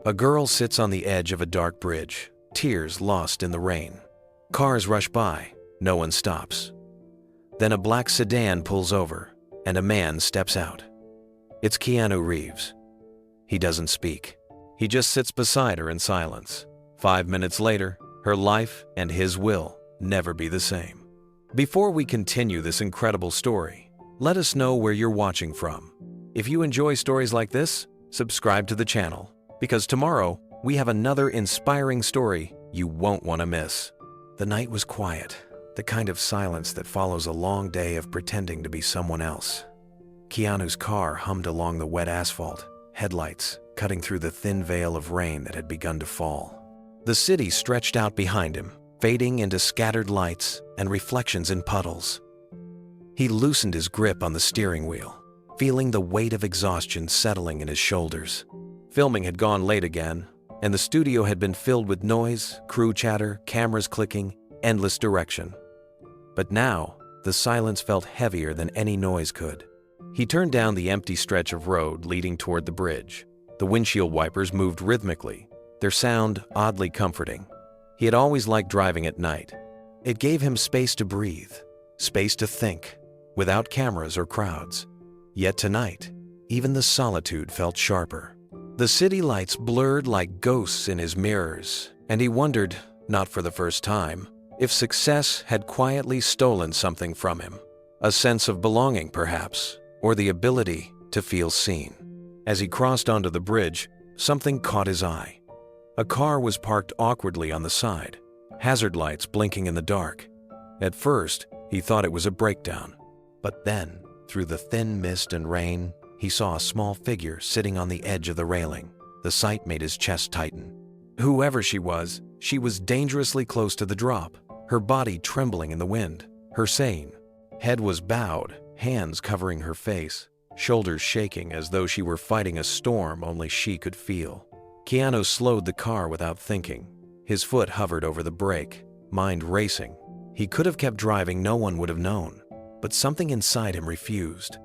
A girl sits on the edge of a dark bridge, tears lost in the rain. Cars rush by, no one stops. Then a black sedan pulls over, and a man steps out. It's Keanu Reeves. He doesn't speak. He just sits beside her in silence. 5 minutes later, her life and his will never be the same. Before we continue this incredible story, let us know where you're watching from. If you enjoy stories like this, subscribe to the channel, because tomorrow we have another inspiring story you won't want to miss. The night was quiet, the kind of silence that follows a long day of pretending to be someone else. Keanu's car hummed along the wet asphalt, headlights cutting through the thin veil of rain that had begun to fall. The city stretched out behind him, fading into scattered lights and reflections in puddles. He loosened his grip on the steering wheel, feeling the weight of exhaustion settling in his shoulders. Filming had gone late again, and the studio had been filled with noise, crew chatter, cameras clicking, endless direction. But now, the silence felt heavier than any noise could. He turned down the empty stretch of road leading toward the bridge. The windshield wipers moved rhythmically, their sound oddly comforting. He had always liked driving at night. It gave him space to breathe, space to think, without cameras or crowds. Yet tonight, even the solitude felt sharper. The city lights blurred like ghosts in his mirrors, and he wondered, not for the first time, if success had quietly stolen something from him. A sense of belonging, perhaps, or the ability to feel seen. As he crossed onto the bridge, something caught his eye. A car was parked awkwardly on the side, hazard lights blinking in the dark. At first, he thought it was a breakdown. But then, through the thin mist and rain, he saw a small figure sitting on the edge of the railing. The sight made his chest tighten. Whoever she was dangerously close to the drop, her body trembling in the wind. Her sane head was bowed, hands covering her face, shoulders shaking as though she were fighting a storm only she could feel. Keanu slowed the car without thinking. His foot hovered over the brake, mind racing. He could have kept driving, no one would have known. But something inside him refused.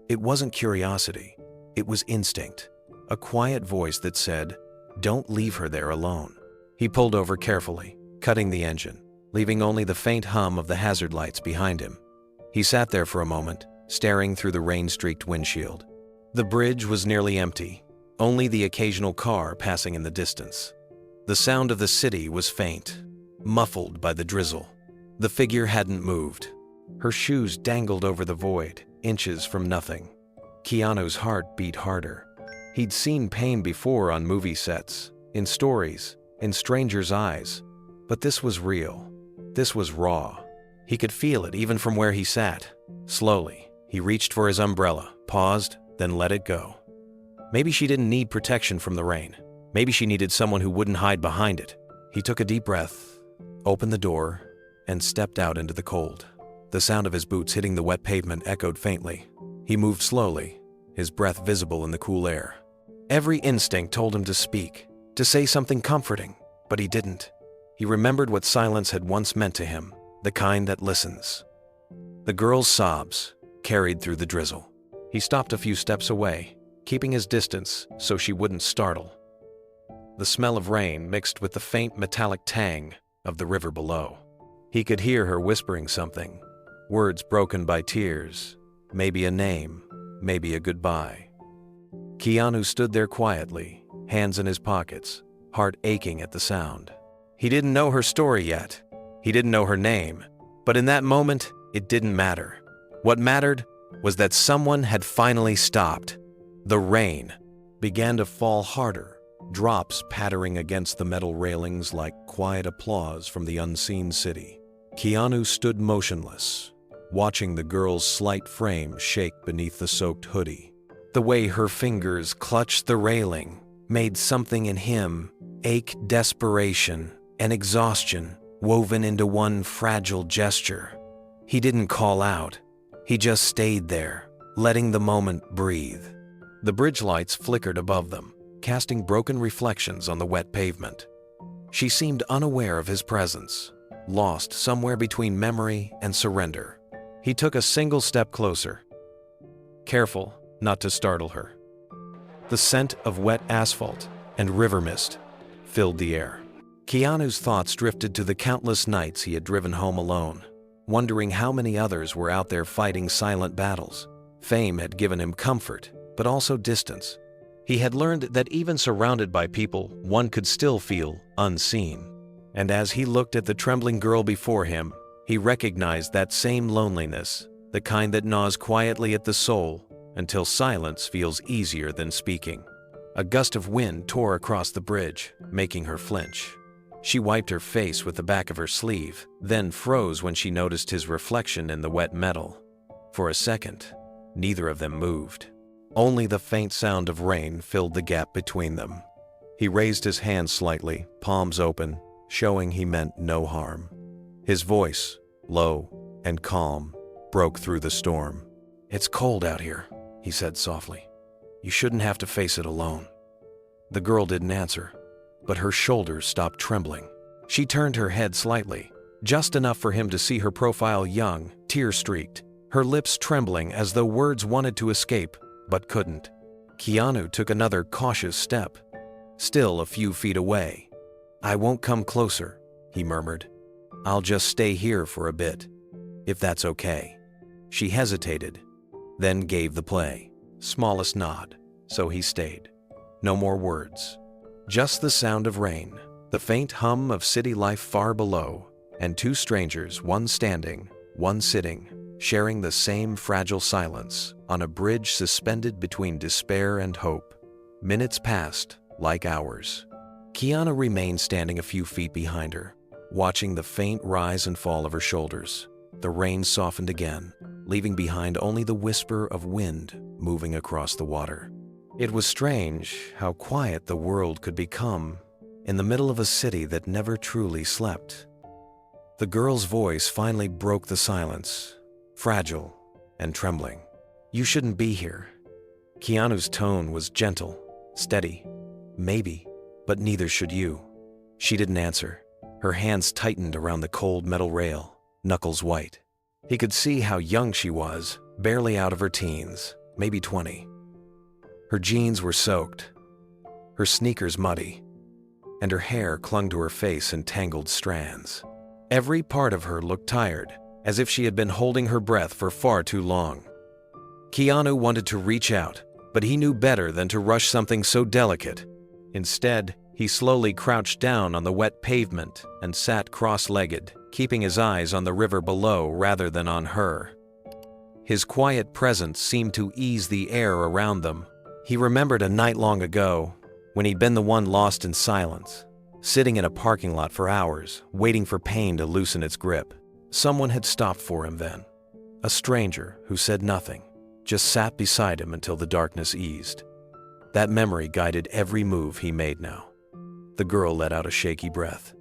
It wasn't curiosity, it was instinct. A quiet voice that said, "Don't leave her there alone." He pulled over carefully, cutting the engine, leaving only the faint hum of the hazard lights behind him. He sat there for a moment, staring through the rain-streaked windshield. The bridge was nearly empty, only the occasional car passing in the distance. The sound of the city was faint, muffled by the drizzle. The figure hadn't moved. Her shoes dangled over the void, inches from nothing. Keanu's heart beat harder. He'd seen pain before on movie sets, in stories, in strangers' eyes. But this was real. This was raw. He could feel it even from where he sat. Slowly, he reached for his umbrella, paused, then let it go. Maybe she didn't need protection from the rain. Maybe she needed someone who wouldn't hide behind it. He took a deep breath, opened the door, and stepped out into the cold. The sound of his boots hitting the wet pavement echoed faintly. He moved slowly, his breath visible in the cool air. Every instinct told him to speak, to say something comforting, but he didn't. He remembered what silence had once meant to him, the kind that listens. The girl's sobs carried through the drizzle. He stopped a few steps away, keeping his distance so she wouldn't startle. The smell of rain mixed with the faint metallic tang of the river below. He could hear her whispering something, words broken by tears, maybe a name, maybe a goodbye. Keanu stood there quietly, hands in his pockets, heart aching at the sound. He didn't know her story yet. He didn't know her name. But in that moment, it didn't matter. What mattered was that someone had finally stopped. The rain began to fall harder, drops pattering against the metal railings like quiet applause from the unseen city. Keanu stood motionless, watching the girl's slight frame shake beneath the soaked hoodie. The way her fingers clutched the railing made something in him ache, desperation and exhaustion woven into one fragile gesture. He didn't call out. He just stayed there, letting the moment breathe. The bridge lights flickered above them, casting broken reflections on the wet pavement. She seemed unaware of his presence, lost somewhere between memory and surrender. He took a single step closer, careful not to startle her. The scent of wet asphalt and river mist filled the air. Keanu's thoughts drifted to the countless nights he had driven home alone, wondering how many others were out there fighting silent battles. Fame had given him comfort, but also distance. He had learned that even surrounded by people, one could still feel unseen. And as he looked at the trembling girl before him, he recognized that same loneliness, the kind that gnaws quietly at the soul until silence feels easier than speaking. A gust of wind tore across the bridge, making her flinch. She wiped her face with the back of her sleeve, then froze when she noticed his reflection in the wet metal. For a second, neither of them moved. Only the faint sound of rain filled the gap between them. He raised his hand slightly, palms open, showing he meant no harm. His voice, low and calm, broke through the storm. "It's cold out here," he said softly. "You shouldn't have to face it alone." The girl didn't answer, but her shoulders stopped trembling. She turned her head slightly, just enough for him to see her profile young, tear-streaked, her lips trembling as though words wanted to escape, but couldn't. Keanu took another cautious step, still a few feet away. "I won't come closer," he murmured. "I'll just stay here for a bit, if that's okay." She hesitated, then gave the play, smallest nod, so he stayed. No more words. Just the sound of rain, the faint hum of city life far below, and two strangers, one standing, one sitting, sharing the same fragile silence on a bridge suspended between despair and hope. Minutes passed, like hours. Keanu remained standing a few feet behind her, watching the faint rise and fall of her shoulders. The rain softened again, leaving behind only the whisper of wind moving across the water. It was strange how quiet the world could become in the middle of a city that never truly slept. The girl's voice finally broke the silence, fragile and trembling. "You shouldn't be here." Keanu's tone was gentle, steady. "Maybe, but neither should you." She didn't answer. Her hands tightened around the cold metal rail, knuckles white. He could see how young she was, barely out of her teens, maybe 20. Her jeans were soaked, her sneakers muddy, and her hair clung to her face in tangled strands. Every part of her looked tired, as if she had been holding her breath for far too long. Keanu wanted to reach out, but he knew better than to rush something so delicate. Instead, he slowly crouched down on the wet pavement and sat cross-legged, keeping his eyes on the river below rather than on her. His quiet presence seemed to ease the air around them. He remembered a night long ago, when he'd been the one lost in silence, sitting in a parking lot for hours, waiting for pain to loosen its grip. Someone had stopped for him then. A stranger who said nothing, just sat beside him until the darkness eased. That memory guided every move he made now. The girl let out a shaky breath.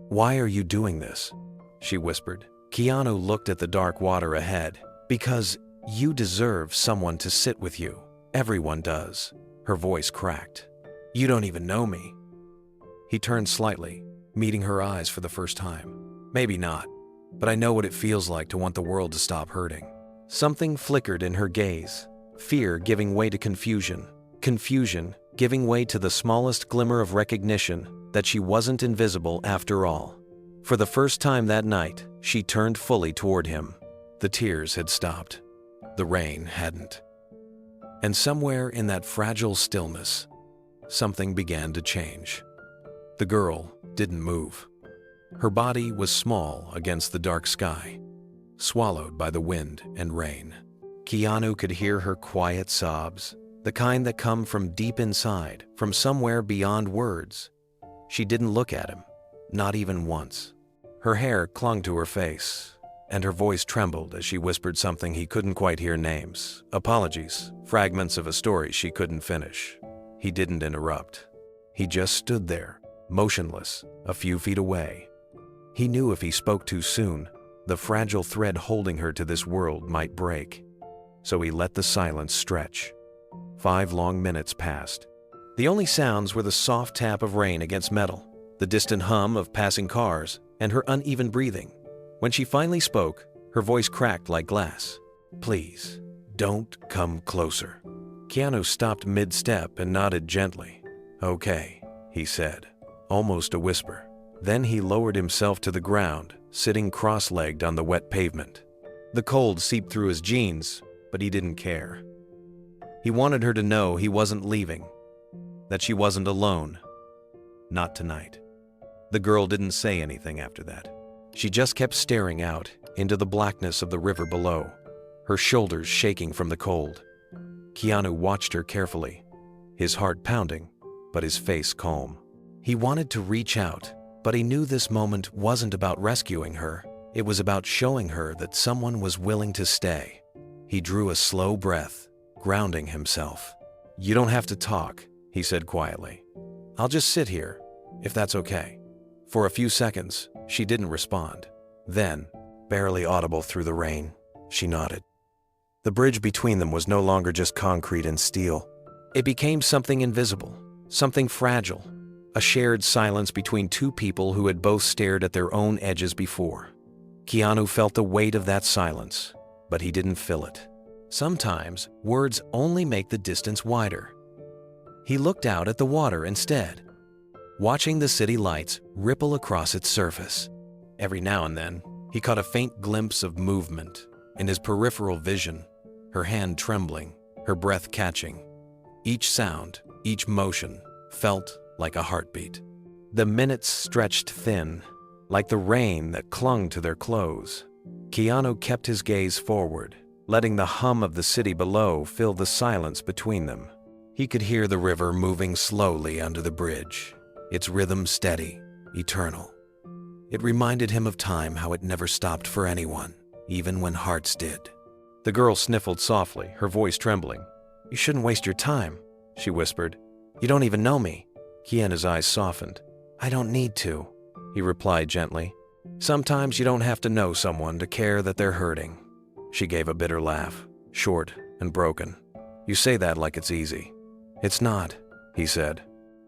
"Why are you doing this?" she whispered. Keanu looked at the dark water ahead. "Because you deserve someone to sit with you. Everyone does." Her voice cracked. "You don't even know me." He turned slightly, meeting her eyes for the first time. "Maybe not, but I know what it feels like to want the world to stop hurting." Something flickered in her gaze, fear giving way to confusion, confusion giving way to the smallest glimmer of recognition that she wasn't invisible after all. For the first time that night, she turned fully toward him. The tears had stopped. The rain hadn't. And somewhere in that fragile stillness, something began to change. The girl didn't move. Her body was small against the dark sky, swallowed by the wind and rain. Keanu could hear her quiet sobs, the kind that come from deep inside, from somewhere beyond words. She didn't look at him, not even once. Her hair clung to her face, and her voice trembled as she whispered something he couldn't quite hear. Names, apologies, fragments of a story she couldn't finish. He didn't interrupt. He just stood there, motionless, a few feet away. He knew if he spoke too soon, the fragile thread holding her to this world might break. So he let the silence stretch. 5 long minutes passed. The only sounds were the soft tap of rain against metal, the distant hum of passing cars, and her uneven breathing. When she finally spoke, her voice cracked like glass. "Please, don't come closer." Keanu stopped mid-step and nodded gently. "Okay," he said, almost a whisper. Then he lowered himself to the ground, sitting cross-legged on the wet pavement. The cold seeped through his jeans, but he didn't care. He wanted her to know he wasn't leaving, that she wasn't alone. Not tonight. The girl didn't say anything after that. She just kept staring out into the blackness of the river below, her shoulders shaking from the cold. Keanu watched her carefully, his heart pounding, but his face calm. He wanted to reach out, but he knew this moment wasn't about rescuing her. It was about showing her that someone was willing to stay. He drew a slow breath, grounding himself. "You don't have to talk," he said quietly. "I'll just sit here, if that's okay." For a few seconds, she didn't respond. Then, barely audible through the rain, she nodded. The bridge between them was no longer just concrete and steel. It became something invisible, something fragile, a shared silence between two people who had both stared at their own edges before. Keanu felt the weight of that silence, but he didn't feel it. Sometimes, words only make the distance wider. He looked out at the water instead, watching the city lights ripple across its surface. Every now and then, he caught a faint glimpse of movement in his peripheral vision, her hand trembling, her breath catching. Each sound, each motion, felt like a heartbeat. The minutes stretched thin, like the rain that clung to their clothes. Keanu kept his gaze forward, letting the hum of the city below fill the silence between them. He could hear the river moving slowly under the bridge, its rhythm steady, eternal. It reminded him of time, how it never stopped for anyone, even when hearts did. The girl sniffled softly, her voice trembling. "You shouldn't waste your time," she whispered. "You don't even know me." Keanu's eyes softened. "I don't need to," he replied gently. "Sometimes you don't have to know someone to care that they're hurting." She gave a bitter laugh, short and broken. "You say that like it's easy." "It's not," he said.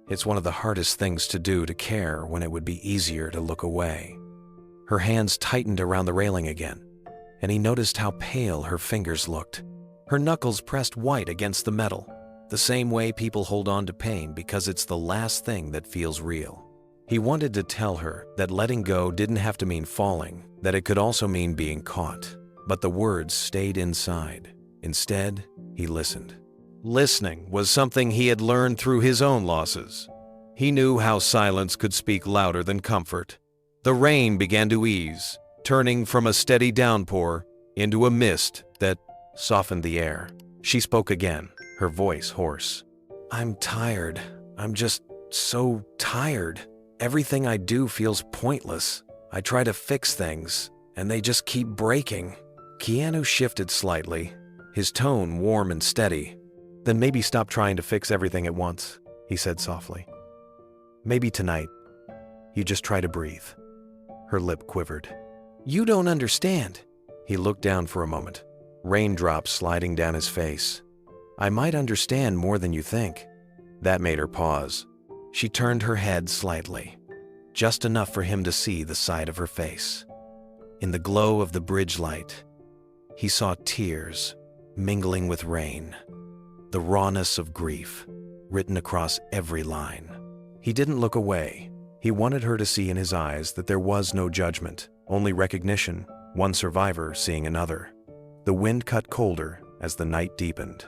"It's one of the hardest things to do, to care when it would be easier to look away." Her hands tightened around the railing again, and he noticed how pale her fingers looked. Her knuckles pressed white against the metal, the same way people hold on to pain because it's the last thing that feels real. He wanted to tell her that letting go didn't have to mean falling, that it could also mean being caught. But the words stayed inside. Instead, he listened. Listening was something he had learned through his own losses. He knew how silence could speak louder than comfort. The rain began to ease, turning from a steady downpour into a mist that softened the air. She spoke again, her voice hoarse. "I'm tired. I'm just so tired. Everything I do feels pointless. I try to fix things, and they just keep breaking." Keanu shifted slightly, his tone warm and steady. "Then maybe stop trying to fix everything at once," he said softly. "Maybe tonight, you just try to breathe." Her lip quivered. "You don't understand." He looked down for a moment, raindrops sliding down his face. "I might understand more than you think." That made her pause. She turned her head slightly, just enough for him to see the side of her face. In the glow of the bridge light, he saw tears mingling with rain, the rawness of grief written across every line. He didn't look away. He wanted her to see in his eyes that there was no judgment, only recognition, one survivor seeing another. The wind cut colder as the night deepened.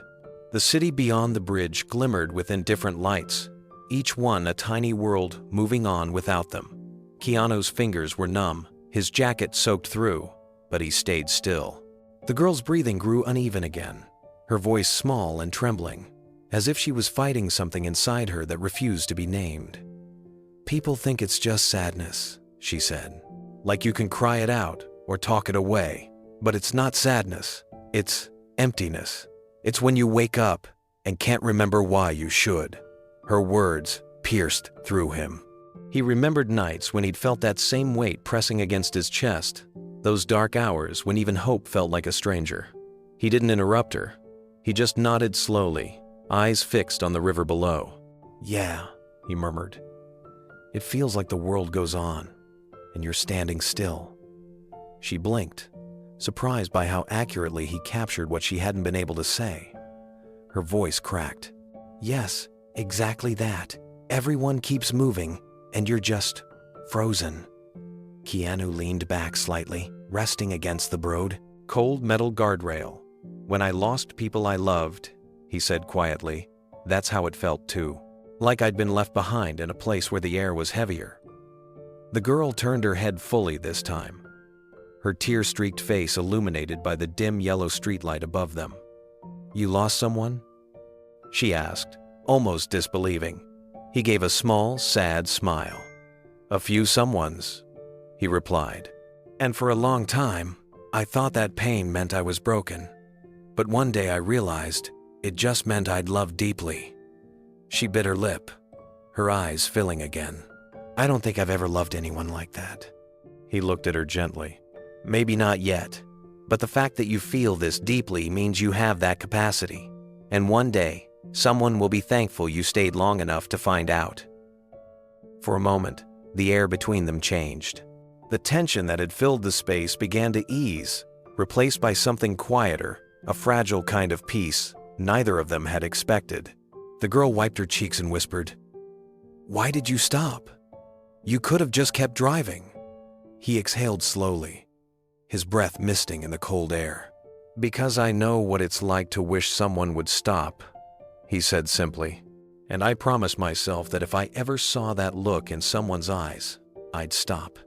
The city beyond the bridge glimmered within different lights, each one a tiny world moving on without them. Keanu's fingers were numb, his jacket soaked through, but he stayed still. The girl's breathing grew uneven again, her voice small and trembling, as if she was fighting something inside her that refused to be named. "People think it's just sadness," she said. "Like you can cry it out or talk it away. But it's not sadness. It's emptiness. It's when you wake up and can't remember why you should." Her words pierced through him. He remembered nights when he'd felt that same weight pressing against his chest, those dark hours when even hope felt like a stranger. He didn't interrupt her. He just nodded slowly, eyes fixed on the river below. "Yeah," he murmured. "It feels like the world goes on, and you're standing still." She blinked, surprised by how accurately he captured what she hadn't been able to say. Her voice cracked. "Yes, exactly that. Everyone keeps moving, and you're just frozen. Keanu leaned back slightly, resting against the broad, cold metal guardrail. When I lost people I loved, he said quietly, that's how it felt too. Like I'd been left behind in a place where the air was heavier. The girl turned her head fully this time, her tear-streaked face illuminated by the dim yellow streetlight above them. You lost someone? She asked, almost disbelieving. He gave a small, sad smile. A few someones, he replied. And for a long time, I thought that pain meant I was broken. But one day I realized it just meant I'd loved deeply. She bit her lip, her eyes filling again. I don't think I've ever loved anyone like that. He looked at her gently. Maybe not yet, but the fact that you feel this deeply means you have that capacity. And one day, someone will be thankful you stayed long enough to find out. For a moment, the air between them changed. The tension that had filled the space began to ease, replaced by something quieter, a fragile kind of peace neither of them had expected. The girl wiped her cheeks and whispered, "Why did you stop? You could have just kept driving." He exhaled slowly, his breath misting in the cold air. "Because I know what it's like to wish someone would stop," he said simply, "and I promised myself that if I ever saw that look in someone's eyes, I'd stop."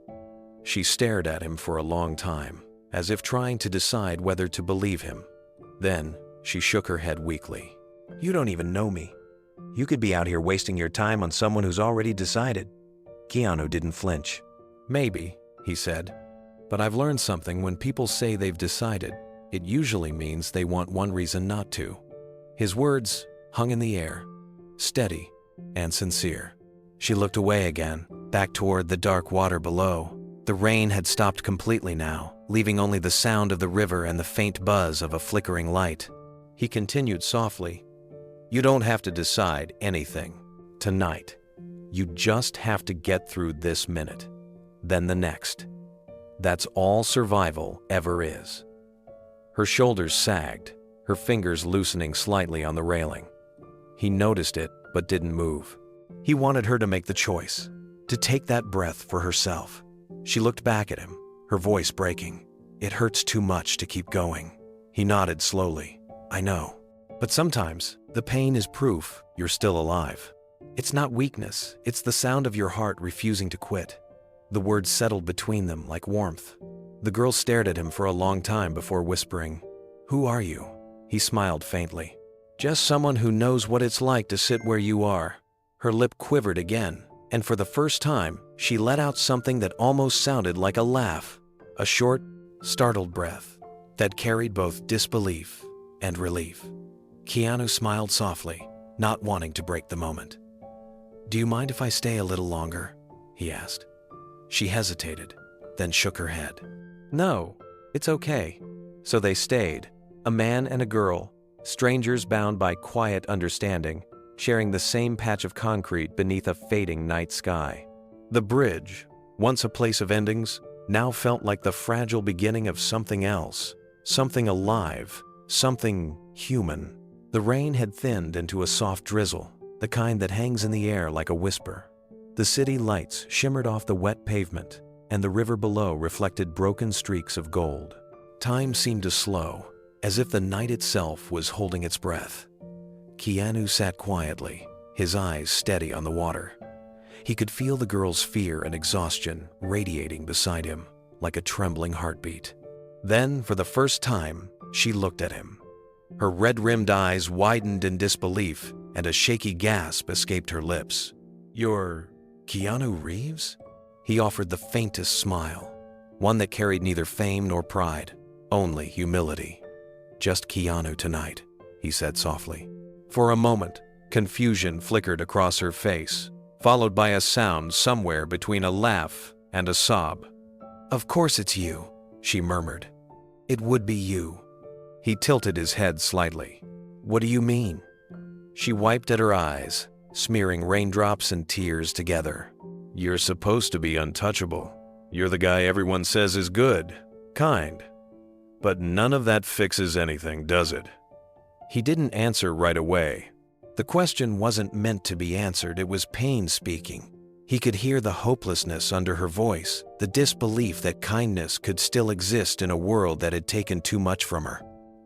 She stared at him for a long time, as if trying to decide whether to believe him. Then, she shook her head weakly. "You don't even know me. You could be out here wasting your time on someone who's already decided." Keanu didn't flinch. "Maybe," he said, "but I've learned something. When people say they've decided, it usually means they want one reason not to." His words hung in the air, steady and sincere. She looked away again, back toward the dark water below. The rain had stopped completely now, leaving only the sound of the river and the faint buzz of a flickering light. He continued softly, "You don't have to decide anything tonight. You just have to get through this minute, then the next. That's all survival ever is." Her shoulders sagged, her fingers loosening slightly on the railing. He noticed it, but didn't move. He wanted her to make the choice, to take that breath for herself. She looked back at him, her voice breaking. "It hurts too much to keep going." He nodded slowly. "I know. But sometimes, the pain is proof you're still alive. It's not weakness, it's the sound of your heart refusing to quit." The words settled between them like warmth. The girl stared at him for a long time before whispering, "Who are you?" He smiled faintly. "Just someone who knows what it's like to sit where you are." Her lip quivered again, and for the first time, she let out something that almost sounded like a laugh. A short, startled breath that carried both disbelief and relief. Keanu smiled softly, not wanting to break the moment. "Do you mind if I stay a little longer?" he asked. She hesitated, then shook her head. "No, it's okay." So they stayed, a man and a girl, strangers bound by quiet understanding, sharing the same patch of concrete beneath a fading night sky. The bridge, once a place of endings, now felt like the fragile beginning of something else, something alive, something human. The rain had thinned into a soft drizzle, the kind that hangs in the air like a whisper. The city lights shimmered off the wet pavement, and the river below reflected broken streaks of gold. Time seemed to slow, as if the night itself was holding its breath. Keanu sat quietly, his eyes steady on the water. He could feel the girl's fear and exhaustion radiating beside him, like a trembling heartbeat. Then, for the first time, she looked at him. Her red-rimmed eyes widened in disbelief, and a shaky gasp escaped her lips. "You're Keanu Reeves?" He offered the faintest smile, one that carried neither fame nor pride, only humility. "Just Keanu tonight," he said softly. For a moment, confusion flickered across her face, followed by a sound somewhere between a laugh and a sob. "Of course it's you," she murmured. "It would be you." He tilted his head slightly. "What do you mean?" She wiped at her eyes, smearing raindrops and tears together. "You're supposed to be untouchable. You're the guy everyone says is good, kind. But none of that fixes anything, does it?" He didn't answer right away. The question wasn't meant to be answered, it was pain speaking. He could hear the hopelessness under her voice, the disbelief that kindness could still exist in a world that had taken too much from her.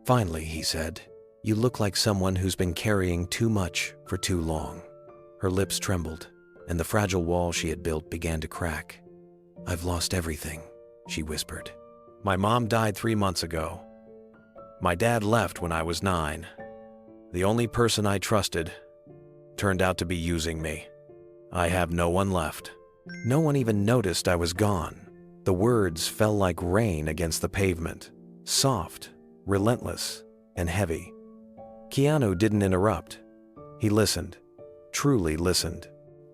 Finally, he said, "You look like someone who's been carrying too much for too long." Her lips trembled, and the fragile wall she had built began to crack. "I've lost everything," she whispered. "My mom died 3 months ago. My dad left when I was 9. The only person I trusted turned out to be using me. I have no one left." No one even noticed I was gone. The words fell like rain against the pavement, soft, relentless, and heavy. Keanu didn't interrupt. He listened, truly listened.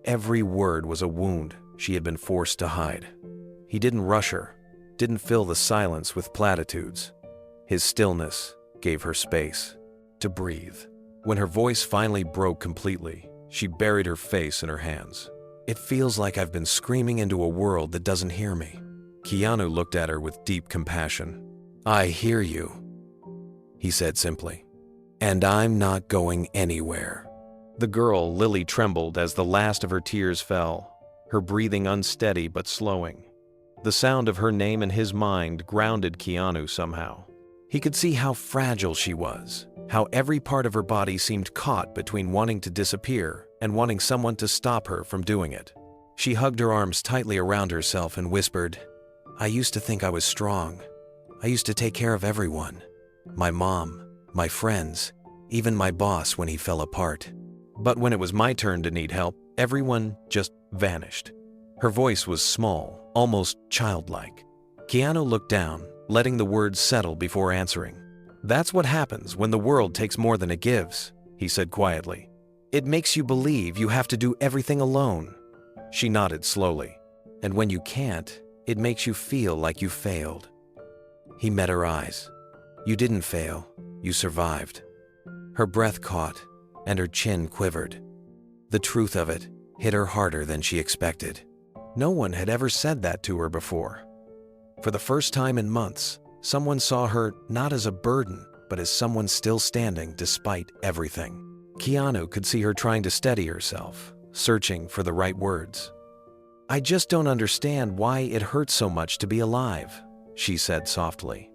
Every word was a wound she had been forced to hide. He didn't rush her, didn't fill the silence with platitudes. His stillness gave her space to breathe. When her voice finally broke completely, she buried her face in her hands. "It feels like I've been screaming into a world that doesn't hear me." Keanu looked at her with deep compassion. "I hear you," he said simply, "and I'm not going anywhere." The girl, Lily, trembled as the last of her tears fell, her breathing unsteady but slowing. The sound of her name in his mind grounded Keanu somehow. He could see how fragile she was, how every part of her body seemed caught between wanting to disappear and wanting someone to stop her from doing it. She hugged her arms tightly around herself and whispered, "I used to think I was strong. I used to take care of everyone. My mom, my friends, even my boss when he fell apart. But when it was my turn to need help, everyone just vanished." Her voice was small, almost childlike. Keanu looked down, letting the words settle before answering. "That's what happens when the world takes more than it gives," he said quietly. "It makes you believe you have to do everything alone." She nodded slowly. "And when you can't, it makes you feel like you failed." He met her eyes. "You didn't fail, you survived." Her breath caught, and her chin quivered. The truth of it hit her harder than she expected. No one had ever said that to her before. For the first time in months, someone saw her not as a burden, but as someone still standing despite everything. Keanu could see her trying to steady herself, searching for the right words. "I just don't understand why it hurts so much to be alive," she said softly.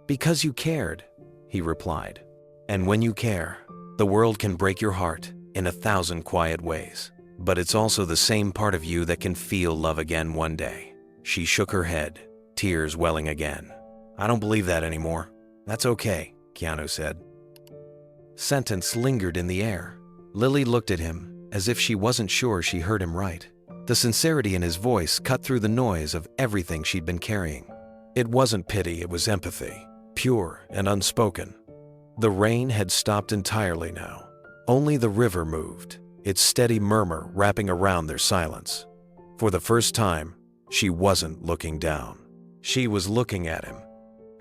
"Because you cared," he replied. "And when you care, the world can break your heart in 1,000 quiet ways. But it's also the same part of you that can feel love again one day." She shook her head, tears welling again. "I don't believe that anymore." "That's okay," Keanu said. Sentence lingered in the air. Lily looked at him as if she wasn't sure she heard him right. The sincerity in his voice cut through the noise of everything she'd been carrying. It wasn't pity, it was empathy, pure and unspoken. The rain had stopped entirely now. Only the river moved, its steady murmur wrapping around their silence. For the first time, she wasn't looking down. She was looking at him.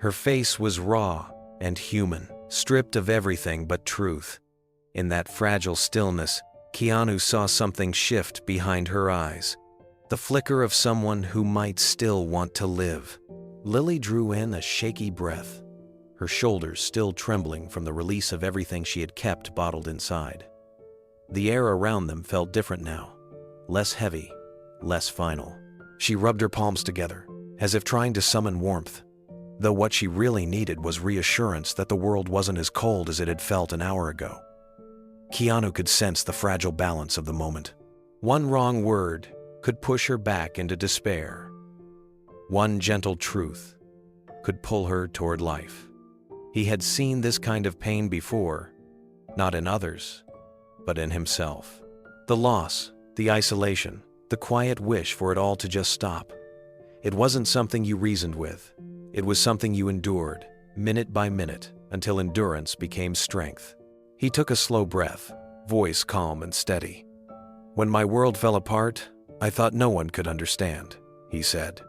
Her face was raw and human, stripped of everything but truth. In that fragile stillness, Keanu saw something shift behind her eyes, the flicker of someone who might still want to live. Lily drew in a shaky breath, her shoulders still trembling from the release of everything she had kept bottled inside. The air around them felt different now, less heavy, less final. She rubbed her palms together, as if trying to summon warmth, though what she really needed was reassurance that the world wasn't as cold as it had felt an hour ago. Keanu could sense the fragile balance of the moment. One wrong word could push her back into despair. One gentle truth could pull her toward life. He had seen this kind of pain before, not in others, but in himself. The loss, the isolation, the quiet wish for it all to just stop. It wasn't something you reasoned with. It was something you endured, minute by minute, until endurance became strength. He took a slow breath, voice calm and steady. "When my world fell apart, I thought no one could understand," he said.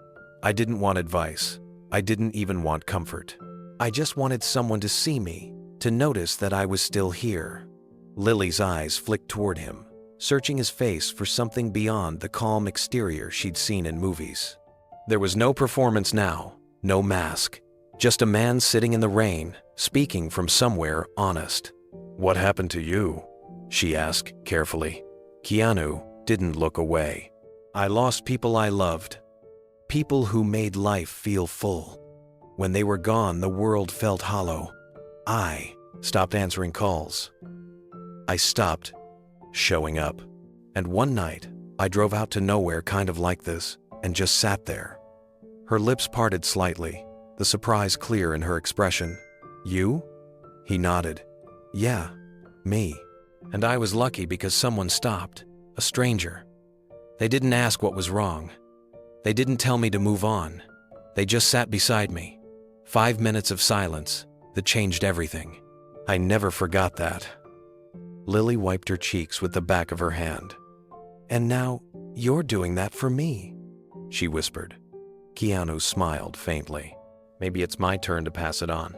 "I didn't want advice. I didn't even want comfort. I just wanted someone to see me, to notice that I was still here." Lily's eyes flicked toward him, searching his face for something beyond the calm exterior she'd seen in movies. There was no performance now, no mask, just a man sitting in the rain, speaking from somewhere honest. "What happened to you?" she asked carefully. Keanu didn't look away. I lost people I loved. People who made life feel full. When they were gone, the world felt hollow. I stopped answering calls. I stopped showing up. And one night, I drove out to nowhere kind of like this and just sat there. Her lips parted slightly, the surprise clear in her expression. You? He nodded. Yeah, me. And I was lucky because someone stopped, a stranger. They didn't ask what was wrong. They didn't tell me to move on. They just sat beside me. 5 minutes of silence that changed everything. I never forgot that. Lily wiped her cheeks with the back of her hand. And now, you're doing that for me, she whispered. Keanu smiled faintly. Maybe it's my turn to pass it on.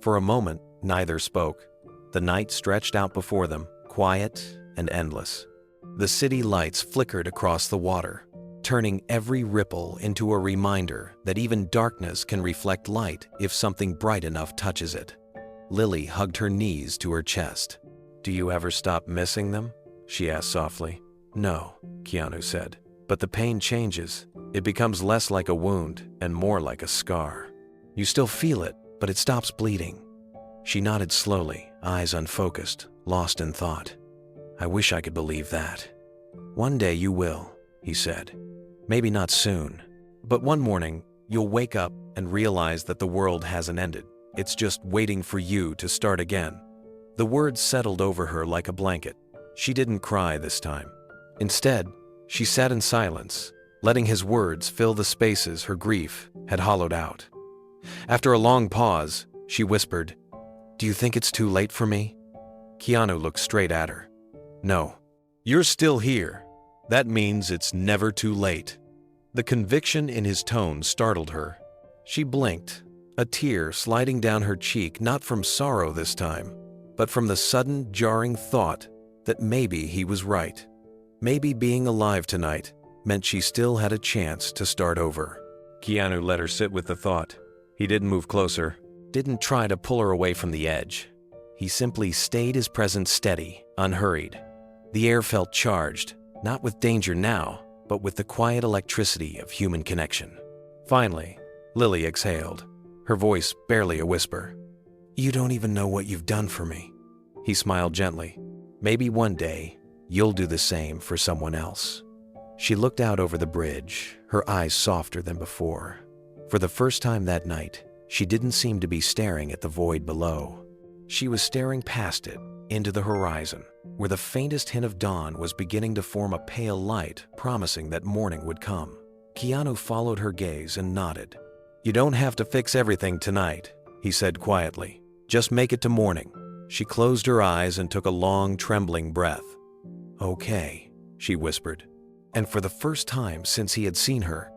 For a moment, neither spoke. The night stretched out before them, quiet and endless. The city lights flickered across the water, turning every ripple into a reminder that even darkness can reflect light if something bright enough touches it. Lily hugged her knees to her chest. Do you ever stop missing them? She asked softly. No, Keanu said. But the pain changes. It becomes less like a wound and more like a scar. You still feel it, but it stops bleeding. She nodded slowly, eyes unfocused, lost in thought. I wish I could believe that. One day you will, he said. Maybe not soon, but one morning you'll wake up and realize that the world hasn't ended. It's just waiting for you to start again. The words settled over her like a blanket. She didn't cry this time. Instead, she sat in silence, letting his words fill the spaces her grief had hollowed out. After a long pause, she whispered, Do you think it's too late for me? Keanu looked straight at her. No. You're still here. That means it's never too late. The conviction in his tone startled her. She blinked, a tear sliding down her cheek, not from sorrow this time, but from the sudden, jarring thought that maybe he was right. Maybe being alive tonight meant she still had a chance to start over. Keanu let her sit with the thought. He didn't move closer, didn't try to pull her away from the edge. He simply stayed his presence steady, unhurried. The air felt charged, not with danger now, but with the quiet electricity of human connection. Finally, Lily exhaled, her voice barely a whisper. You don't even know what you've done for me. He smiled gently. Maybe one day, you'll do the same for someone else. She looked out over the bridge, her eyes softer than before. For the first time that night, she didn't seem to be staring at the void below. She was staring past it, into the horizon, where the faintest hint of dawn was beginning to form a pale light, promising that morning would come. Keanu followed her gaze and nodded. You don't have to fix everything tonight, he said quietly. Just make it to morning. She closed her eyes and took a long, trembling breath. Okay, she whispered. And for the first time since he had seen her,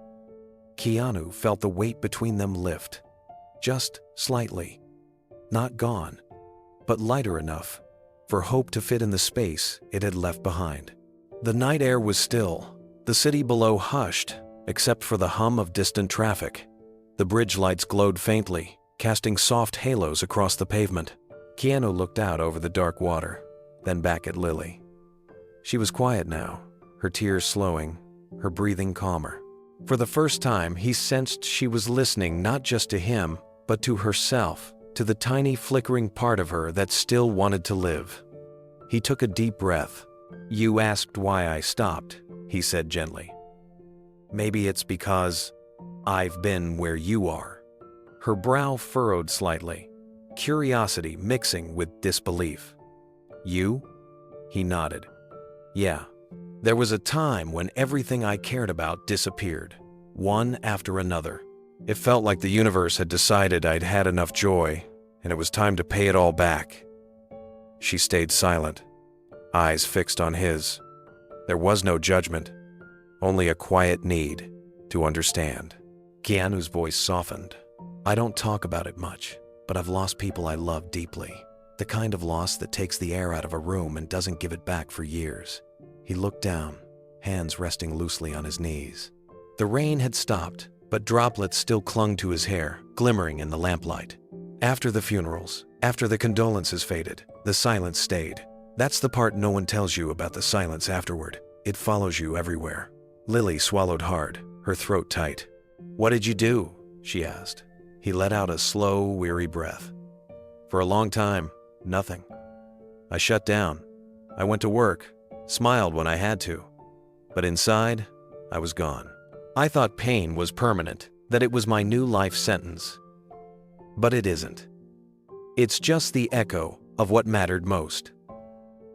Keanu felt the weight between them lift. Just slightly. Not gone, but lighter enough for hope to fit in the space it had left behind. The night air was still, the city below hushed, except for the hum of distant traffic. The bridge lights glowed faintly, casting soft halos across the pavement. Keanu looked out over the dark water, then back at Lily. She was quiet now, her tears slowing, her breathing calmer. For the first time, he sensed she was listening not just to him, but to herself, to the tiny flickering part of her that still wanted to live. He took a deep breath. You asked why I stopped, he said gently. Maybe it's because I've been where you are. Her brow furrowed slightly, curiosity mixing with disbelief. You? He nodded. Yeah. There was a time when everything I cared about disappeared, one after another. It felt like the universe had decided I'd had enough joy, and it was time to pay it all back. She stayed silent, eyes fixed on his. There was no judgment, only a quiet need to understand. Keanu's voice softened. I don't talk about it much, but I've lost people I love deeply. The kind of loss that takes the air out of a room and doesn't give it back for years. He looked down, hands resting loosely on his knees. The rain had stopped, but droplets still clung to his hair, glimmering in the lamplight. After the funerals, after the condolences faded, the silence stayed. That's the part no one tells you about the silence afterward. It follows you everywhere. Lily swallowed hard, her throat tight. "What did you do?" she asked. He let out a slow, weary breath. "For a long time, nothing. I shut down. I went to work, smiled when I had to. But inside, I was gone. I thought pain was permanent, that it was my new life sentence. But it isn't. It's just the echo of what mattered most."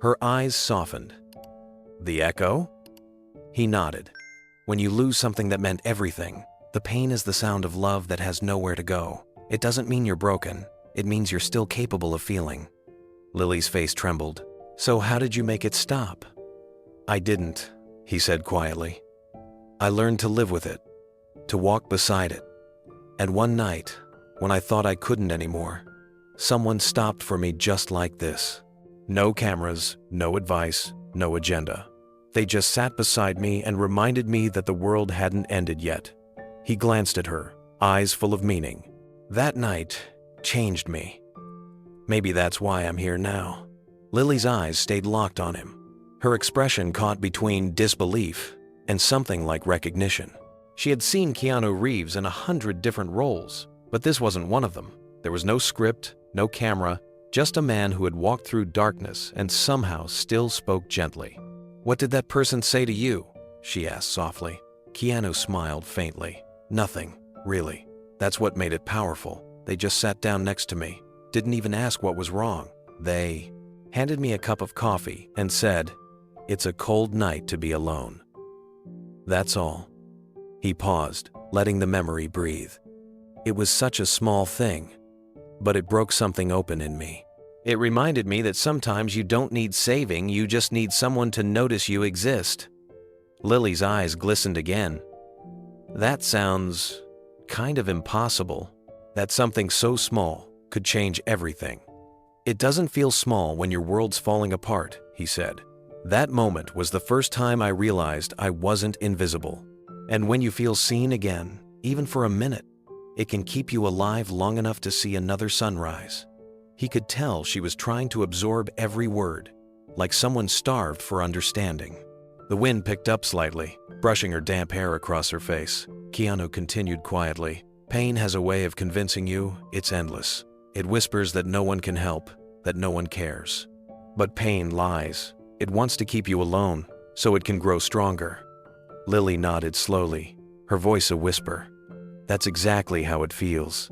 Her eyes softened. "The echo?" He nodded. "When you lose something that meant everything, the pain is the sound of love that has nowhere to go. It doesn't mean you're broken. It means you're still capable of feeling." Lily's face trembled. "So how did you make it stop?" "I didn't," he said quietly. "I learned to live with it, to walk beside it. And one night, when I thought I couldn't anymore, someone stopped for me just like this. No cameras, no advice, no agenda. They just sat beside me and reminded me that the world hadn't ended yet." He glanced at her, eyes full of meaning. "That night changed me. Maybe that's why I'm here now." Lily's eyes stayed locked on him. Her expression caught between disbelief and something like recognition. She had seen Keanu Reeves in 100 different roles, but this wasn't one of them. There was no script, no camera, just a man who had walked through darkness and somehow still spoke gently. "What did that person say to you?" she asked softly. Keanu smiled faintly. "Nothing, really. That's what made it powerful. They just sat down next to me, didn't even ask what was wrong. They handed me a cup of coffee and said, 'It's a cold night to be alone.' That's all." He paused, letting the memory breathe. It was such a small thing, but it broke something open in me. It reminded me that sometimes you don't need saving, you just need someone to notice you exist. Lily's eyes glistened again. "That sounds kind of impossible, that something so small could change everything." "It doesn't feel small when your world's falling apart," he said. "That moment was the first time I realized I wasn't invisible. And when you feel seen again, even for a minute, it can keep you alive long enough to see another sunrise." He could tell she was trying to absorb every word, like someone starved for understanding. The wind picked up slightly, brushing her damp hair across her face. Keanu continued quietly. "Pain has a way of convincing you it's endless. It whispers that no one can help, that no one cares. But pain lies. It wants to keep you alone, so it can grow stronger." Lily nodded slowly, her voice a whisper. "That's exactly how it feels."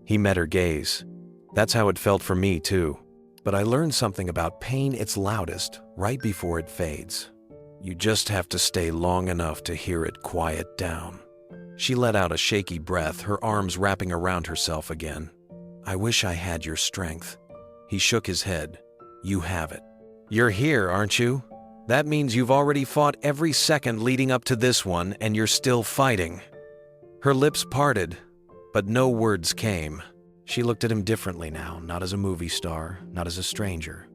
He met her gaze. "That's how it felt for me too. But I learned something about pain. It's loudest right before it fades. You just have to stay long enough to hear it quiet down." She let out a shaky breath, her arms wrapping around herself again. "I wish I had your strength." He shook his head. "You have it. You're here, aren't you? That means you've already fought every second leading up to this one, and you're still fighting." Her lips parted, but no words came. She looked at him differently now, not as a movie star, not as a stranger,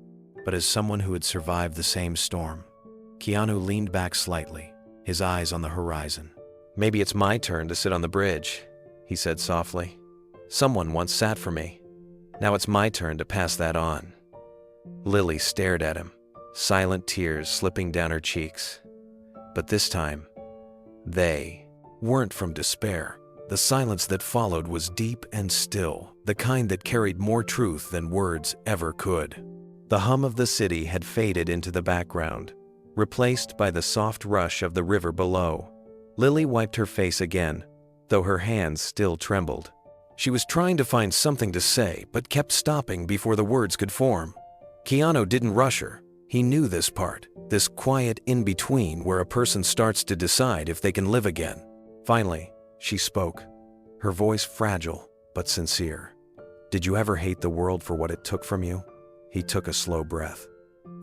but as someone who had survived the same storm. Keanu leaned back slightly, his eyes on the horizon. "Maybe it's my turn to sit on the bridge," he said softly. "Someone once sat for me. Now it's my turn to pass that on." Lily stared at him, silent tears slipping down her cheeks. But this time, they weren't from despair. The silence that followed was deep and still, the kind that carried more truth than words ever could. The hum of the city had faded into the background, replaced by the soft rush of the river below. Lily wiped her face again, though her hands still trembled. She was trying to find something to say, but kept stopping before the words could form. Keanu didn't rush her. He knew this part, this quiet in-between where a person starts to decide if they can live again. Finally, she spoke, her voice fragile but sincere. "Did you ever hate the world for what it took from you?" He took a slow breath.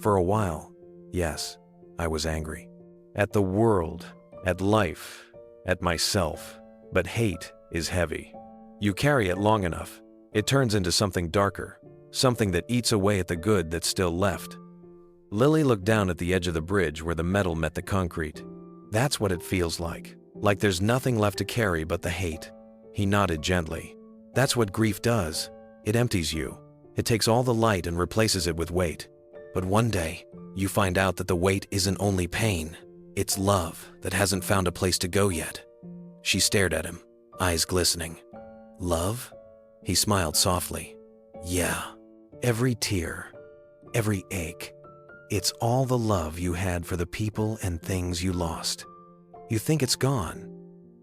"For a while, yes, I was angry. At the world, at life, at myself. But hate is heavy. You carry it long enough, it turns into something darker, something that eats away at the good that's still left." Lily looked down at the edge of the bridge where the metal met the concrete. "That's what it feels like there's nothing left to carry but the hate." He nodded gently. "That's what grief does. It empties you. It takes all the light and replaces it with weight. But one day, you find out that the weight isn't only pain, it's love that hasn't found a place to go yet. She stared at him, eyes glistening. Love? He smiled softly. Yeah, every tear, every ache. It's all the love you had for the people and things you lost. You think it's gone,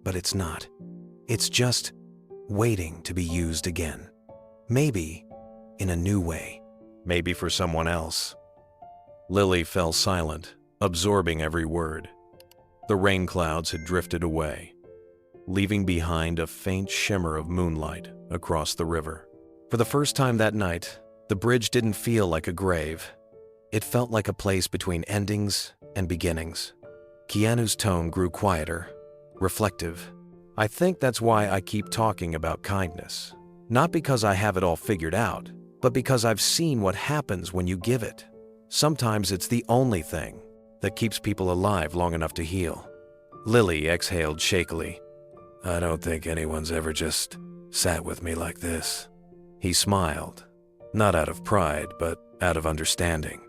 but it's not. It's just waiting to be used again. Maybe in a new way. Maybe for someone else. Lily fell silent, absorbing every word. The rain clouds had drifted away, leaving behind a faint shimmer of moonlight across the river. For the first time that night, the bridge didn't feel like a grave. It felt like a place between endings and beginnings. Keanu's tone grew quieter, reflective. I think that's why I keep talking about kindness. Not because I have it all figured out, but because I've seen what happens when you give it. Sometimes it's the only thing that keeps people alive long enough to heal. Lily exhaled shakily. I don't think anyone's ever just sat with me like this. He smiled, not out of pride, but out of understanding.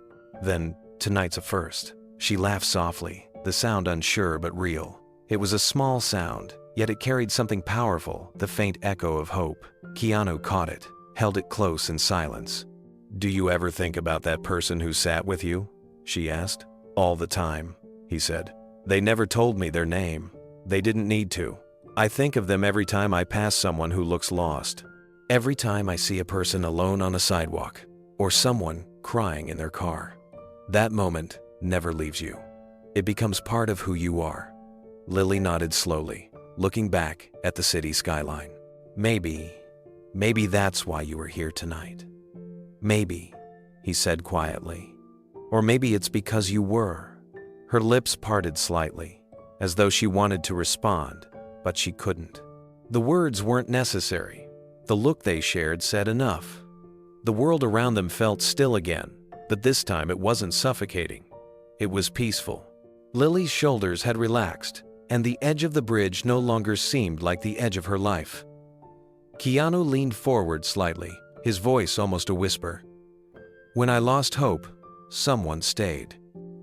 Then, tonight's a first. She laughed softly, the sound unsure but real. It was a small sound, yet it carried something powerful, the faint echo of hope. Keanu caught it, held it close in silence. Do you ever think about that person who sat with you? She asked. All the time, he said. They never told me their name. They didn't need to. I think of them every time I pass someone who looks lost. Every time I see a person alone on a sidewalk, or someone crying in their car. That moment never leaves you. It becomes part of who you are. Lily nodded slowly, looking back at the city skyline. Maybe that's why you were here tonight. Maybe, he said quietly. Or maybe it's because you were. Her lips parted slightly, as though she wanted to respond, but she couldn't. The words weren't necessary. The look they shared said enough. The world around them felt still again, but this time it wasn't suffocating. It was peaceful. Lily's shoulders had relaxed, and the edge of the bridge no longer seemed like the edge of her life. Keanu leaned forward slightly, his voice almost a whisper. When I lost hope, someone stayed.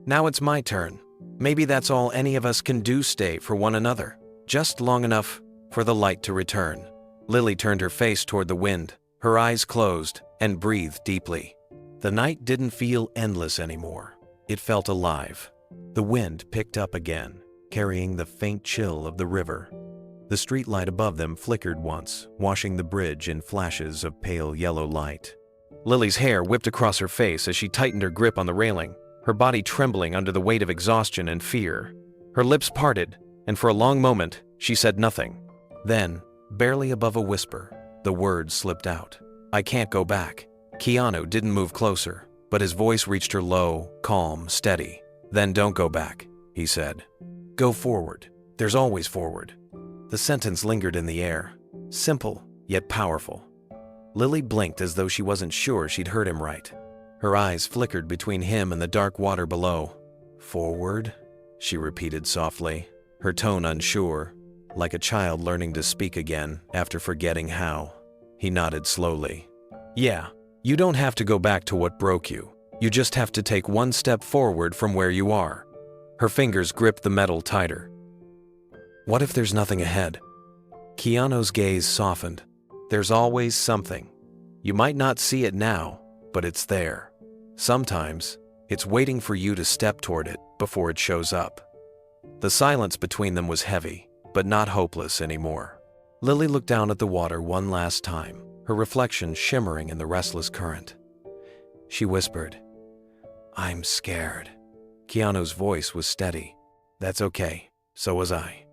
Now it's my turn. Maybe that's all any of us can do, stay for one another, just long enough for the light to return. Lily turned her face toward the wind, her eyes closed, and breathed deeply. The night didn't feel endless anymore. It felt alive. The wind picked up again, carrying the faint chill of the river. The streetlight above them flickered once, washing the bridge in flashes of pale yellow light. Lily's hair whipped across her face as she tightened her grip on the railing, her body trembling under the weight of exhaustion and fear. Her lips parted, and for a long moment, she said nothing. Then, barely above a whisper, the words slipped out. I can't go back. Keanu didn't move closer, but his voice reached her low, calm, steady. Then don't go back, he said. Go forward. There's always forward. The sentence lingered in the air, simple yet powerful. Lily blinked as though she wasn't sure she'd heard him right. Her eyes flickered between him and the dark water below. Forward? She repeated softly, her tone unsure, like a child learning to speak again after forgetting how. He nodded slowly. Yeah, you don't have to go back to what broke you. You just have to take one step forward from where you are. Her fingers gripped the metal tighter. What if there's nothing ahead? Keanu's gaze softened. There's always something. You might not see it now, but it's there. Sometimes, it's waiting for you to step toward it before it shows up. The silence between them was heavy, but not hopeless anymore. Lily looked down at the water one last time, her reflection shimmering in the restless current. She whispered, I'm scared. Keanu's voice was steady. That's okay, so was I.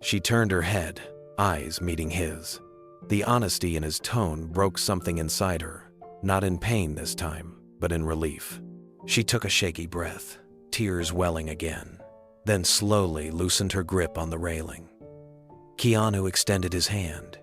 She turned her head, eyes meeting his. The honesty in his tone broke something inside her, not in pain this time, but in relief. She took a shaky breath, tears welling again, then slowly loosened her grip on the railing. Keanu extended his hand.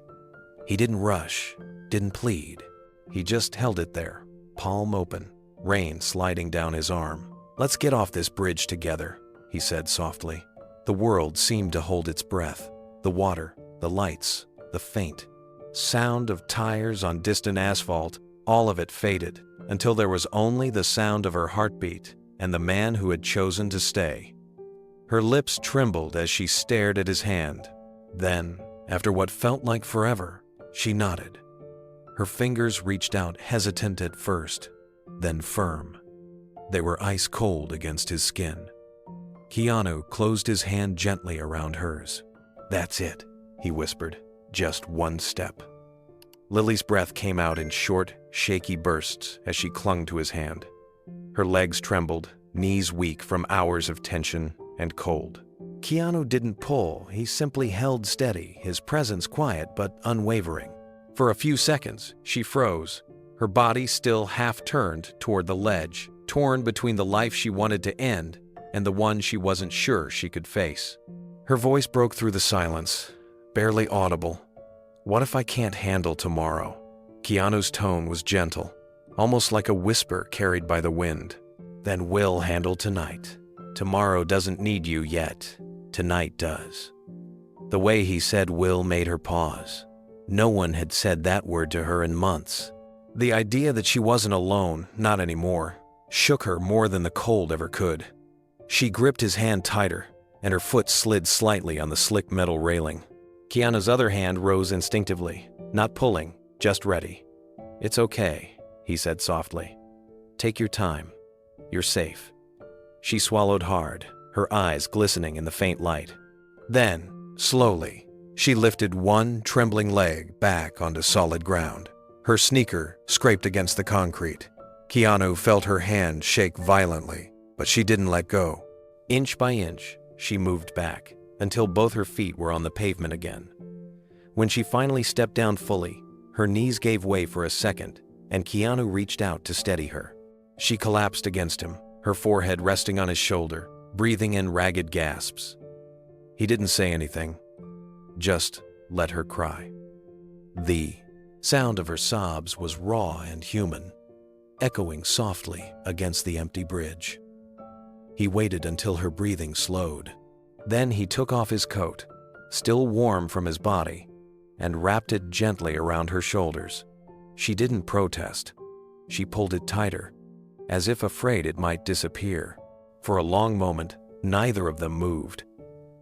He didn't rush, didn't plead. He just held it there, palm open, rain sliding down his arm. Let's get off this bridge together, he said softly. The world seemed to hold its breath. The water, the lights, the faint sound of tires on distant asphalt, all of it faded, until there was only the sound of her heartbeat and the man who had chosen to stay. Her lips trembled as she stared at his hand. Then, after what felt like forever, she nodded. Her fingers reached out, hesitant at first, then firm. They were ice cold against his skin. Keanu closed his hand gently around hers. "That's it," he whispered. "Just one step." Lily's breath came out in short, shaky bursts as she clung to his hand. Her legs trembled, knees weak from hours of tension and cold. Keanu didn't pull, he simply held steady, his presence quiet but unwavering. For a few seconds, she froze, her body still half-turned toward the ledge, torn between the life she wanted to end and the one she wasn't sure she could face. Her voice broke through the silence, barely audible. "What if I can't handle tomorrow?" Keanu's tone was gentle, almost like a whisper carried by the wind. "Then we'll handle tonight. Tomorrow doesn't need you yet. Tonight does." The way he said will made her pause. No one had said that word to her in months. The idea that she wasn't alone, not anymore, shook her more than the cold ever could. She gripped his hand tighter, and her foot slid slightly on the slick metal railing. Keanu's other hand rose instinctively, not pulling, just ready. "It's okay," he said softly. "Take your time. You're safe." She swallowed hard, her eyes glistening in the faint light. Then, slowly, she lifted one trembling leg back onto solid ground. Her sneaker scraped against the concrete. Keanu felt her hand shake violently, but she didn't let go. Inch by inch, she moved back, until both her feet were on the pavement again. When she finally stepped down fully, her knees gave way for a second, and Keanu reached out to steady her. She collapsed against him, her forehead resting on his shoulder, breathing in ragged gasps. He didn't say anything, just let her cry. The sound of her sobs was raw and human, echoing softly against the empty bridge. He waited until her breathing slowed. Then he took off his coat, still warm from his body, and wrapped it gently around her shoulders. She didn't protest. She pulled it tighter, as if afraid it might disappear. For a long moment, neither of them moved.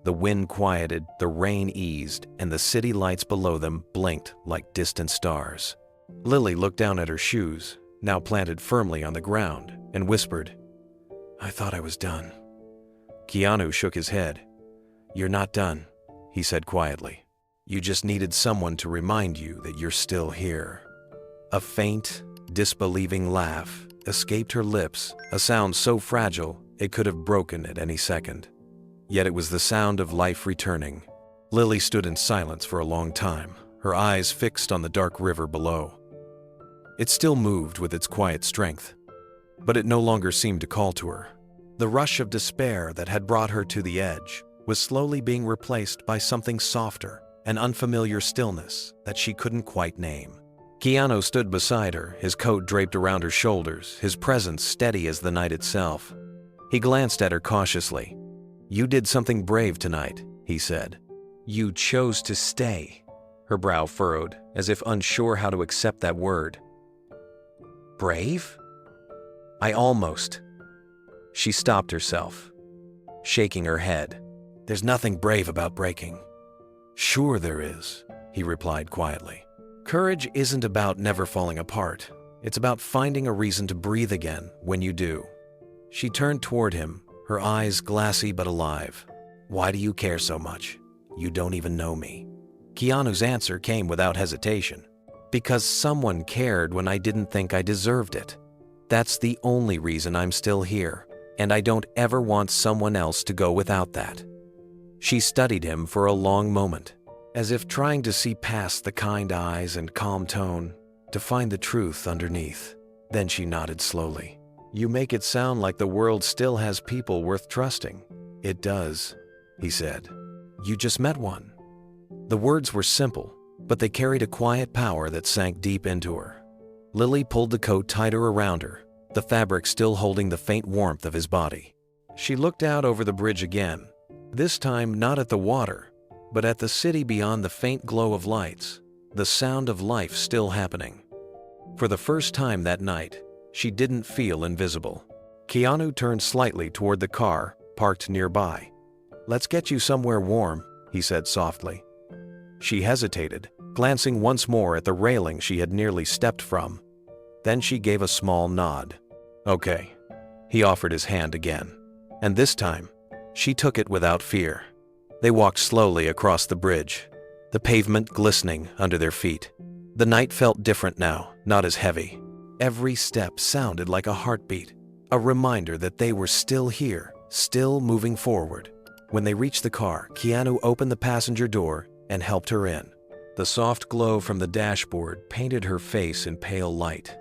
The wind quieted, the rain eased, and the city lights below them blinked like distant stars. Lily looked down at her shoes, now planted firmly on the ground, and whispered, "I thought I was done." Keanu shook his head. "You're not done," he said quietly. "You just needed someone to remind you that you're still here." A faint, disbelieving laugh escaped her lips, a sound so fragile it could have broken at any second. Yet it was the sound of life returning. Lily stood in silence for a long time, her eyes fixed on the dark river below. It still moved with its quiet strength, but it no longer seemed to call to her. The rush of despair that had brought her to the edge was slowly being replaced by something softer, an unfamiliar stillness that she couldn't quite name. Keanu stood beside her, his coat draped around her shoulders, his presence steady as the night itself. He glanced at her cautiously. "You did something brave tonight," he said. "You chose to stay." Her brow furrowed, as if unsure how to accept that word. "Brave?" "I almost." She stopped herself, shaking her head. "There's nothing brave about breaking." "Sure there is," he replied quietly. "Courage isn't about never falling apart. It's about finding a reason to breathe again when you do." She turned toward him, her eyes glassy but alive. "Why do you care so much? You don't even know me." Keanu's answer came without hesitation. "Because someone cared when I didn't think I deserved it. That's the only reason I'm still here, and I don't ever want someone else to go without that." She studied him for a long moment, as if trying to see past the kind eyes and calm tone, to find the truth underneath. Then she nodded slowly. "You make it sound like the world still has people worth trusting." "It does," he said. "You just met one." The words were simple, but they carried a quiet power that sank deep into her. Lily pulled the coat tighter around her, the fabric still holding the faint warmth of his body. She looked out over the bridge again, this time not at the water, but at the city beyond the faint glow of lights, the sound of life still happening. For the first time that night, She didn't feel invisible. Keanu turned slightly toward the car, parked nearby. "Let's get you somewhere warm," he said softly. She hesitated, glancing once more at the railing she had nearly stepped from. Then she gave a small nod. "Okay." He offered his hand again. And this time, she took it without fear. They walked slowly across the bridge, the pavement glistening under their feet. The night felt different now, not as heavy. Every step sounded like a heartbeat, a reminder that they were still here, still moving forward. When they reached the car, Keanu opened the passenger door and helped her in. The soft glow from the dashboard painted her face in pale light.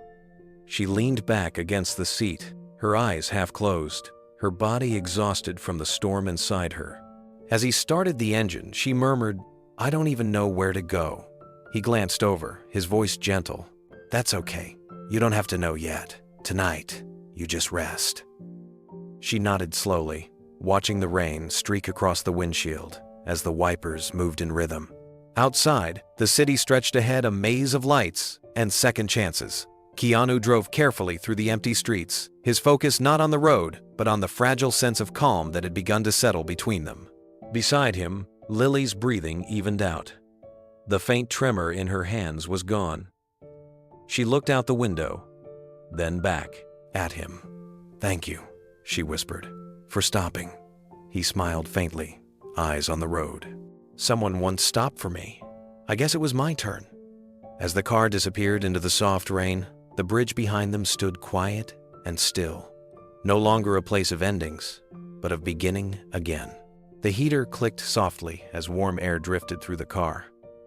She leaned back against the seat, her eyes half closed, her body exhausted from the storm inside her. As he started the engine, she murmured, "I don't even know where to go." He glanced over, his voice gentle. "That's okay. You don't have to know yet. Tonight, you just rest." She nodded slowly, watching the rain streak across the windshield as the wipers moved in rhythm. Outside, the city stretched ahead, a maze of lights and second chances. Keanu drove carefully through the empty streets, his focus not on the road, but on the fragile sense of calm that had begun to settle between them. Beside him, Lily's breathing evened out. The faint tremor in her hands was gone. She looked out the window, then back at him. "Thank you," she whispered, "for stopping." He smiled faintly, eyes on the road. "Someone once stopped for me. I guess it was my turn." As the car disappeared into the soft rain, the bridge behind them stood quiet and still. No longer a place of endings, but of beginning again. The heater clicked softly as warm air drifted through the car.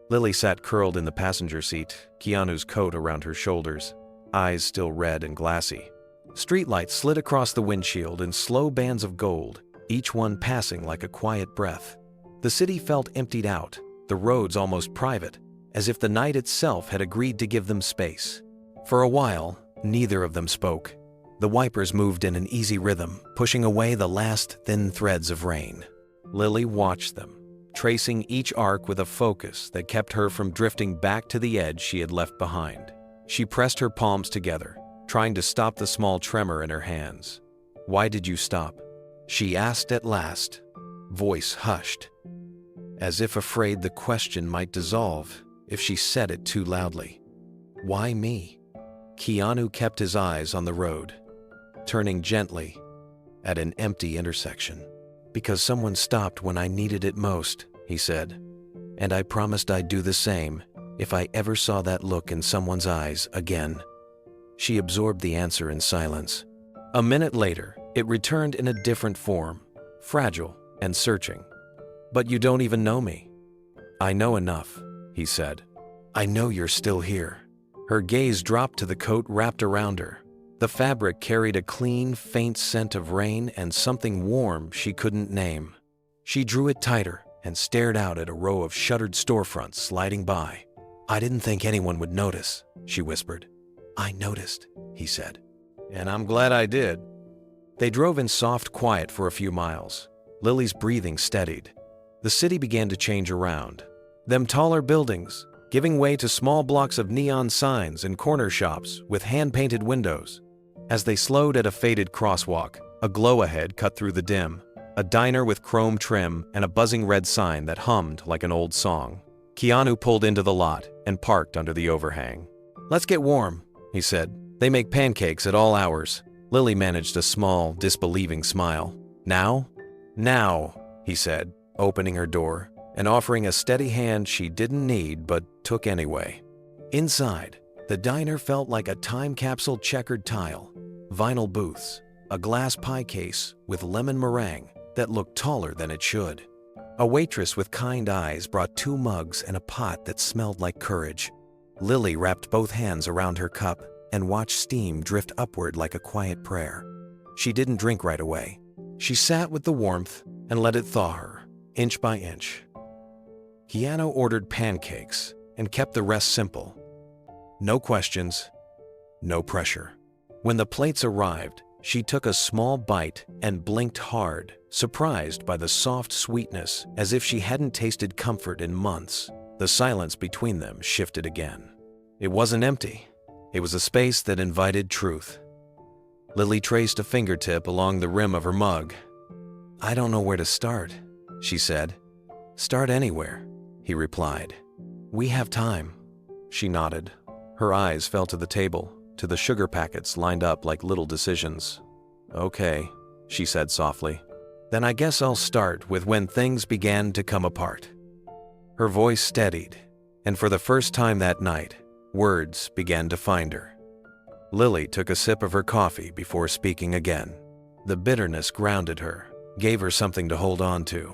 Lily sat curled in the passenger seat, Keanu's coat around her shoulders, eyes still red and glassy. Streetlights slid across the windshield in slow bands of gold, each one passing like a quiet breath. The city felt emptied out, the roads almost private, as if the night itself had agreed to give them space. For a while, neither of them spoke. The wipers moved in an easy rhythm, pushing away the last thin threads of rain. Lily watched them, tracing each arc with a focus that kept her from drifting back to the edge she had left behind. She pressed her palms together, trying to stop the small tremor in her hands. "Why did you stop?" she asked at last, voice hushed, as if afraid the question might dissolve if she said it too loudly. "Why me?" Keanu kept his eyes on the road, turning gently at an empty intersection. "Because someone stopped when I needed it most," he said, "and I promised I'd do the same if I ever saw that look in someone's eyes again." She absorbed the answer in silence. A minute later, it returned in a different form, fragile and searching. "But you don't even know me." "I know enough," he said. "I know you're still here." Her gaze dropped to the coat wrapped around her. The fabric carried a clean, faint scent of rain and something warm she couldn't name. She drew it tighter and stared out at a row of shuttered storefronts sliding by. "I didn't think anyone would notice," she whispered. "I noticed," he said. "And I'm glad I did." They drove in soft quiet for a few miles. Lily's breathing steadied. The city began to change around. Them taller buildings, giving way to small blocks of neon signs and corner shops with hand-painted windows. As they slowed at a faded crosswalk, a glow ahead cut through the dim, a diner with chrome trim and a buzzing red sign that hummed like an old song. Keanu pulled into the lot and parked under the overhang. "Let's get warm," he said. "They make pancakes at all hours." Lily managed a small, disbelieving smile. "Now?" "Now," he said, opening her door and offering a steady hand she didn't need but took anyway. Inside, the diner felt like a time capsule checkered tile, vinyl booths, a glass pie case with lemon meringue that looked taller than it should. A waitress with kind eyes brought 2 mugs and a pot that smelled like courage. Lily wrapped both hands around her cup and watched steam drift upward like a quiet prayer. She didn't drink right away. She sat with the warmth and let it thaw her, inch by inch. Keanu ordered pancakes and kept the rest simple. No questions, no pressure. When the plates arrived, she took a small bite and blinked hard, surprised by the soft sweetness, as if she hadn't tasted comfort in months. The silence between them shifted again. It wasn't empty. It was a space that invited truth. Lily traced a fingertip along the rim of her mug. "I don't know where to start," she said. "Start anywhere," he replied. "We have time." She nodded. Her eyes fell to the table, to the sugar packets lined up like little decisions. "Okay," she said softly. "Then I guess I'll start with when things began to come apart." Her voice steadied, and for the first time that night, words began to find her. Lily took a sip of her coffee before speaking again. The bitterness grounded her, gave her something to hold on to.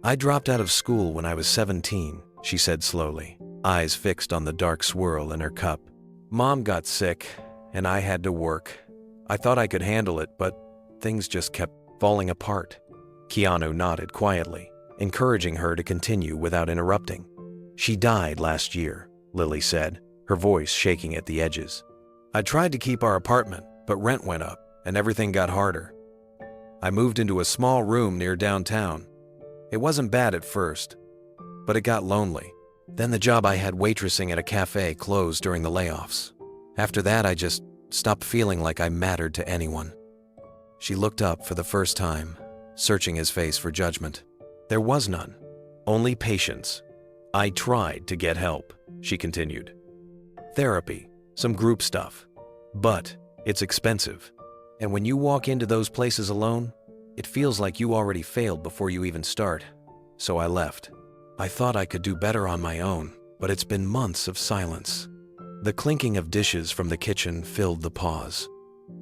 "I dropped out of school when I was 17, she said slowly, eyes fixed on the dark swirl in her cup. "Mom got sick, and I had to work. I thought I could handle it, but things just kept falling apart." Keanu nodded quietly, encouraging her to continue without interrupting. "She died last year," Lily said, her voice shaking at the edges. "I tried to keep our apartment, but rent went up, and everything got harder. I moved into a small room near downtown. It wasn't bad at first, but it got lonely. Then the job I had waitressing at a cafe closed during the layoffs. After that, I just stopped feeling like I mattered to anyone." She looked up for the first time, searching his face for judgment. There was none, only patience. "I tried to get help," she continued. "Therapy, some group stuff. But it's expensive. And when you walk into those places alone, it feels like you already failed before you even start. So I left. I thought I could do better on my own, but it's been months of silence." The clinking of dishes from the kitchen filled the pause.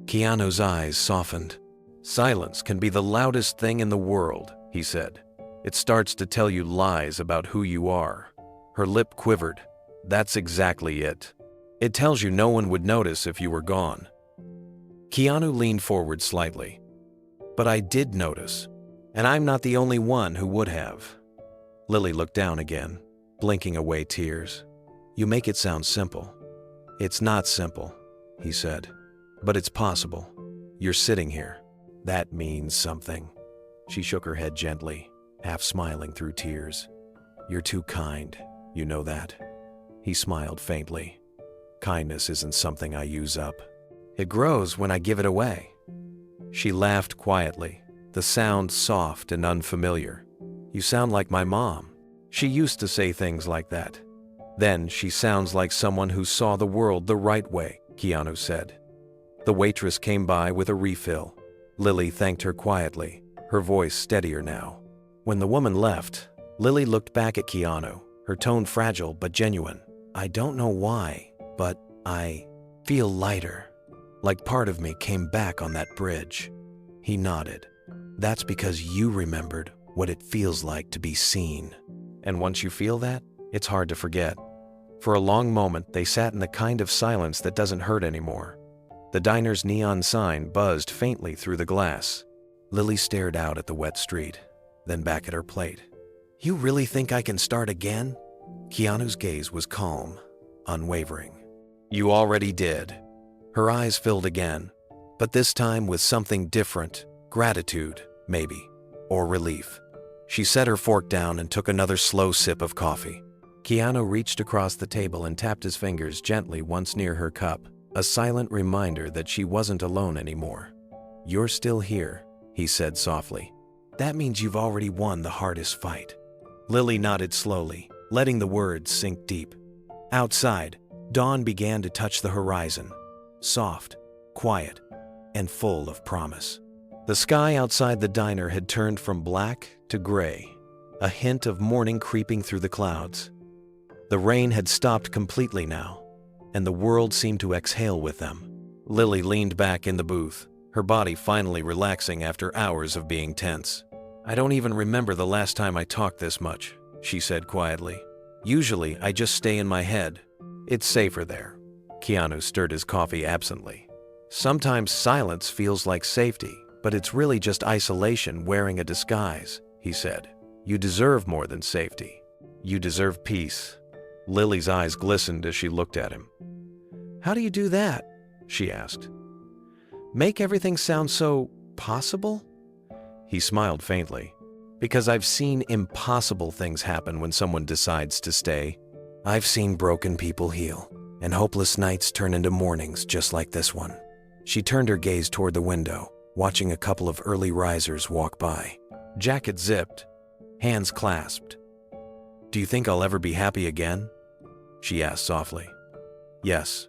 Keanu's eyes softened. "Silence can be the loudest thing in the world," he said. "It starts to tell you lies about who you are." Her lip quivered. "That's exactly it. It tells you no one would notice if you were gone." Keanu leaned forward slightly. "But I did notice, and I'm not the only one who would have." Lily looked down again, blinking away tears. "You make it sound simple." "It's not simple," he said, "but it's possible. You're sitting here. That means something." She shook her head gently, half smiling through tears. "You're too kind, you know that." He smiled faintly. "Kindness isn't something I use up. It grows when I give it away." She laughed quietly, the sound soft and unfamiliar. "You sound like my mom. She used to say things like that." "Then she sounds like someone who saw the world the right way," Keanu said. The waitress came by with a refill. Lily thanked her quietly, her voice steadier now. When the woman left, Lily looked back at Keanu, her tone fragile but genuine. "I don't know why, but I feel lighter. Like part of me came back on that bridge." He nodded. "That's because you remembered what it feels like to be seen. And once you feel that, it's hard to forget." For a long moment, they sat in the kind of silence that doesn't hurt anymore. The diner's neon sign buzzed faintly through the glass. Lily stared out at the wet street, then back at her plate. "You really think I can start again?" Keanu's gaze was calm, unwavering. "You already did." Her eyes filled again, but this time with something different. Gratitude, maybe, or relief. She set her fork down and took another slow sip of coffee. Keanu reached across the table and tapped his fingers gently once near her cup, a silent reminder that she wasn't alone anymore. "You're still here," he said softly. "That means you've already won the hardest fight." Lily nodded slowly, letting the words sink deep. Outside, dawn began to touch the horizon, soft, quiet, and full of promise. The sky outside the diner had turned from black to gray, a hint of morning creeping through the clouds. The rain had stopped completely now, and the world seemed to exhale with them. Lily leaned back in the booth, her body finally relaxing after hours of being tense. "I don't even remember the last time I talked this much," she said quietly. "Usually, I just stay in my head. It's safer there." Keanu stirred his coffee absently. "Sometimes silence feels like safety, but it's really just isolation wearing a disguise," he said. "You deserve more than safety. You deserve peace." Lily's eyes glistened as she looked at him. "How do you do that?" she asked. "Make everything sound so possible?" He smiled faintly. "Because I've seen impossible things happen when someone decides to stay. I've seen broken people heal, and hopeless nights turn into mornings just like this one." She turned her gaze toward the window, watching a couple of early risers walk by. Jacket zipped, hands clasped. "Do you think I'll ever be happy again?" she asked softly. "Yes,"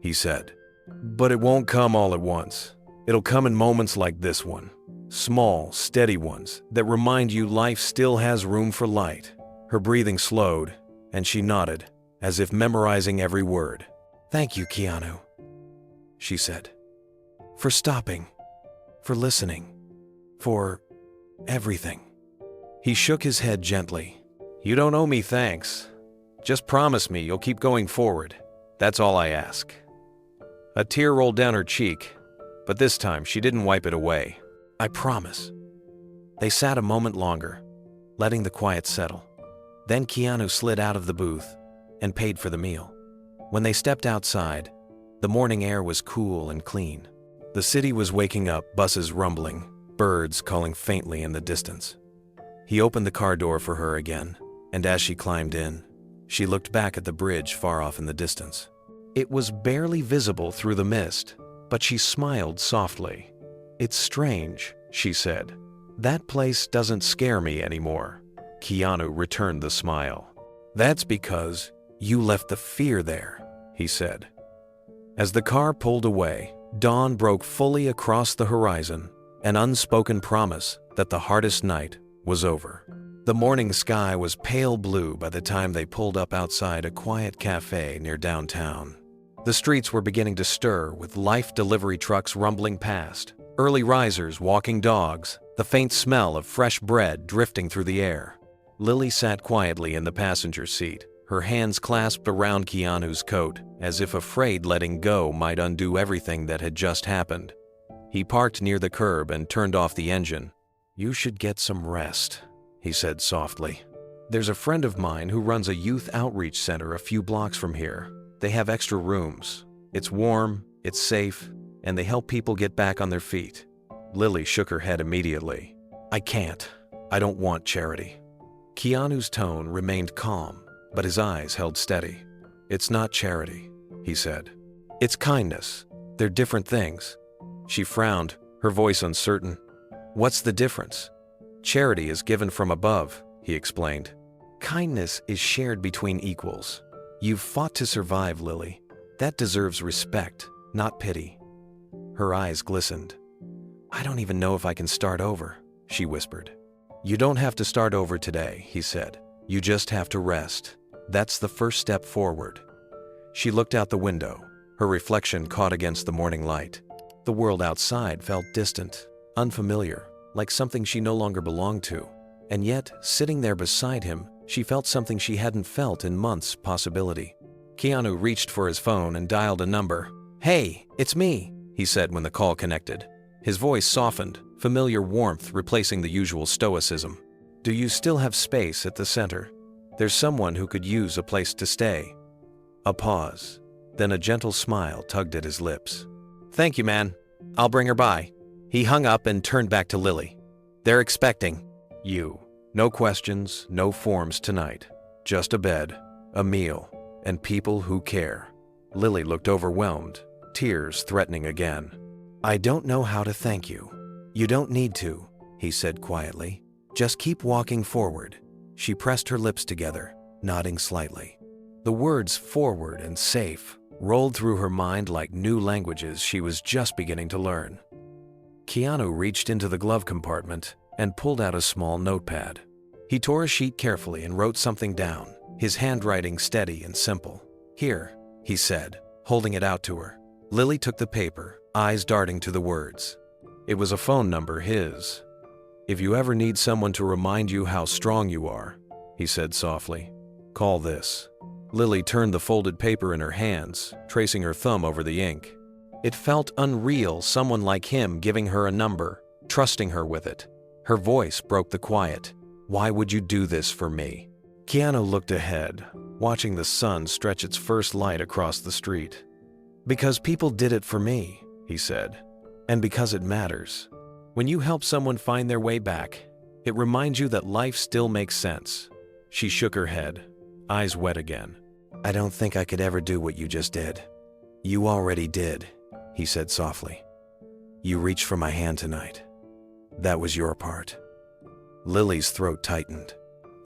he said. "But it won't come all at once. It'll come in moments like this one. Small, steady ones that remind you life still has room for light." Her breathing slowed, and she nodded, as if memorizing every word. "Thank you, Keanu," she said. "For stopping, for listening, for everything." He shook his head gently. "You don't owe me thanks. Just promise me you'll keep going forward. That's all I ask." A tear rolled down her cheek, but this time she didn't wipe it away. "I promise." They sat a moment longer, letting the quiet settle. Then Keanu slid out of the booth and paid for the meal. When they stepped outside, the morning air was cool and clean. The city was waking up, buses rumbling, birds calling faintly in the distance. He opened the car door for her again, and as she climbed in, she looked back at the bridge far off in the distance. It was barely visible through the mist, but she smiled softly. "It's strange," she said. "That place doesn't scare me anymore." Keanu returned the smile. "That's because you left the fear there," he said. As the car pulled away, dawn broke fully across the horizon, an unspoken promise that the hardest night was over. The morning sky was pale blue by the time they pulled up outside a quiet cafe near downtown. The streets were beginning to stir with life delivery trucks rumbling past, early risers walking dogs, the faint smell of fresh bread drifting through the air. Lily sat quietly in the passenger seat, her hands clasped around Keanu's coat, as if afraid letting go might undo everything that had just happened. He parked near the curb and turned off the engine. "You should get some rest," he said softly. "There's a friend of mine who runs a youth outreach center a few blocks from here. They have extra rooms. It's warm, it's safe, and they help people get back on their feet." Lily shook her head immediately. "I can't. I don't want charity." Keanu's tone remained calm, but his eyes held steady. "It's not charity," he said. "It's kindness. They're different things." She frowned, her voice uncertain. "What's the difference?" "Charity is given from above," he explained. "Kindness is shared between equals. You've fought to survive, Lily. That deserves respect, not pity." Her eyes glistened. "I don't even know if I can start over," she whispered. "You don't have to start over today," he said. "You just have to rest. That's the first step forward." She looked out the window, her reflection caught against the morning light. The world outside felt distant, unfamiliar, like something she no longer belonged to. And yet, sitting there beside him, she felt something she hadn't felt in months, possibility. Keanu reached for his phone and dialed a number. "Hey, it's me," he said when the call connected. His voice softened, familiar warmth replacing the usual stoicism. "Do you still have space at the center? There's someone who could use a place to stay." A pause, then a gentle smile tugged at his lips. "Thank you, man. I'll bring her by." He hung up and turned back to Lily. "They're expecting you. No questions, no forms tonight. Just a bed, a meal, and people who care." Lily looked overwhelmed, tears threatening again. "I don't know how to thank you." "You don't need to," he said quietly. "Just keep walking forward." She pressed her lips together, nodding slightly. The words "forward" and "safe" rolled through her mind like new languages she was just beginning to learn. Keanu reached into the glove compartment and pulled out a small notepad. He tore a sheet carefully and wrote something down, his handwriting steady and simple. "Here," he said, holding it out to her. Lily took the paper, eyes darting to the words. It was a phone number, his. "If you ever need someone to remind you how strong you are," he said softly, "call this." Lily turned the folded paper in her hands, tracing her thumb over the ink. It felt unreal, someone like him giving her a number, trusting her with it. Her voice broke the quiet. "Why would you do this for me?" Keanu looked ahead, watching the sun stretch its first light across the street. "Because people did it for me," he said, "and because it matters. When you help someone find their way back, it reminds you that life still makes sense." She shook her head, eyes wet again. "I don't think I could ever do what you just did." "You already did," he said softly. You reached for my hand tonight. That was your part. Lily's throat tightened.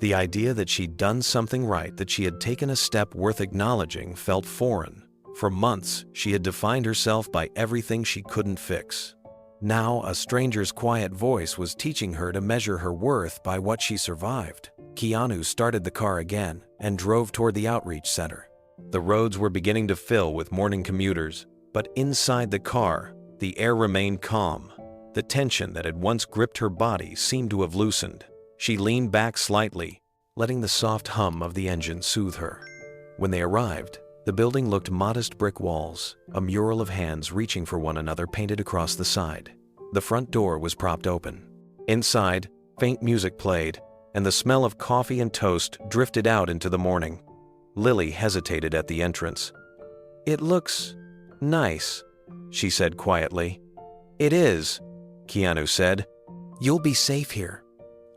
The idea that she'd done something right, that she had taken a step worth acknowledging, felt foreign. For months, she had defined herself by everything she couldn't fix. Now, a stranger's quiet voice was teaching her to measure her worth by what she survived. Keanu started the car again and drove toward the outreach center. The roads were beginning to fill with morning commuters, but inside the car, the air remained calm. The tension that had once gripped her body seemed to have loosened. She leaned back slightly, letting the soft hum of the engine soothe her. When they arrived, the building looked modest brick walls, a mural of hands reaching for one another painted across the side. The front door was propped open. Inside, faint music played, and the smell of coffee and toast drifted out into the morning. Lily hesitated at the entrance. It looks nice, she said quietly. It is, Keanu said. You'll be safe here.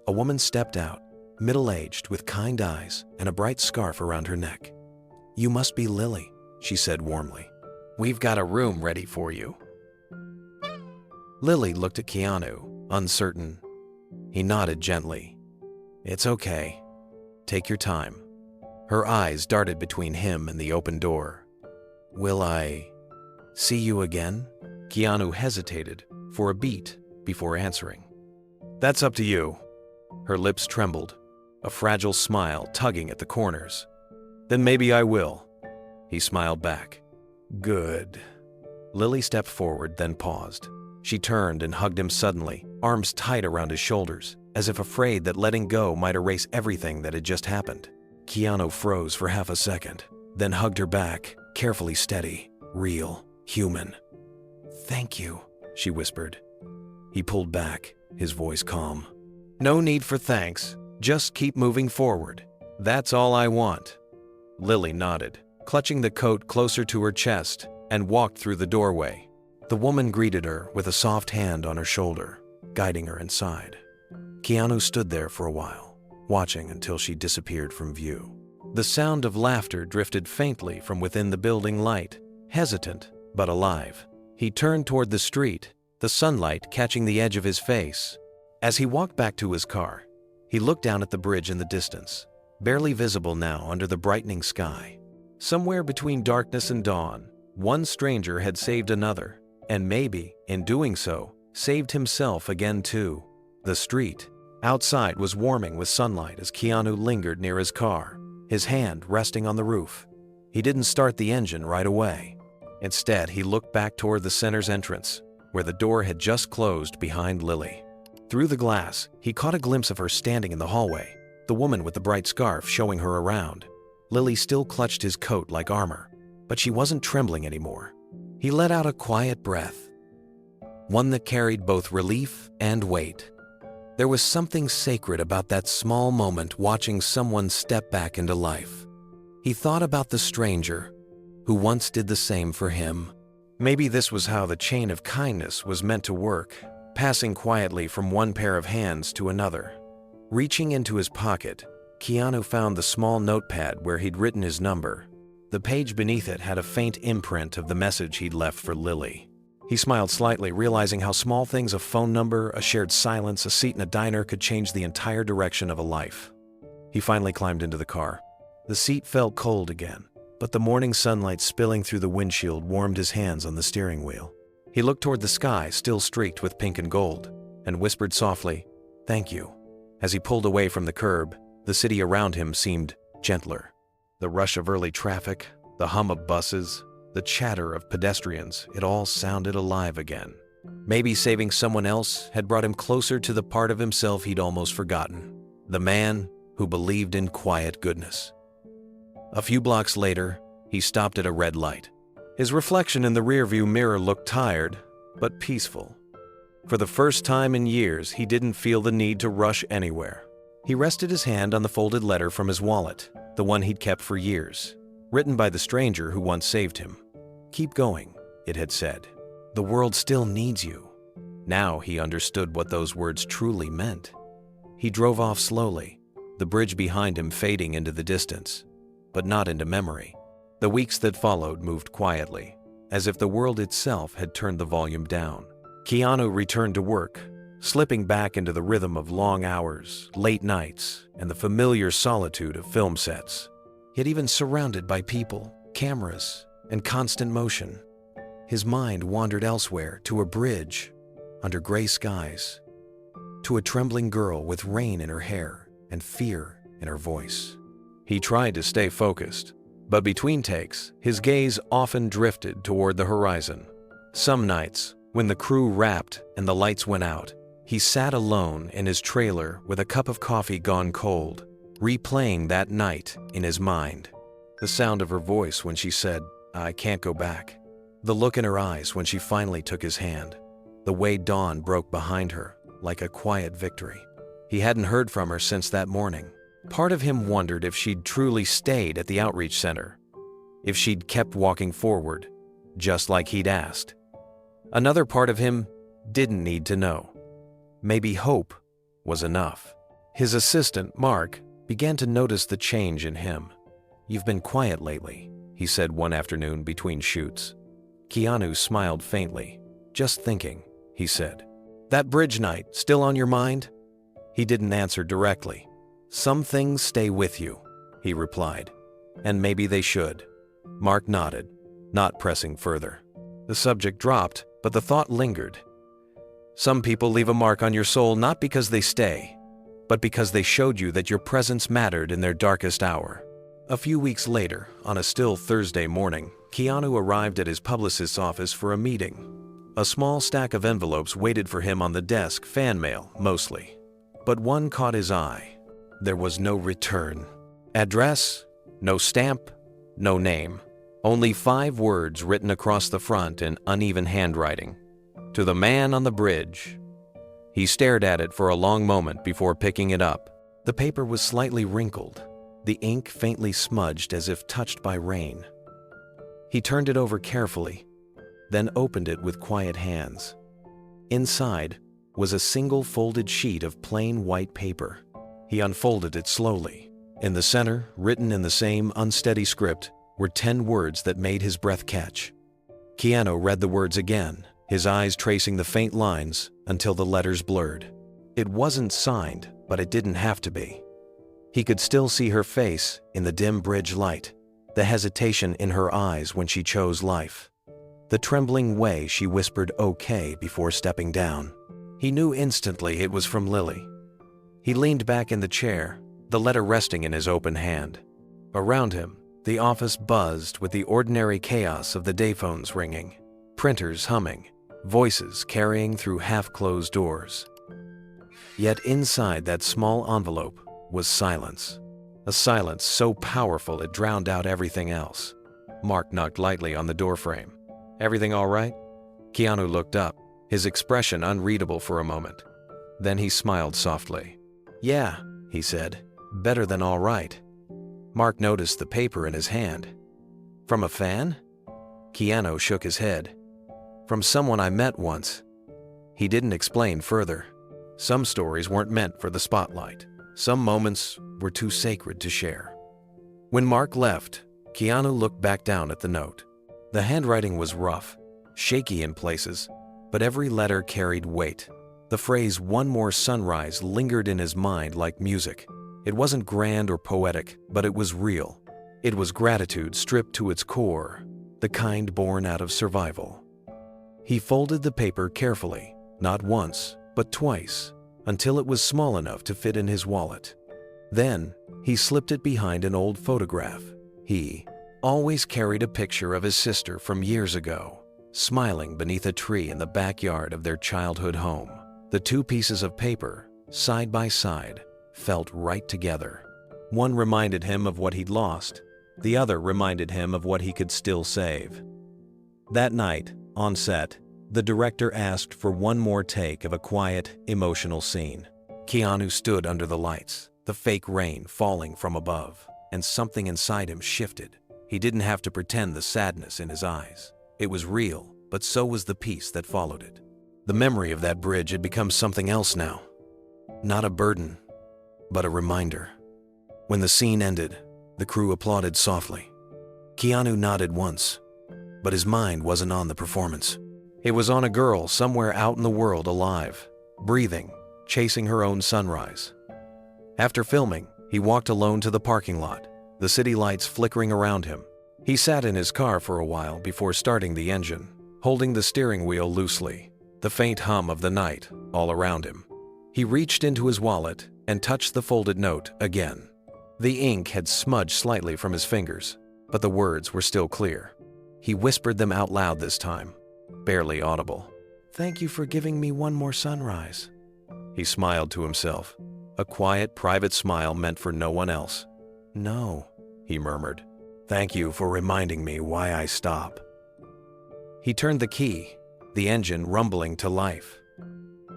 A woman stepped out, middle-aged with kind eyes and a bright scarf around her neck. You must be Lily, she said warmly. We've got a room ready for you. Lily looked at Keanu, uncertain. He nodded gently. It's okay. Take your time. Her eyes darted between him and the open door. Will I see you again? Keanu hesitated for a beat before answering. That's up to you. Her lips trembled, a fragile smile tugging at the corners. Then maybe I will. He smiled back. Good. Lily stepped forward, then paused. She turned and hugged him suddenly, arms tight around his shoulders, as if afraid that letting go might erase everything that had just happened. Keanu froze for half a second, then hugged her back, carefully steady, real, human. Thank you, she whispered. He pulled back, his voice calm. No need for thanks. Just keep moving forward. That's all I want. Lily nodded, clutching the coat closer to her chest, and walked through the doorway. The woman greeted her with a soft hand on her shoulder, guiding her inside. Keanu stood there for a while, watching until she disappeared from view. The sound of laughter drifted faintly from within the building light, hesitant but alive. He turned toward the street, the sunlight catching the edge of his face. As he walked back to his car, he looked down at the bridge in the distance, barely visible now under the brightening sky. Somewhere between darkness and dawn, one stranger had saved another, and maybe, in doing so, saved himself again too. The street outside was warming with sunlight as Keanu lingered near his car, his hand resting on the roof. He didn't start the engine right away. Instead, he looked back toward the center's entrance, where the door had just closed behind Lily. Through the glass, he caught a glimpse of her standing in the hallway, the woman with the bright scarf showing her around. Lily still clutched his coat like armor, but she wasn't trembling anymore. He let out a quiet breath, one that carried both relief and weight. There was something sacred about that small moment watching someone step back into life. He thought about the stranger who once did the same for him. Maybe this was how the chain of kindness was meant to work, passing quietly from one pair of hands to another. Reaching into his pocket, Keanu found the small notepad where he'd written his number. The page beneath it had a faint imprint of the message he'd left for Lily. He smiled slightly, realizing how small things, a phone number, a shared silence, a seat in a diner, could change the entire direction of a life. He finally climbed into the car. The seat felt cold again, but the morning sunlight spilling through the windshield warmed his hands on the steering wheel. He looked toward the sky, still streaked with pink and gold, and whispered softly, "Thank you." As he pulled away from the curb, the city around him seemed gentler. The rush of early traffic, the hum of buses, the chatter of pedestrians, it all sounded alive again. Maybe saving someone else had brought him closer to the part of himself he'd almost forgotten, the man who believed in quiet goodness. A few blocks later, he stopped at a red light. His reflection in the rearview mirror looked tired, but peaceful. For the first time in years, he didn't feel the need to rush anywhere. He rested his hand on the folded letter from his wallet, the one he'd kept for years, written by the stranger who once saved him. "Keep going," it had said. "The world still needs you." Now he understood what those words truly meant. He drove off slowly, the bridge behind him fading into the distance, but not into memory. The weeks that followed moved quietly. as if the world itself had turned the volume down. Keanu returned to work, slipping back into the rhythm of long hours, late nights, and the familiar solitude of film sets. Yet even surrounded by people, cameras, and constant motion, his mind wandered elsewhere, to a bridge under gray skies, to a trembling girl with rain in her hair and fear in her voice. He tried to stay focused, but between takes, his gaze often drifted toward the horizon. Some nights, when the crew wrapped and the lights went out, he sat alone in his trailer with a cup of coffee gone cold, replaying that night in his mind. The sound of her voice when she said, "I can't go back." The look in her eyes when she finally took his hand. The way dawn broke behind her, like a quiet victory. He hadn't heard from her since that morning. Part of him wondered if she'd truly stayed at the outreach center, if she'd kept walking forward, just like he'd asked. Another part of him didn't need to know. Maybe hope was enough. His assistant, Mark, began to notice the change in him. "You've been quiet lately," he said one afternoon between shoots. Keanu smiled faintly. "Just thinking," he said. "That bridge night still on your mind?" He didn't answer directly. "Some things stay with you," he replied. "And maybe they should." Mark nodded, not pressing further. The subject dropped, but the thought lingered. Some people leave a mark on your soul not because they stay, but because they showed you that your presence mattered in their darkest hour. A few weeks later, on a still Thursday morning, Keanu arrived at his publicist's office for a meeting. A small stack of envelopes waited for him on the desk, fan mail, mostly. But one caught his eye. There was no return address, no stamp, no name. Only 5 words written across the front in uneven handwriting. "To the man on the bridge." He stared at it for a long moment before picking it up. The paper was slightly wrinkled, the ink faintly smudged as if touched by rain. He turned it over carefully, then opened it with quiet hands. Inside was a single folded sheet of plain white paper. He unfolded it slowly. In the center, written in the same unsteady script, were 10 words that made his breath catch. Keanu read the words again, his eyes tracing the faint lines until the letters blurred. It wasn't signed, but it didn't have to be. He could still see her face in the dim bridge light, the hesitation in her eyes when she chose life, the trembling way she whispered "okay" before stepping down. He knew instantly it was from Lily. He leaned back in the chair, the letter resting in his open hand. Around him, the office buzzed with the ordinary chaos of the dayphones ringing, printers humming, voices carrying through half-closed doors. Yet inside that small envelope was silence. A silence so powerful it drowned out everything else. Mark knocked lightly on the doorframe. "Everything all right?" Keanu looked up, his expression unreadable for a moment. Then he smiled softly. "Yeah," he said, "better than all right." Mark noticed the paper in his hand. "From a fan?" Keanu shook his head. "From someone I met once." He didn't explain further. Some stories weren't meant for the spotlight. Some moments were too sacred to share. When Mark left, Keanu looked back down at the note. The handwriting was rough, shaky in places, but every letter carried weight. The phrase "one more sunrise" lingered in his mind like music. It wasn't grand or poetic, but it was real. It was gratitude stripped to its core, the kind born out of survival. He folded the paper carefully, not once, but twice, until it was small enough to fit in his wallet. Then, he slipped it behind an old photograph. He always carried a picture of his sister from years ago, smiling beneath a tree in the backyard of their childhood home. The 2 pieces of paper, side by side, felt right together. One reminded him of what he'd lost. The other reminded him of what he could still save. That night, on set, the director asked for one more take of a quiet, emotional scene. Keanu stood under the lights, the fake rain falling from above, and something inside him shifted. He didn't have to pretend the sadness in his eyes. It was real, but so was the peace that followed it. The memory of that bridge had become something else now. Not a burden, but a reminder. When the scene ended, the crew applauded softly. Keanu nodded once, but his mind wasn't on the performance. It was on a girl somewhere out in the world, alive, breathing, chasing her own sunrise. After filming, he walked alone to the parking lot, the city lights flickering around him. He sat in his car for a while before starting the engine, holding the steering wheel loosely, the faint hum of the night all around him. He reached into his wallet and touched the folded note again. The ink had smudged slightly from his fingers, but the words were still clear. He whispered them out loud this time, barely audible. "Thank you for giving me one more sunrise." He smiled to himself, a quiet, private smile meant for no one else. "No," he murmured. "Thank you for reminding me why I stop." He turned the key, the engine rumbling to life.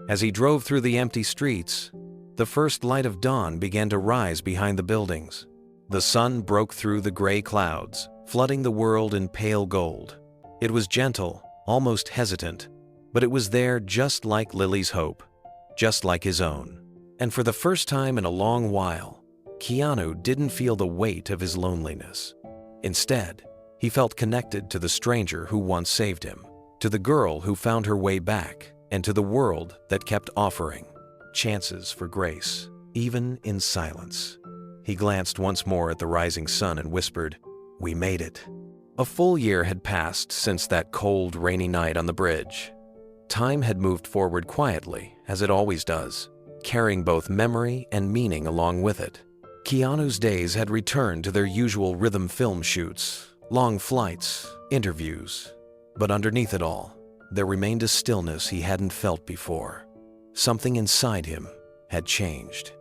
As he drove through the empty streets, the first light of dawn began to rise behind the buildings. The sun broke through the gray clouds, flooding the world in pale gold. It was gentle, almost hesitant, but it was there just like Lily's hope, just like his own. And for the first time in a long while, Keanu didn't feel the weight of his loneliness. Instead, he felt connected to the stranger who once saved him, to the girl who found her way back, and to the world that kept offering chances for grace, even in silence. He glanced once more at the rising sun and whispered, "We made it." A full year had passed since that cold, rainy night on the bridge. Time had moved forward quietly, as it always does, carrying both memory and meaning along with it. Keanu's days had returned to their usual rhythm film shoots, long flights, interviews. But underneath it all, there remained a stillness he hadn't felt before. Something inside him had changed.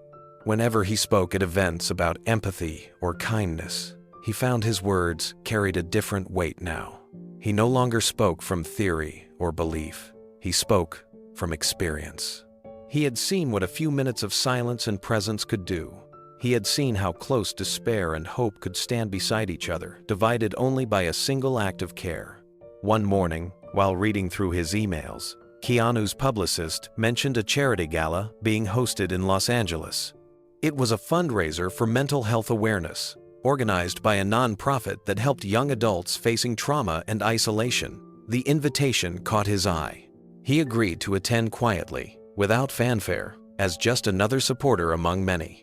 Whenever he spoke at events about empathy or kindness, he found his words carried a different weight now. He no longer spoke from theory or belief. He spoke from experience. He had seen what a few minutes of silence and presence could do. He had seen how close despair and hope could stand beside each other, divided only by a single act of care. One morning, while reading through his emails, Keanu's publicist mentioned a charity gala being hosted in Los Angeles. It was a fundraiser for mental health awareness, organized by a nonprofit that helped young adults facing trauma and isolation. The invitation caught his eye. He agreed to attend quietly, without fanfare, as just another supporter among many.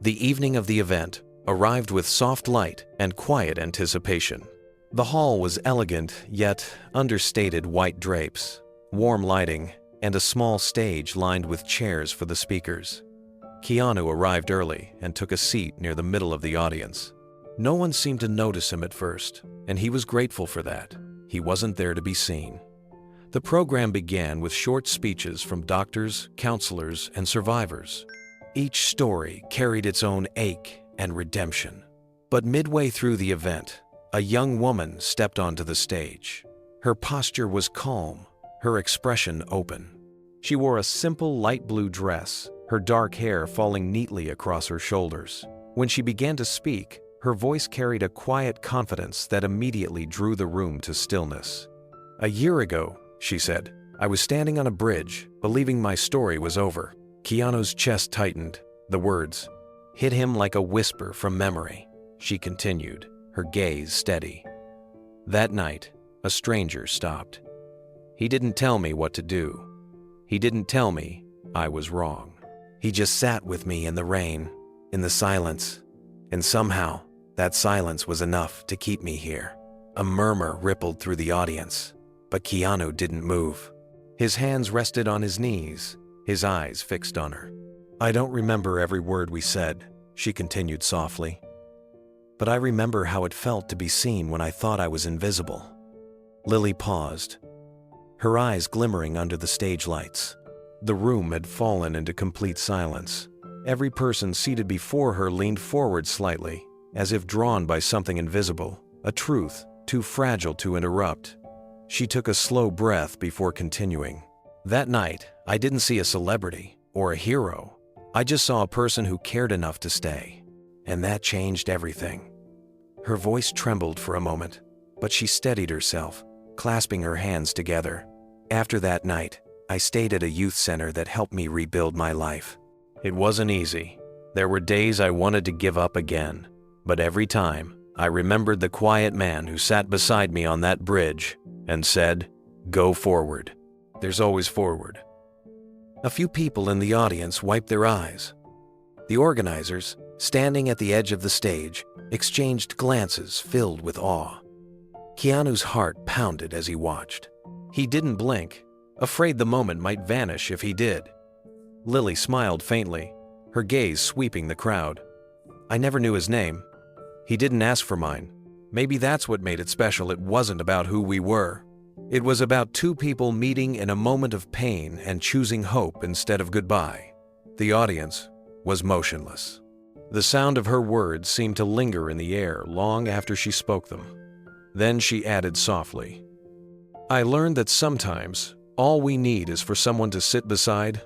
The evening of the event arrived with soft light and quiet anticipation. The hall was elegant, yet understated white drapes, warm lighting, and a small stage lined with chairs for the speakers. Keanu arrived early and took a seat near the middle of the audience. No one seemed to notice him at first, and he was grateful for that. He wasn't there to be seen. The program began with short speeches from doctors, counselors, and survivors. Each story carried its own ache and redemption. But midway through the event, a young woman stepped onto the stage. Her posture was calm, her expression open. She wore a simple light blue dress, her dark hair falling neatly across her shoulders. When she began to speak, her voice carried a quiet confidence that immediately drew the room to stillness. "A year ago," she said, "I was standing on a bridge, believing my story was over." Keanu's chest tightened. The words hit him like a whisper from memory. She continued, her gaze steady. "That night, a stranger stopped. He didn't tell me what to do. He didn't tell me I was wrong. He just sat with me in the rain, in the silence, and somehow that silence was enough to keep me here." A murmur rippled through the audience, but Keanu didn't move. His hands rested on his knees, his eyes fixed on her. "I don't remember every word we said," she continued softly, "but I remember how it felt to be seen when I thought I was invisible." Lily paused, her eyes glimmering under the stage lights. The room had fallen into complete silence. Every person seated before her leaned forward slightly, as if drawn by something invisible, a truth too fragile to interrupt. She took a slow breath before continuing. "That night, I didn't see a celebrity or a hero. I just saw a person who cared enough to stay. And that changed everything." Her voice trembled for a moment, but she steadied herself, clasping her hands together. "After that night, I stayed at a youth center that helped me rebuild my life. It wasn't easy. There were days I wanted to give up again, but every time, I remembered the quiet man who sat beside me on that bridge and said, "Go forward. There's always forward." A few people in the audience wiped their eyes. The organizers, standing at the edge of the stage, exchanged glances filled with awe. Keanu's heart pounded as he watched. He didn't blink, afraid the moment might vanish if he did. Lily smiled faintly, her gaze sweeping the crowd. I never knew his name. He didn't ask for mine. Maybe that's what made it special. It wasn't about who we were. It was about two people meeting in a moment of pain and choosing hope instead of goodbye. The audience was motionless. The sound of her words seemed to linger in the air long after she spoke them. Then she added softly, "I learned that sometimes all we need is for someone to sit beside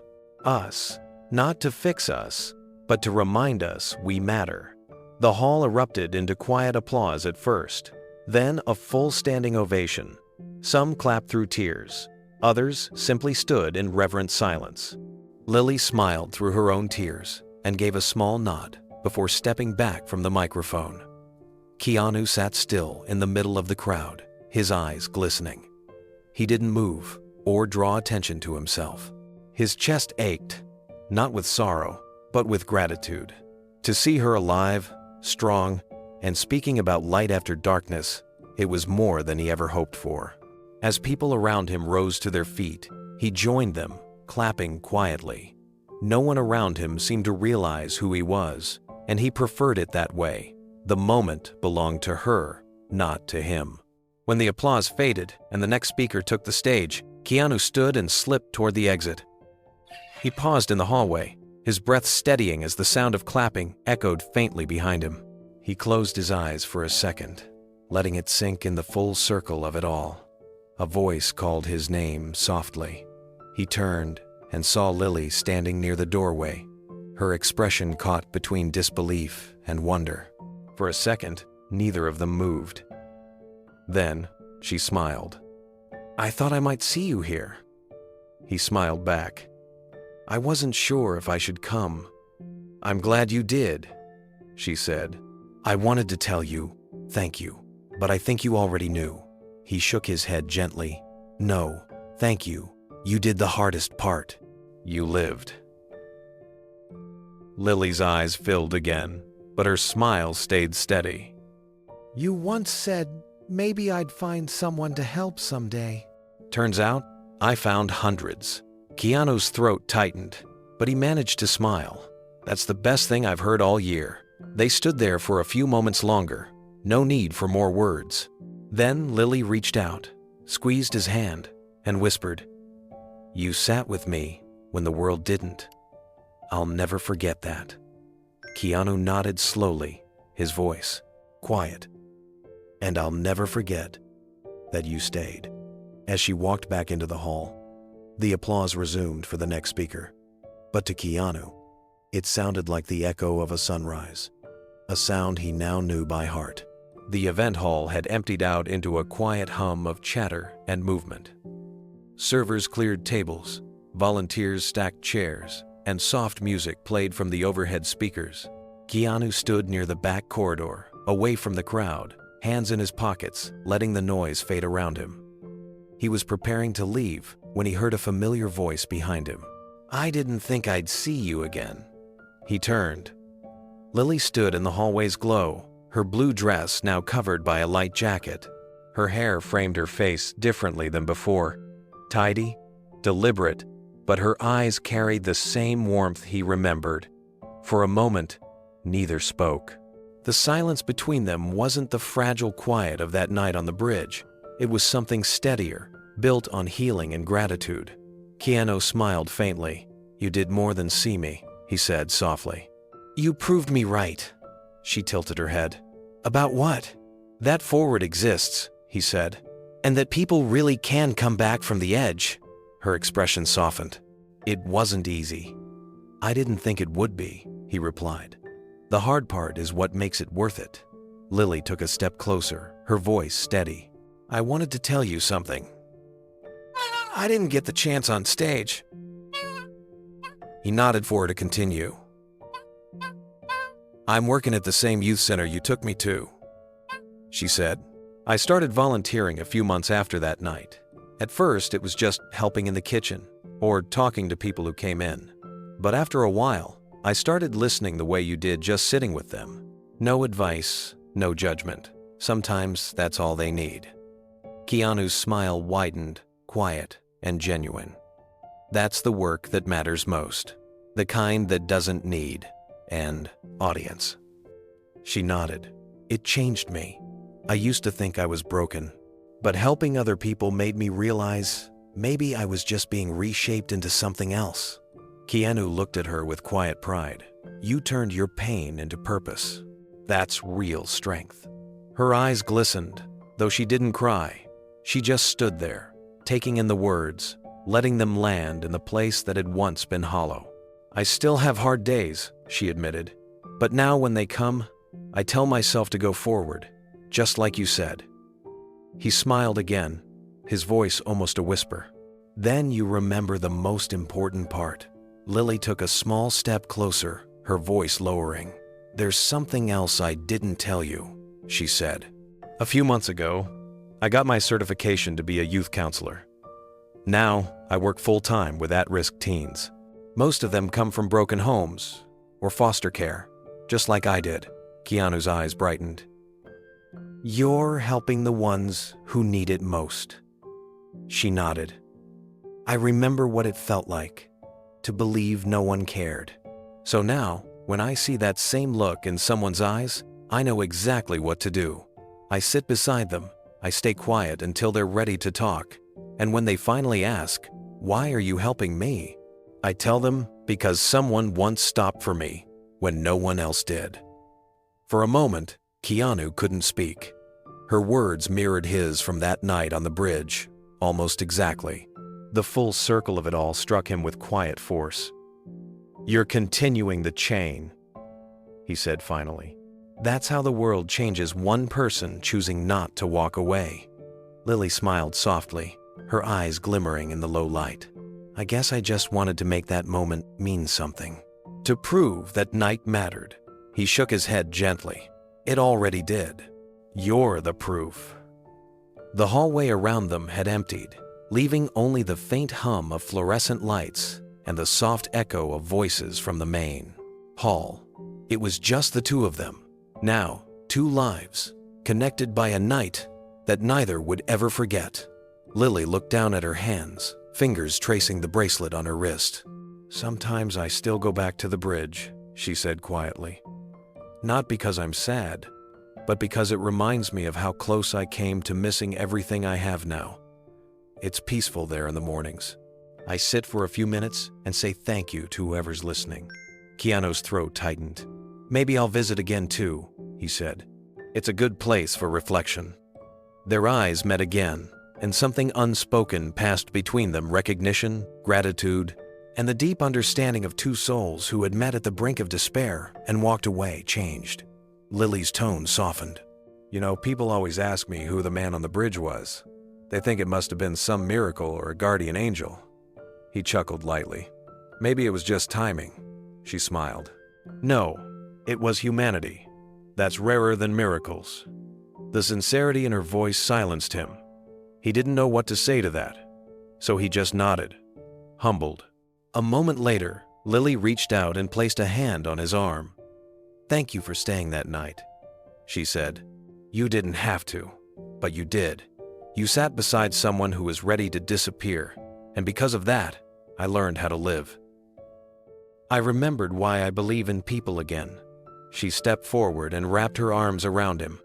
us, not to fix us, but to remind us we matter." The hall erupted into quiet applause at first, then a full standing ovation. Some clapped through tears, others simply stood in reverent silence. Lily smiled through her own tears and gave a small nod before stepping back from the microphone. Keanu sat still in the middle of the crowd, his eyes glistening. He didn't move or draw attention to himself. His chest ached, not with sorrow, but with gratitude. To see her alive, strong, and speaking about light after darkness, it was more than he ever hoped for. As people around him rose to their feet, he joined them, clapping quietly. No one around him seemed to realize who he was, and he preferred it that way. The moment belonged to her, not to him. When the applause faded and the next speaker took the stage, Keanu stood and slipped toward the exit. He paused in the hallway, his breath steadying as the sound of clapping echoed faintly behind him. He closed his eyes for a second, letting it sink in the full circle of it all. A voice called his name softly. He turned and saw Lily standing near the doorway, her expression caught between disbelief and wonder. For a second, neither of them moved. Then, she smiled. "I thought I might see you here." He smiled back. "I wasn't sure if I should come." "I'm glad you did," she said. "I wanted to tell you, thank you, but I think you already knew." He shook his head gently. "No, thank you. You did the hardest part. You lived." Lily's eyes filled again, but her smile stayed steady. "You once said maybe I'd find someone to help someday." Turns out, I found hundreds. Keanu's throat tightened, but he managed to smile. "That's the best thing I've heard all year." They stood there for a few moments longer, no need for more words. Then Lily reached out, squeezed his hand, and whispered, "You sat with me when the world didn't. I'll never forget that." Keanu nodded slowly, his voice quiet. "And I'll never forget that you stayed." As she walked back into the hall, the applause resumed for the next speaker. But to Keanu, it sounded like the echo of a sunrise, a sound he now knew by heart. The event hall had emptied out into a quiet hum of chatter and movement. Servers cleared tables, volunteers stacked chairs, and soft music played from the overhead speakers. Keanu stood near the back corridor, away from the crowd, hands in his pockets, letting the noise fade around him. He was preparing to leave when he heard a familiar voice behind him. "I didn't think I'd see you again." He turned. Lily stood in the hallway's glow, her blue dress now covered by a light jacket. Her hair framed her face differently than before, tidy, deliberate, but her eyes carried the same warmth he remembered. For a moment, neither spoke. The silence between them wasn't the fragile quiet of that night on the bridge. It was something steadier, built on healing and gratitude. Keanu smiled faintly. "You did more than see me," he said softly. "You proved me right." She tilted her head. "About what?" "That forward exists," he said, "and that people really can come back from the edge." Her expression softened. "It wasn't easy." "I didn't think it would be," he replied. "The hard part is what makes it worth it." Lily took a step closer, her voice steady. "I wanted to tell you something. I didn't get the chance on stage." He nodded for her to continue. "I'm working at the same youth center you took me to. she said. I started volunteering a few months after that night. At first, it was just helping in the kitchen or talking to people who came in. But after a while, I started listening the way you did, just sitting with them. No advice, no judgment. Sometimes that's all they need. Keanu's smile widened, quiet and genuine. That's the work that matters most. The kind that doesn't need an audience. She nodded. It changed me. I used to think I was broken, but helping other people made me realize maybe I was just being reshaped into something else. Keanu looked at her with quiet pride. You turned your pain into purpose. That's real strength. Her eyes glistened, though she didn't cry. She just stood there, taking in the words, letting them land in the place that had once been hollow. I still have hard days, she admitted, but now when they come, I tell myself to go forward, just like you said. He smiled again, his voice almost a whisper. Then you remember the most important part. Lily took a small step closer, her voice lowering. There's something else I didn't tell you, she said. A few months ago, I got my certification to be a youth counselor. Now, I work full-time with at-risk teens. Most of them come from broken homes or foster care, just like I did. Keanu's eyes brightened. You're helping the ones who need it most. She nodded. I remember what it felt like to believe no one cared. So now, when I see that same look in someone's eyes, I know exactly what to do. I sit beside them. I stay quiet until they're ready to talk. And when they finally ask, why are you helping me? I tell them because someone once stopped for me when no one else did. For a moment, Keanu couldn't speak. Her words mirrored his from that night on the bridge, almost exactly. The full circle of it all struck him with quiet force. You're continuing the chain, he said finally. That's how the world changes, one person choosing not to walk away. Lily smiled softly, her eyes glimmering in the low light. I guess I just wanted to make that moment mean something. To prove that night mattered. He shook his head gently. It already did. You're the proof. The hallway around them had emptied, leaving only the faint hum of fluorescent lights and the soft echo of voices from the main hall. It was just the two of them. Now, two lives, connected by a night that neither would ever forget. Lily looked down at her hands, fingers tracing the bracelet on her wrist. Sometimes I still go back to the bridge, she said quietly. Not because I'm sad, but because it reminds me of how close I came to missing everything I have now. It's peaceful there in the mornings. I sit for a few minutes and say thank you to whoever's listening. Keanu's throat tightened. Maybe I'll visit again too, he said. It's a good place for reflection. Their eyes met again, and something unspoken passed between them, recognition, gratitude, and the deep understanding of two souls who had met at the brink of despair and walked away changed. Lily's tone softened. You know, people always ask me who the man on the bridge was. They think it must have been some miracle or a guardian angel. He chuckled lightly. Maybe it was just timing. She smiled. No, it was humanity. That's rarer than miracles. The sincerity in her voice silenced him. He didn't know what to say to that, so he just nodded, humbled. A moment later, Lily reached out and placed a hand on his arm. Thank you for staying that night, she said. You didn't have to, but you did. You sat beside someone who was ready to disappear, and because of that, I learned how to live. I remembered why I believe in people again. She stepped forward and wrapped her arms around him.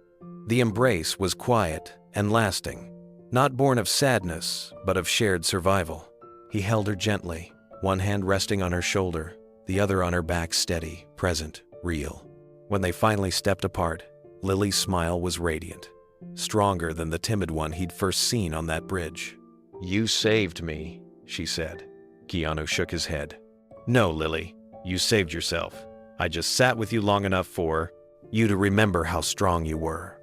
The embrace was quiet and lasting, not born of sadness, but of shared survival. He held her gently, one hand resting on her shoulder, the other on her back, steady, present, real. When they finally stepped apart, Lily's smile was radiant, stronger than the timid one he'd first seen on that bridge. You saved me, she said. Keanu shook his head. No, Lily, you saved yourself. I just sat with you long enough for you to remember how strong you were.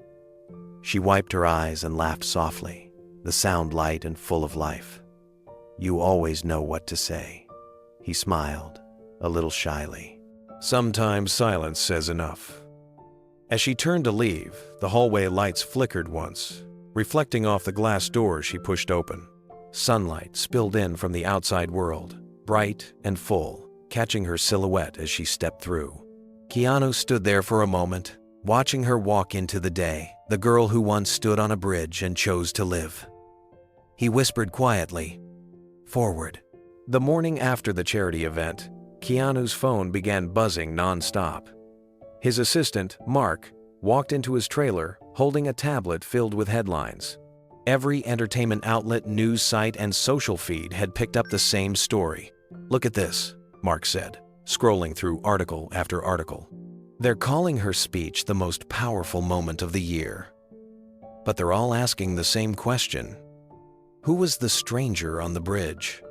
She wiped her eyes and laughed softly, the sound light and full of life. You always know what to say. He smiled, a little shyly. Sometimes silence says enough. As she turned to leave, the hallway lights flickered once, reflecting off the glass doors she pushed open. Sunlight spilled in from the outside world, bright and full, catching her silhouette as she stepped through. Keanu stood there for a moment, watching her walk into the day, the girl who once stood on a bridge and chose to live. He whispered quietly, "Forward." The morning after the charity event, Keanu's phone began buzzing non-stop. His assistant, Mark, walked into his trailer holding a tablet filled with headlines. Every entertainment outlet, news site, and social feed had picked up the same story. "Look at this," Mark said, scrolling through article after article. "They're calling her speech the most powerful moment of the year. But they're all asking the same question. Who was the stranger on the bridge?"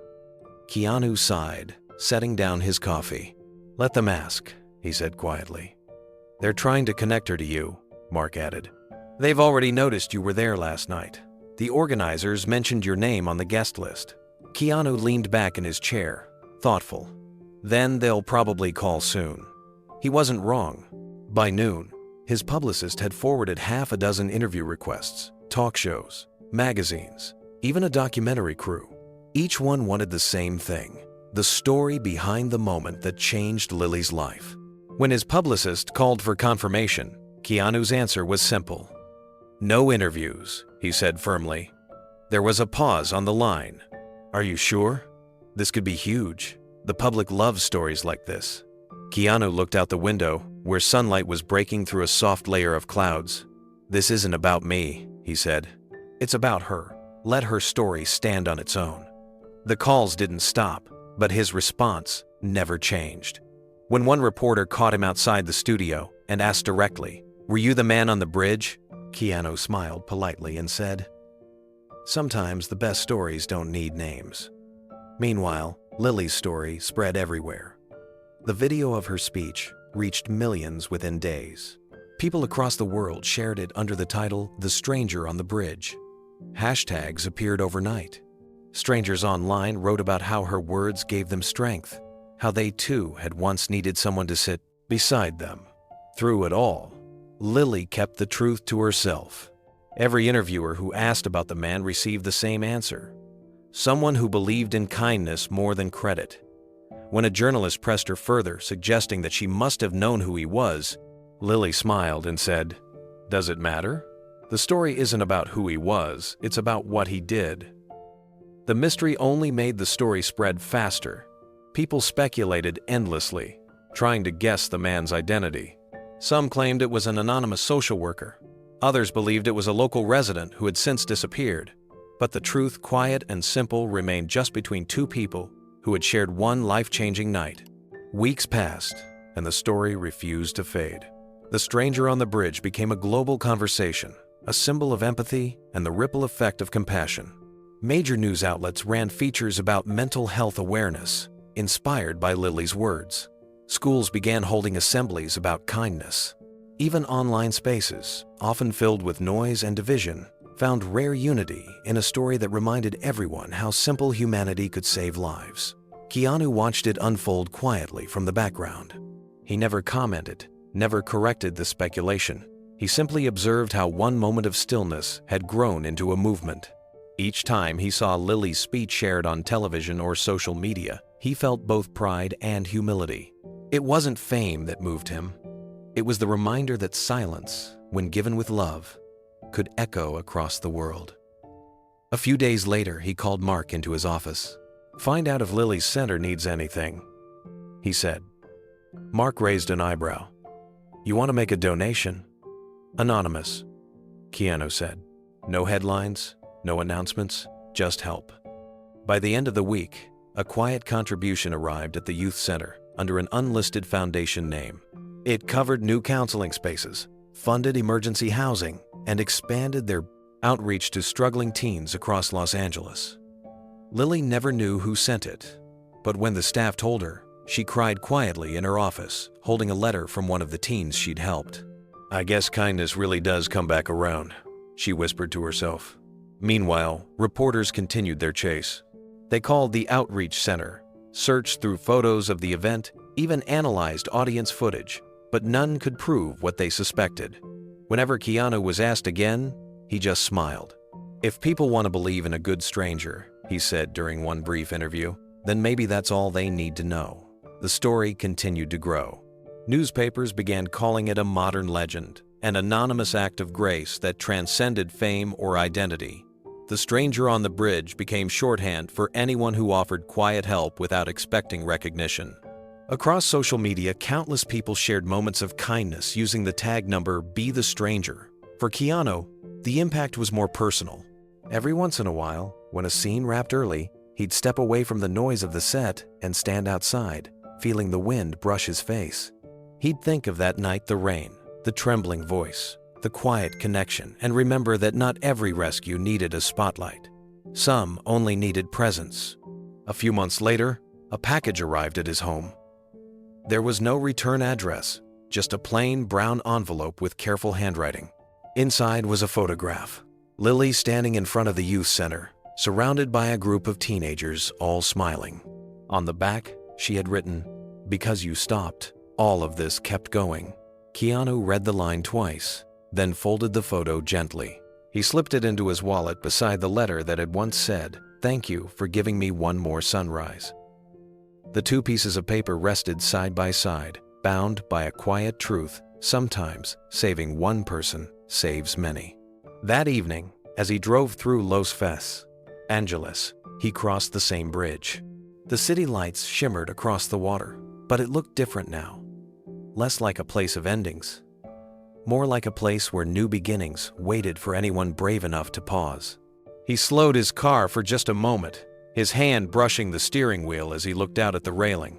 Keanu sighed, setting down his coffee. "Let them ask," he said quietly. "They're trying to connect her to you," Mark added. "They've already noticed you were there last night. The organizers mentioned your name on the guest list." Keanu leaned back in his chair, thoughtful. "Then they'll probably call soon." He wasn't wrong. By noon, his publicist had forwarded half a dozen interview requests, talk shows, magazines, even a documentary crew. Each one wanted the same thing, the story behind the moment that changed Lily's life. When his publicist called for confirmation, Keanu's answer was simple. "No interviews," he said firmly. There was a pause on the line. "Are you sure? This could be huge. The public loves stories like this." Keanu looked out the window, where sunlight was breaking through a soft layer of clouds. "This isn't about me," he said. "It's about her. Let her story stand on its own." The calls didn't stop, but his response never changed. When one reporter caught him outside the studio and asked directly, "Were you the man on the bridge?" Keanu smiled politely and said, "Sometimes the best stories don't need names." Meanwhile, Lily's story spread everywhere. The video of her speech reached millions within days. People across the world shared it under the title, "The Stranger on the Bridge." Hashtags appeared overnight. Strangers online wrote about how her words gave them strength, how they too had once needed someone to sit beside them. Through it all, Lily kept the truth to herself. Every interviewer who asked about the man received the same answer. Someone who believed in kindness more than credit. When a journalist pressed her further, suggesting that she must have known who he was, Lily smiled and said, "Does it matter? The story isn't about who he was, it's about what he did." The mystery only made the story spread faster. People speculated endlessly, trying to guess the man's identity. Some claimed it was an anonymous social worker. Others believed it was a local resident who had since disappeared. But the truth, quiet and simple, remained just between two people who had shared one life-changing night. Weeks passed, and the story refused to fade. The stranger on the bridge became a global conversation, a symbol of empathy and the ripple effect of compassion. Major news outlets ran features about mental health awareness, inspired by Lily's words. Schools began holding assemblies about kindness. Even online spaces, often filled with noise and division, found rare unity in a story that reminded everyone how simple humanity could save lives. Keanu watched it unfold quietly from the background. He never commented, never corrected the speculation. He simply observed how one moment of stillness had grown into a movement. Each time he saw Lily's speech shared on television or social media, he felt both pride and humility. It wasn't fame that moved him. It was the reminder that silence, when given with love, could echo across the world. A few days later, he called Mark into his office. "Find out if Lily's center needs anything," he said. Mark raised an eyebrow. "You want to make a donation?" "Anonymous," Keanu said. "No headlines, no announcements, just help." By the end of the week, a quiet contribution arrived at the youth center under an unlisted foundation name. It covered new counseling spaces, funded emergency housing, and expanded their outreach to struggling teens across Los Angeles. Lily never knew who sent it, but when the staff told her, she cried quietly in her office, holding a letter from one of the teens she'd helped. "I guess kindness really does come back around," she whispered to herself. Meanwhile, reporters continued their chase. They called the Outreach Center, searched through photos of the event, even analyzed audience footage. but none could prove what they suspected. Whenever Keanu was asked again, he just smiled. "If people want to believe in a good stranger," he said during one brief interview, "then maybe that's all they need to know." The story continued to grow. Newspapers began calling it a modern legend, an anonymous act of grace that transcended fame or identity. The stranger on the bridge became shorthand for anyone who offered quiet help without expecting recognition. Across social media, countless people shared moments of kindness using the tag number #BeTheStranger. For Keanu, the impact was more personal. Every once in a while, when a scene wrapped early, he'd step away from the noise of the set and stand outside, feeling the wind brush his face. He'd think of that night, the rain, the trembling voice, the quiet connection, and remember that not every rescue needed a spotlight. Some only needed presence. A few months later, a package arrived at his home. There was no return address, just a plain brown envelope with careful handwriting. Inside was a photograph. Lily standing in front of the youth center, surrounded by a group of teenagers, all smiling. On the back, she had written, "Because you stopped, all of this kept going." Keanu read the line twice, then folded the photo gently. He slipped it into his wallet beside the letter that had once said, "Thank you for giving me one more sunrise." The two pieces of paper rested side by side, bound by a quiet truth: sometimes saving one person saves many. That evening, as he drove through Los Angeles, he crossed the same bridge. The city lights shimmered across the water, but it looked different now. Less like a place of endings, more like a place where new beginnings waited for anyone brave enough to pause. He slowed his car for just a moment, his hand brushing the steering wheel as he looked out at the railing.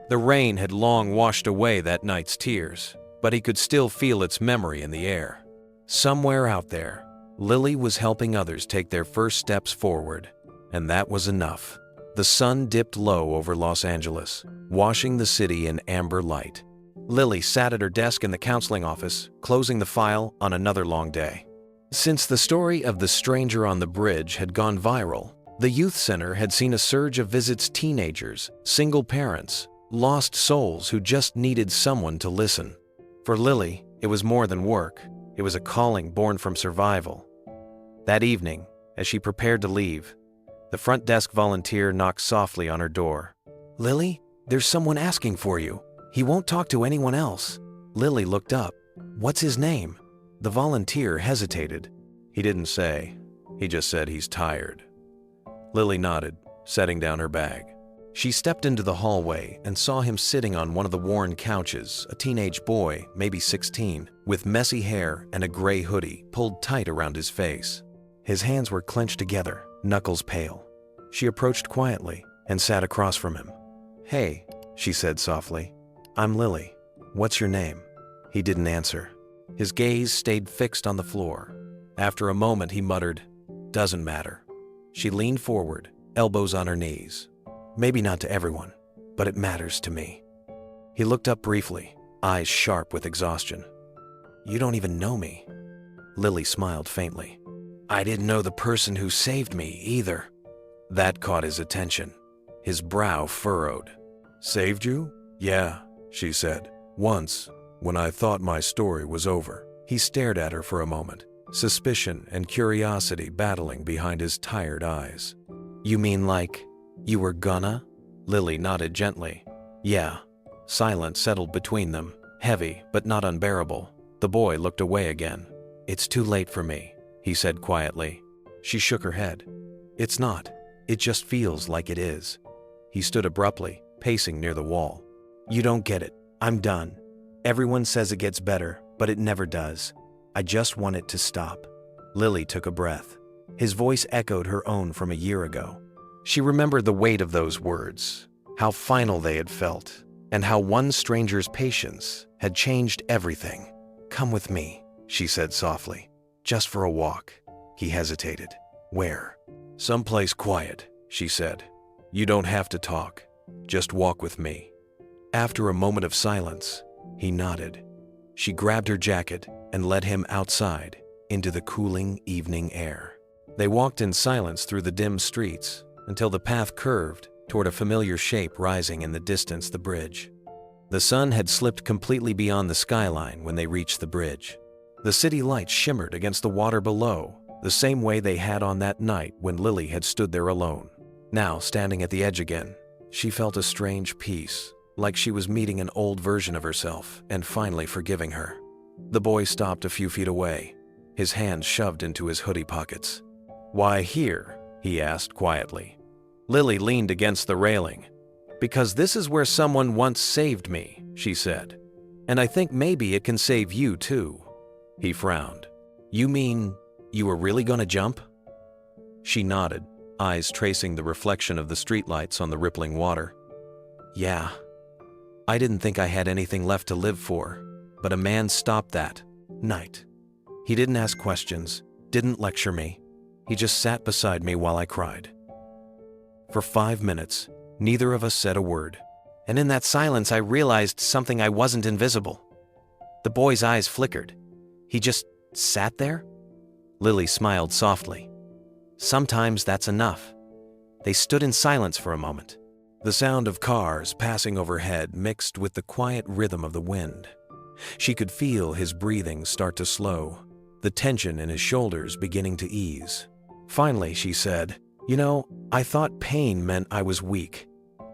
The rain had long washed away that night's tears, but he could still feel its memory in the air. Somewhere out there, Lily was helping others take their first steps forward, and that was enough. The sun dipped low over Los Angeles, washing the city in amber light. Lily sat at her desk in the counseling office, closing the file on another long day. Since the story of the stranger on the bridge had gone viral, the youth center had seen a surge of visits: teenagers, single parents, lost souls who just needed someone to listen. For Lily, it was more than work. It was a calling born from survival. That evening, as she prepared to leave, the front desk volunteer knocked softly on her door. "Lily, there's someone asking for you. He won't talk to anyone else." Lily looked up. "What's his name?" The volunteer hesitated. "He didn't say. He just said he's tired." Lily nodded, setting down her bag. She stepped into the hallway and saw him sitting on one of the worn couches, a teenage boy, maybe 16, with messy hair and a gray hoodie pulled tight around his face. His hands were clenched together, knuckles pale. She approached quietly and sat across from him. "Hey," she said softly. "I'm Lily. What's your name?" He didn't answer. His gaze stayed fixed on the floor. After a moment, he muttered, "Doesn't matter." She leaned forward, elbows on her knees. "Maybe not to everyone, but it matters to me." He looked up briefly, eyes sharp with exhaustion. "You don't even know me." Lily smiled faintly. "I didn't know the person who saved me either." That caught his attention. His brow furrowed. "Saved you?" "Yeah," she said. "Once, when I thought my story was over." He stared at her for a moment, suspicion and curiosity battling behind his tired eyes. "You mean like you were gonna?" Lily nodded gently. "Yeah." Silence settled between them, heavy but not unbearable. The boy looked away again. "It's too late for me," he said quietly. She shook her head. "It's not. It just feels like it is." He stood abruptly, pacing near the wall. "You don't get it. I'm done. Everyone says it gets better, but it never does. I just want it to stop." Lily took a breath. His voice echoed her own from a year ago. She remembered the weight of those words, how final they had felt, and how one stranger's patience had changed everything. "Come with me," she said softly. "Just for a walk." He hesitated. "Where?" "Someplace quiet," she said. "You don't have to talk. Just walk with me." After a moment of silence, he nodded. She grabbed her jacket and led him outside into the cooling evening air. They walked in silence through the dim streets until the path curved toward a familiar shape rising in the distance: the bridge. The sun had slipped completely beyond the skyline when they reached the bridge. The city lights shimmered against the water below, the same way they had on that night when Lily had stood there alone. Now, standing at the edge again, she felt a strange peace, like she was meeting an old version of herself and finally forgiving her. The boy stopped a few feet away, his hands shoved into his hoodie pockets. "Why here?" he asked quietly. Lily leaned against the railing. "Because this is where someone once saved me," she said. "And I think maybe it can save you too." He frowned. "You mean you were really gonna jump?" She nodded, eyes tracing the reflection of the streetlights on the rippling water. "Yeah. I didn't think I had anything left to live for, but a man stopped that night. He didn't ask questions, didn't lecture me. He just sat beside me while I cried. For 5 minutes, neither of us said a word. And in that silence, I realized something. I wasn't invisible." The boy's eyes flickered. "He just sat there?" Lily smiled softly. "Sometimes that's enough." They stood in silence for a moment. The sound of cars passing overhead mixed with the quiet rhythm of the wind. She could feel his breathing start to slow, the tension in his shoulders beginning to ease. Finally, she said, "You know, I thought pain meant I was weak,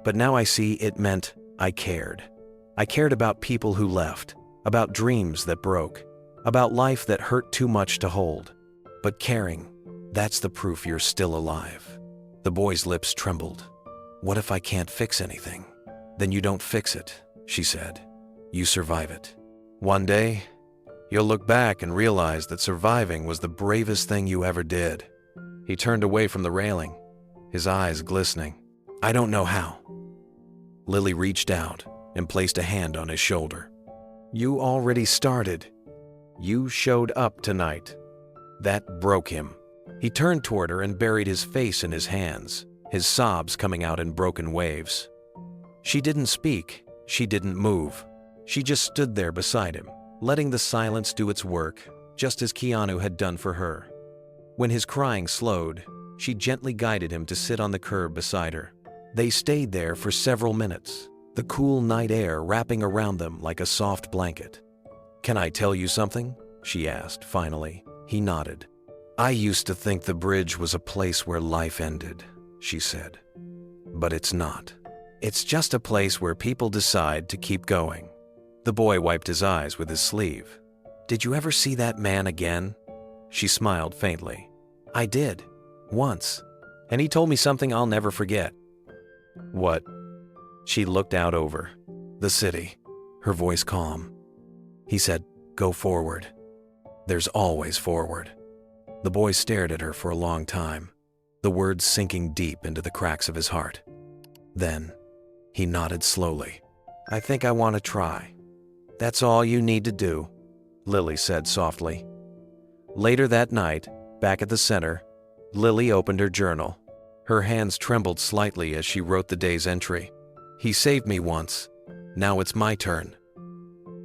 but now I see it meant I cared. I cared about people who left, about dreams that broke, about life that hurt too much to hold. But caring, that's the proof you're still alive." The boy's lips trembled. "What if I can't fix anything?" "Then you don't fix it," she said. "You survive it. One day, you'll look back and realize that surviving was the bravest thing you ever did." He turned away from the railing, his eyes glistening. "I don't know how." Lily reached out and placed a hand on his shoulder. "You already started. You showed up tonight." That broke him. He turned toward her and buried his face in his hands, his sobs coming out in broken waves. She didn't speak, she didn't move. She just stood there beside him, letting the silence do its work, just as Keanu had done for her. When his crying slowed, she gently guided him to sit on the curb beside her. They stayed there for several minutes, the cool night air wrapping around them like a soft blanket. "Can I tell you something?" she asked finally. He nodded. "I used to think the bridge was a place where life ended," she said. "But it's not. It's just a place where people decide to keep going." The boy wiped his eyes with his sleeve. "Did you ever see that man again?" She smiled faintly. "I did. Once. And he told me something I'll never forget." "What?" She looked out over the city, her voice calm. He said, "Go forward. There's always forward." The boy stared at her for a long time, the words sinking deep into the cracks of his heart. Then, he nodded slowly. "I think I want to try." "That's all you need to do," Lily said softly. Later that night, back at the center, Lily opened her journal. Her hands trembled slightly as she wrote the day's entry. "He saved me once. Now it's my turn."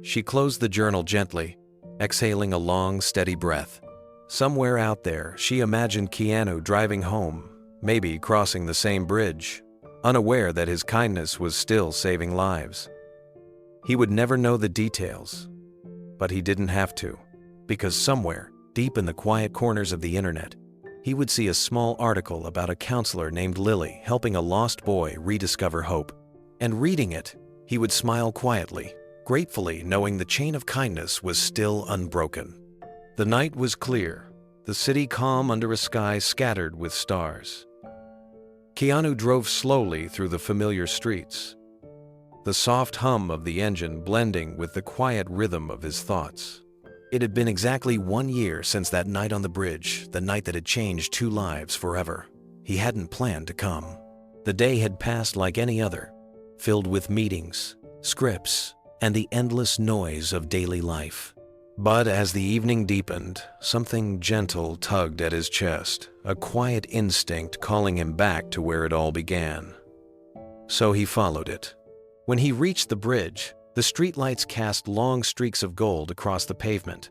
She closed the journal gently, exhaling a long, steady breath. Somewhere out there, she imagined Keanu driving home, maybe crossing the same bridge, unaware that his kindness was still saving lives. He would never know the details, but he didn't have to, because somewhere, deep in the quiet corners of the internet, he would see a small article about a counselor named Lily helping a lost boy rediscover hope. And reading it, he would smile quietly, gratefully knowing the chain of kindness was still unbroken. The night was clear, the city calm under a sky scattered with stars. Keanu drove slowly through the familiar streets, the soft hum of the engine blending with the quiet rhythm of his thoughts. It had been exactly 1 year since that night on the bridge, the night that had changed 2 lives forever. He hadn't planned to come. The day had passed like any other, filled with meetings, scripts, and the endless noise of daily life. But as the evening deepened, something gentle tugged at his chest, a quiet instinct calling him back to where it all began. So he followed it. When he reached the bridge, the streetlights cast long streaks of gold across the pavement.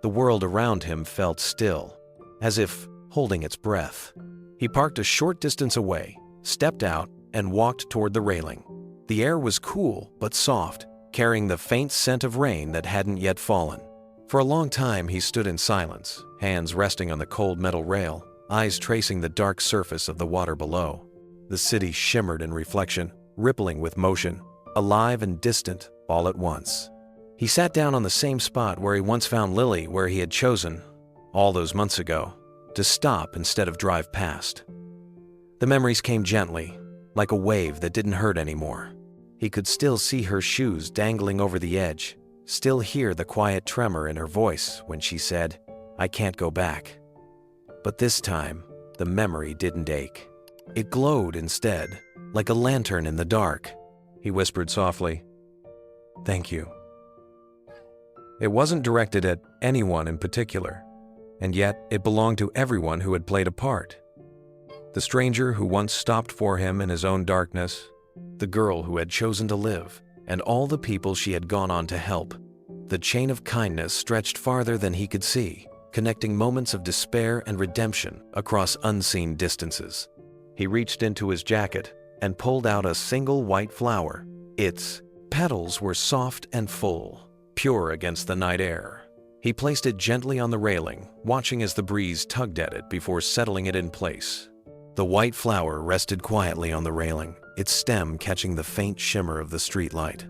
The world around him felt still, as if holding its breath. He parked a short distance away, stepped out, and walked toward the railing. The air was cool but soft, carrying the faint scent of rain that hadn't yet fallen. For a long time he stood in silence, hands resting on the cold metal rail, eyes tracing the dark surface of the water below. The city shimmered in reflection, rippling with motion, alive and distant all at once. He sat down on the same spot where he once found Lily, where he had chosen, all those months ago, to stop instead of drive past. The memories came gently, like a wave that didn't hurt anymore. He could still see her shoes dangling over the edge, still hear the quiet tremor in her voice when she said, "I can't go back." But this time, the memory didn't ache. It glowed instead, like a lantern in the dark. He whispered softly, "Thank you." It wasn't directed at anyone in particular, and yet it belonged to everyone who had played a part. The stranger who once stopped for him in his own darkness, the girl who had chosen to live, and all the people she had gone on to help. The chain of kindness stretched farther than he could see, connecting moments of despair and redemption across unseen distances. He reached into his jacket and pulled out a single white flower. Its petals were soft and full, pure against the night air. He placed it gently on the railing, watching as the breeze tugged at it before settling it in place. The white flower rested quietly on the railing, its stem catching the faint shimmer of the streetlight.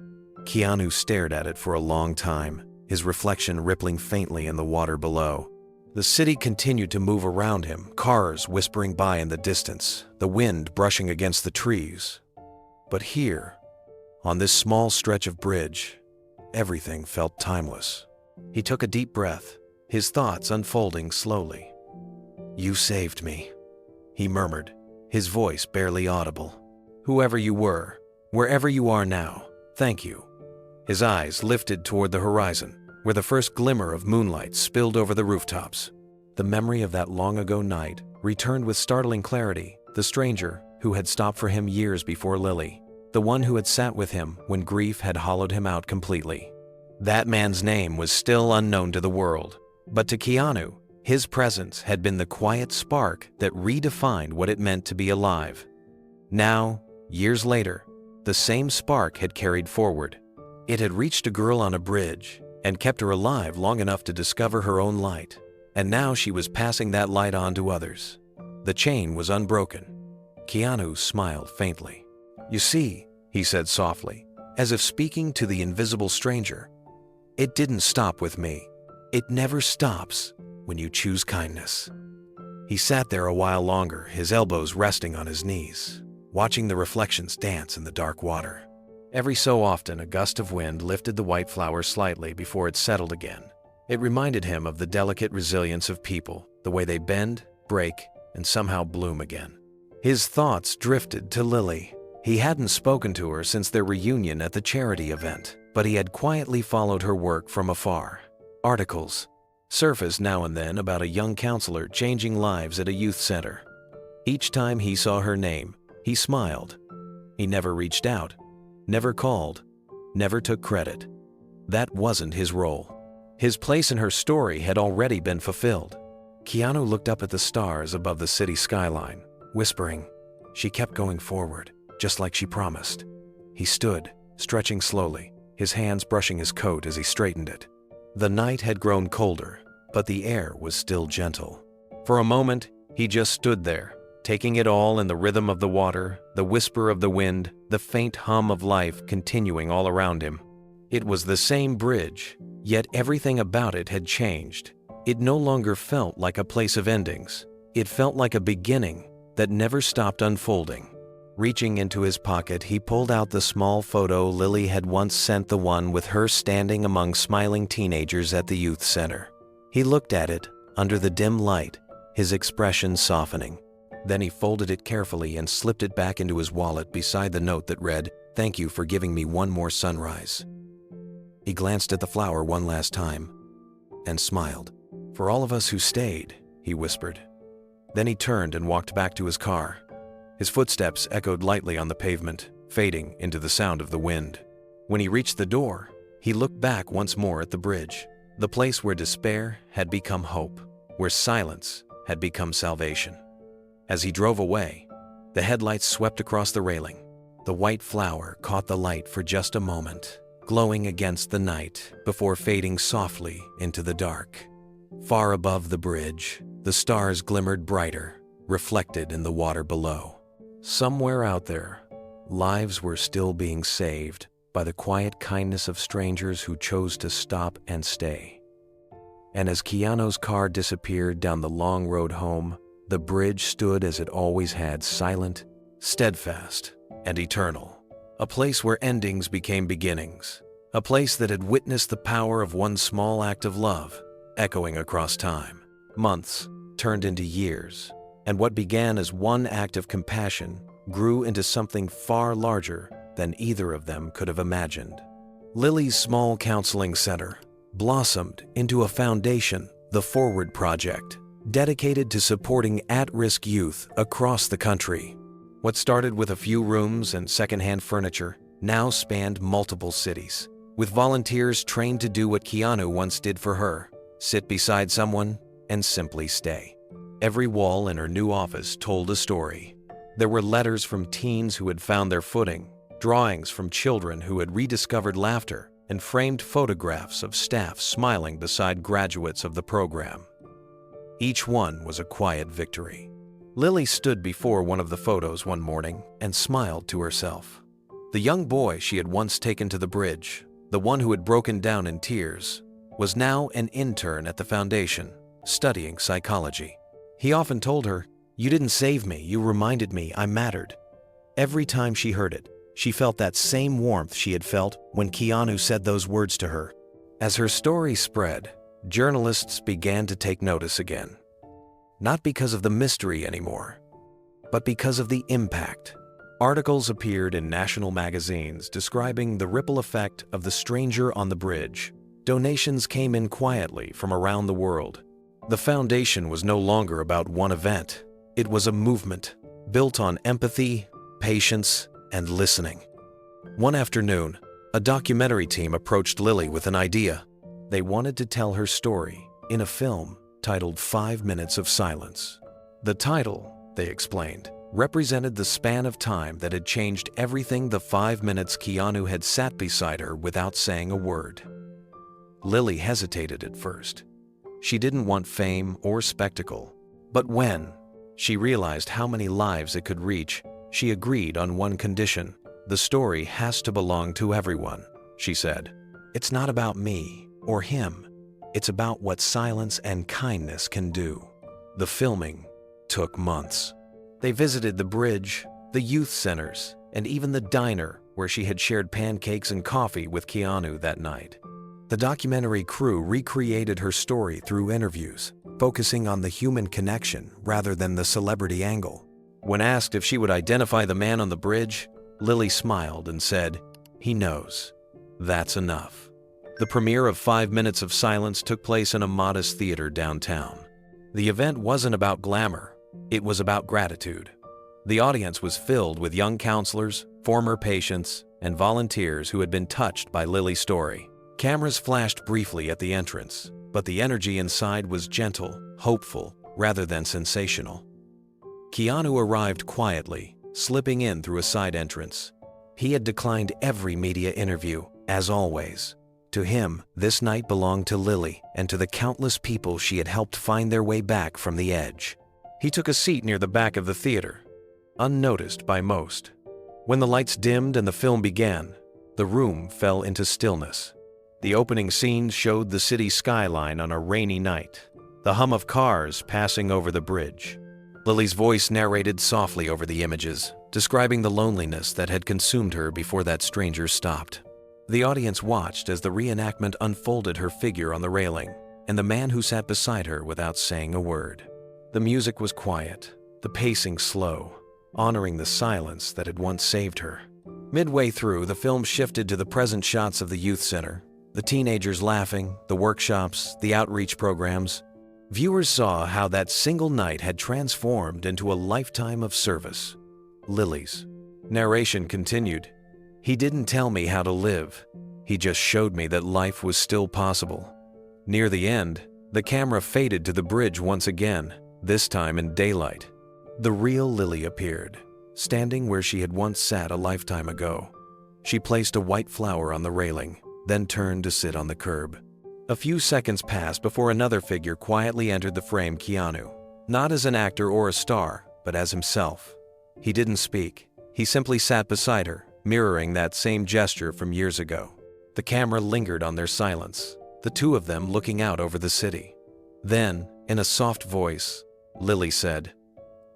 Keanu stared at it for a long time, his reflection rippling faintly in the water below. The city continued to move around him, cars whispering by in the distance, the wind brushing against the trees. But here, on this small stretch of bridge, everything felt timeless. He took a deep breath, his thoughts unfolding slowly. "You saved me," he murmured, his voice barely audible. "Whoever you were, wherever you are now, thank you." His eyes lifted toward the horizon, where the first glimmer of moonlight spilled over the rooftops. The memory of that long-ago night returned with startling clarity. The stranger who had stopped for him years before Lily, the one who had sat with him when grief had hollowed him out completely. That man's name was still unknown to the world, but to Keanu, his presence had been the quiet spark that redefined what it meant to be alive. Now, years later, the same spark had carried forward. It had reached a girl on a bridge and kept her alive long enough to discover her own light, and now she was passing that light on to others. The chain was unbroken. Keanu smiled faintly. "You see," he said softly, as if speaking to the invisible stranger, "it didn't stop with me. It never stops when you choose kindness." He sat there a while longer, his elbows resting on his knees, watching the reflections dance in the dark water. Every so often, a gust of wind lifted the white flower slightly before it settled again. It reminded him of the delicate resilience of people, the way they bend, break, and somehow bloom again. His thoughts drifted to Lily. He hadn't spoken to her since their reunion at the charity event, but he had quietly followed her work from afar. Articles surfaced now and then about a young counselor changing lives at a youth center. Each time he saw her name, he smiled. He never reached out, never called, never took credit. That wasn't his role. His place in her story had already been fulfilled. Keanu looked up at the stars above the city skyline, whispering, "She kept going forward, just like she promised." He stood, stretching slowly, his hands brushing his coat as he straightened it. The night had grown colder, but the air was still gentle. For a moment, he just stood there, taking it all in, the rhythm of the water, the whisper of the wind, the faint hum of life continuing all around him. It was the same bridge, yet everything about it had changed. It no longer felt like a place of endings. It felt like a beginning that never stopped unfolding. Reaching into his pocket, he pulled out the small photo Lily had once sent, the one with her standing among smiling teenagers at the youth center. He looked at it under the dim light, his expression softening. Then he folded it carefully and slipped it back into his wallet beside the note that read, "Thank you for giving me one more sunrise." He glanced at the flower one last time and smiled. "For all of us who stayed," he whispered. Then he turned and walked back to his car. His footsteps echoed lightly on the pavement, fading into the sound of the wind. When he reached the door, he looked back once more at the bridge, the place where despair had become hope, where silence had become salvation. As he drove away, the headlights swept across the railing. The white flower caught the light for just a moment, glowing against the night before fading softly into the dark. Far above the bridge, the stars glimmered brighter, reflected in the water below. Somewhere out there, lives were still being saved by the quiet kindness of strangers who chose to stop and stay. And as Keanu's car disappeared down the long road home, the bridge stood as it always had, silent, steadfast, and eternal. A place where endings became beginnings. A place that had witnessed the power of one small act of love, echoing across time. Months turned into years, and what began as one act of compassion grew into something far larger than either of them could have imagined. Lily's small counseling center blossomed into a foundation, the Forward Project, dedicated to supporting at-risk youth across the country. What started with a few rooms and secondhand furniture now spanned multiple cities, with volunteers trained to do what Keanu once did for her: sit beside someone and simply stay. Every wall in her new office told a story. There were letters from teens who had found their footing, drawings from children who had rediscovered laughter, and framed photographs of staff smiling beside graduates of the program. Each one was a quiet victory. Lily stood before one of the photos one morning and smiled to herself. The young boy she had once taken to the bridge, the one who had broken down in tears, was now an intern at the foundation, studying psychology. He often told her, "You didn't save me, you reminded me I mattered." Every time she heard it, she felt that same warmth she had felt when Keanu said those words to her. As her story spread, journalists began to take notice again. Not because of the mystery anymore, but because of the impact. Articles appeared in national magazines describing the ripple effect of the stranger on the bridge. Donations came in quietly from around the world. The foundation was no longer about one event. It was a movement built on empathy, patience, and listening. One afternoon, a documentary team approached Lily with an idea. They wanted to tell her story in a film titled 5 Minutes of Silence. The title, they explained, represented the span of time that had changed everything. The 5 minutes Keanu had sat beside her without saying a word. Lily hesitated at first. She didn't want fame or spectacle. But when she realized how many lives it could reach, she agreed on one condition. "The story has to belong to everyone," she said. "It's not about me or him. It's about what silence and kindness can do." The filming took months. They visited the bridge, the youth centers, and even the diner where she had shared pancakes and coffee with Keanu that night. The documentary crew recreated her story through interviews, focusing on the human connection rather than the celebrity angle. When asked if she would identify the man on the bridge, Lily smiled and said, "He knows. That's enough." The premiere of 5 Minutes of Silence took place in a modest theater downtown. The event wasn't about glamour, it was about gratitude. The audience was filled with young counselors, former patients, and volunteers who had been touched by Lily's story. Cameras flashed briefly at the entrance, but the energy inside was gentle, hopeful, rather than sensational. Keanu arrived quietly, slipping in through a side entrance. He had declined every media interview, as always. To him, this night belonged to Lily and to the countless people she had helped find their way back from the edge. He took a seat near the back of the theater, unnoticed by most. When the lights dimmed and the film began, the room fell into stillness. The opening scene showed the city skyline on a rainy night, the hum of cars passing over the bridge. Lily's voice narrated softly over the images, describing the loneliness that had consumed her before that stranger stopped. The audience watched as the reenactment unfolded her figure on the railing, and the man who sat beside her without saying a word. The music was quiet, the pacing slow, honoring the silence that had once saved her. Midway through, the film shifted to the present shots of the youth center, the teenagers laughing, the workshops, the outreach programs. Viewers saw how that single night had transformed into a lifetime of service. Lily's narration continued. "He didn't tell me how to live. He just showed me that life was still possible." Near the end, the camera faded to the bridge once again, this time in daylight. The real Lily appeared, standing where she had once sat a lifetime ago. She placed a white flower on the railing, then turned to sit on the curb. A few seconds passed before another figure quietly entered the frame. Keanu, not as an actor or a star, but as himself. He didn't speak. He simply sat beside her, mirroring that same gesture from years ago. The camera lingered on their silence, the two of them looking out over the city. Then, in a soft voice, Lily said,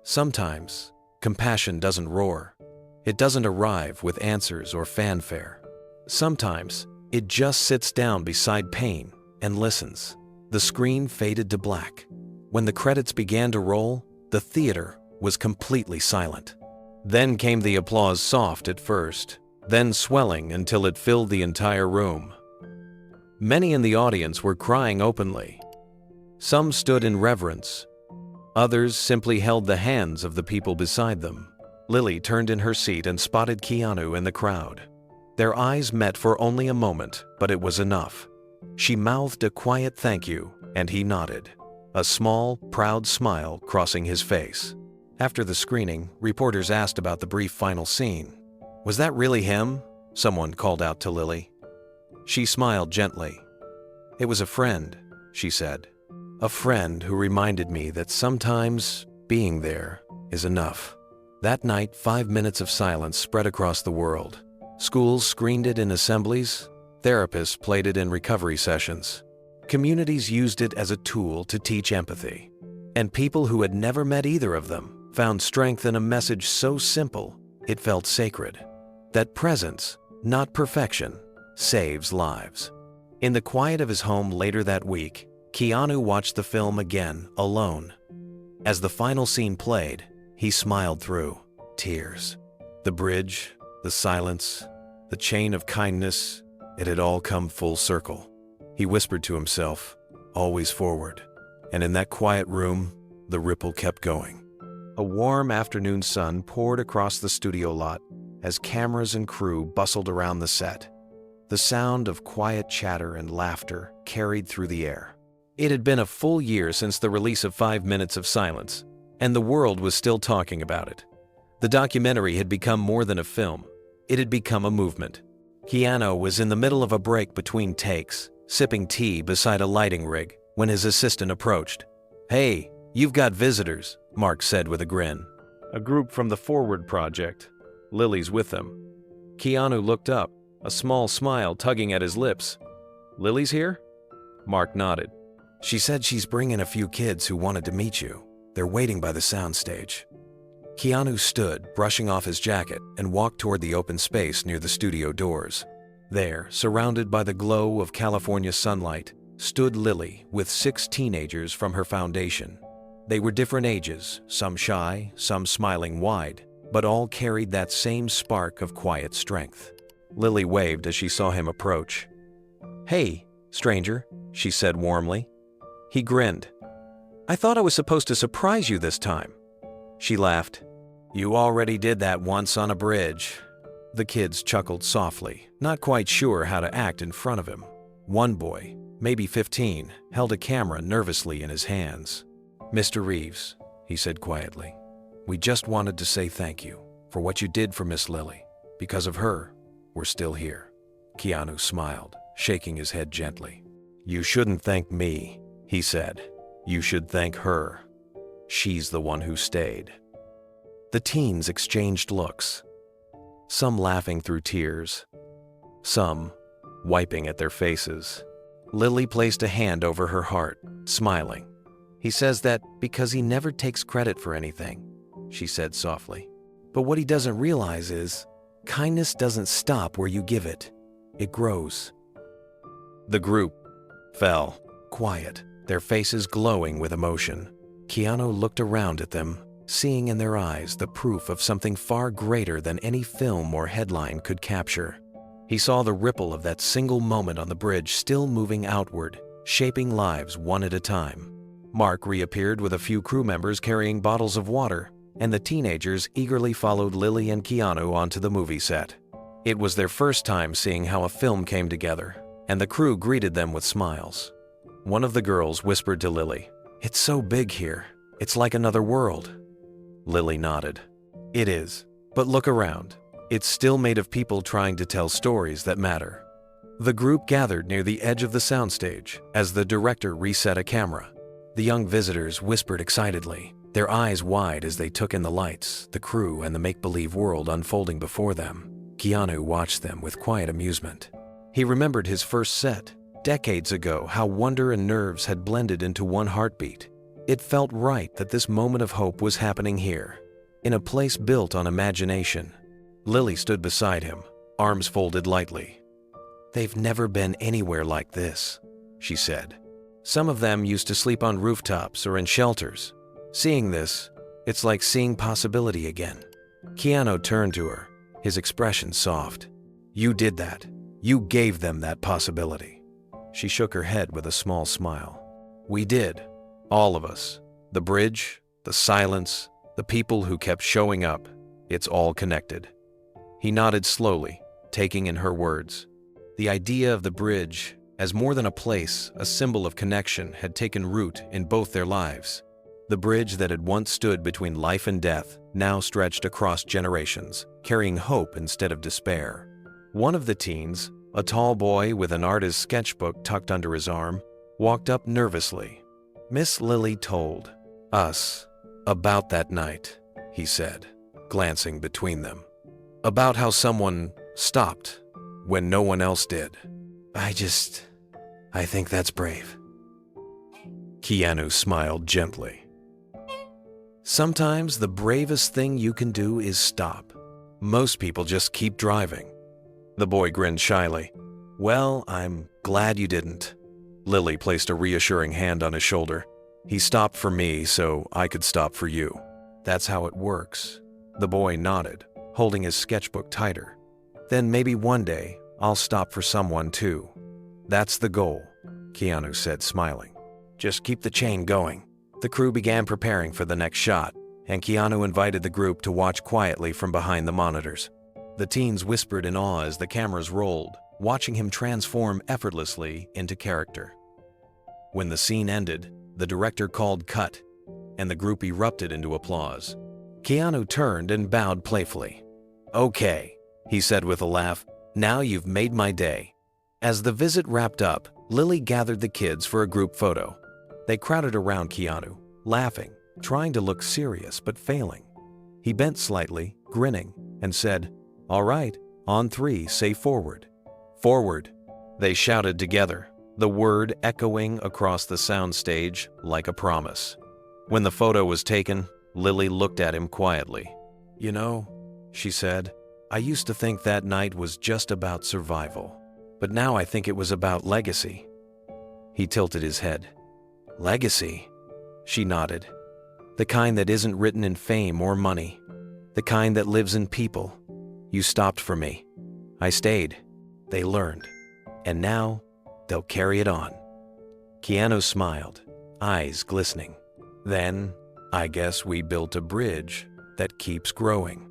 "Sometimes, compassion doesn't roar. It doesn't arrive with answers or fanfare. Sometimes, it just sits down beside pain and listens." The screen faded to black. When the credits began to roll, the theater was completely silent. Then came the applause, soft at first, then swelling until it filled the entire room. Many in the audience were crying openly. Some stood in reverence. Others simply held the hands of the people beside them. Lily turned in her seat and spotted Keanu in the crowd. Their eyes met for only a moment, but it was enough. She mouthed a quiet thank you, and he nodded, a small, proud smile crossing his face. After the screening, reporters asked about the brief final scene. "Was that really him?" someone called out to Lily. She smiled gently. "It was a friend," she said. "A friend who reminded me that sometimes being there is enough." That night, 5 minutes of silence spread across the world. Schools screened it in assemblies. Therapists played it in recovery sessions. Communities used it as a tool to teach empathy. And people who had never met either of them found strength in a message so simple it felt sacred. That presence, not perfection, saves lives. In the quiet of his home later that week, Keanu watched the film again, alone. As the final scene played, he smiled through tears. The bridge, the silence, the chain of kindness, it had all come full circle. He whispered to himself, "Always forward." And in that quiet room, the ripple kept going. A warm afternoon sun poured across the studio lot as cameras and crew bustled around the set. The sound of quiet chatter and laughter carried through the air. It had been a full year since the release of 5 Minutes of Silence, and the world was still talking about it. The documentary had become more than a film. It had become a movement. Keanu was in the middle of a break between takes, sipping tea beside a lighting rig, when his assistant approached. "Hey, you've got visitors," Mark said with a grin. "A group from the Forward Project. Lily's with them." Keanu looked up, a small smile tugging at his lips. "Lily's here?" Mark nodded. "She said she's bringing a few kids who wanted to meet you. They're waiting by the soundstage." Keanu stood, brushing off his jacket, and walked toward the open space near the studio doors. There, surrounded by the glow of California sunlight, stood Lily with 6 teenagers from her foundation. They were different ages, some shy, some smiling wide, but all carried that same spark of quiet strength. Lily waved as she saw him approach. "Hey, stranger," she said warmly. He grinned. "I thought I was supposed to surprise you this time." She laughed. "You already did that once on a bridge." The kids chuckled softly, not quite sure how to act in front of him. One boy, maybe 15, held a camera nervously in his hands. "Mr. Reeves," he said quietly, "we just wanted to say thank you for what you did for Miss Lily. Because of her, we're still here." Keanu smiled, shaking his head gently. "You shouldn't thank me," he said. "You should thank her. She's the one who stayed." The teens exchanged looks, some laughing through tears, some wiping at their faces. Lily placed a hand over her heart, smiling. "He says that because he never takes credit for anything," she said softly. "But what he doesn't realize is, kindness doesn't stop where you give it. It grows." The group fell, quiet, their faces glowing with emotion. Keanu looked around at them, seeing in their eyes the proof of something far greater than any film or headline could capture. He saw the ripple of that single moment on the bridge still moving outward, shaping lives one at a time. Mark reappeared with a few crew members carrying bottles of water, and the teenagers eagerly followed Lily and Keanu onto the movie set. It was their first time seeing how a film came together, and the crew greeted them with smiles. One of the girls whispered to Lily, "It's so big here. It's like another world." Lily nodded. "It is. But look around. It's still made of people trying to tell stories that matter. The group gathered near the edge of the soundstage as the director reset a camera. The young visitors whispered excitedly, their eyes wide as they took in the lights, the crew, and the make-believe world unfolding before them. Keanu watched them with quiet amusement. He remembered his first set, decades ago, how wonder and nerves had blended into one heartbeat. It felt right that this moment of hope was happening here, in a place built on imagination. Lily stood beside him, arms folded lightly. "They've never been anywhere like this," she said. "Some of them used to sleep on rooftops or in shelters. Seeing this, it's like seeing possibility again." Keanu turned to her, his expression soft. "You did that. You gave them that possibility." She shook her head with a small smile. "We did. All of us. The bridge, the silence, the people who kept showing up. It's all connected." He nodded slowly, taking in her words. The idea of the bridge, as more than a place, a symbol of connection, had taken root in both their lives. The bridge that had once stood between life and death now stretched across generations, carrying hope instead of despair. One of the teens, a tall boy with an artist's sketchbook tucked under his arm, walked up nervously. "Miss Lily told us about that night," he said, glancing between them. "About how someone stopped when no one else did. I think that's brave." Keanu smiled gently. "Sometimes the bravest thing you can do is stop. Most people just keep driving." The boy grinned shyly. "Well, I'm glad you didn't." Lily placed a reassuring hand on his shoulder. "He stopped for me so I could stop for you. That's how it works." The boy nodded, holding his sketchbook tighter. "Then maybe one day I'll stop for someone too." "That's the goal," Keanu said, smiling. "Just keep the chain going." The crew began preparing for the next shot, and Keanu invited the group to watch quietly from behind the monitors. The teens whispered in awe as the cameras rolled, watching him transform effortlessly into character. When the scene ended, the director called cut, and the group erupted into applause. Keanu turned and bowed playfully. "Okay," he said with a laugh, "now you've made my day." As the visit wrapped up, Lily gathered the kids for a group photo. They crowded around Keanu, laughing, trying to look serious but failing. He bent slightly, grinning, and said, "All right, on three, say forward." "Forward," they shouted together, the word echoing across the soundstage like a promise. When the photo was taken, Lily looked at him quietly. "You know," she said, "I used to think that night was just about survival, but now I think it was about legacy." He tilted his head. "Legacy?" She nodded. "The kind that isn't written in fame or money. The kind that lives in people. You stopped for me. I stayed. They learned. And now, they'll carry it on." Keanu smiled, eyes glistening. "Then, I guess we built a bridge that keeps growing."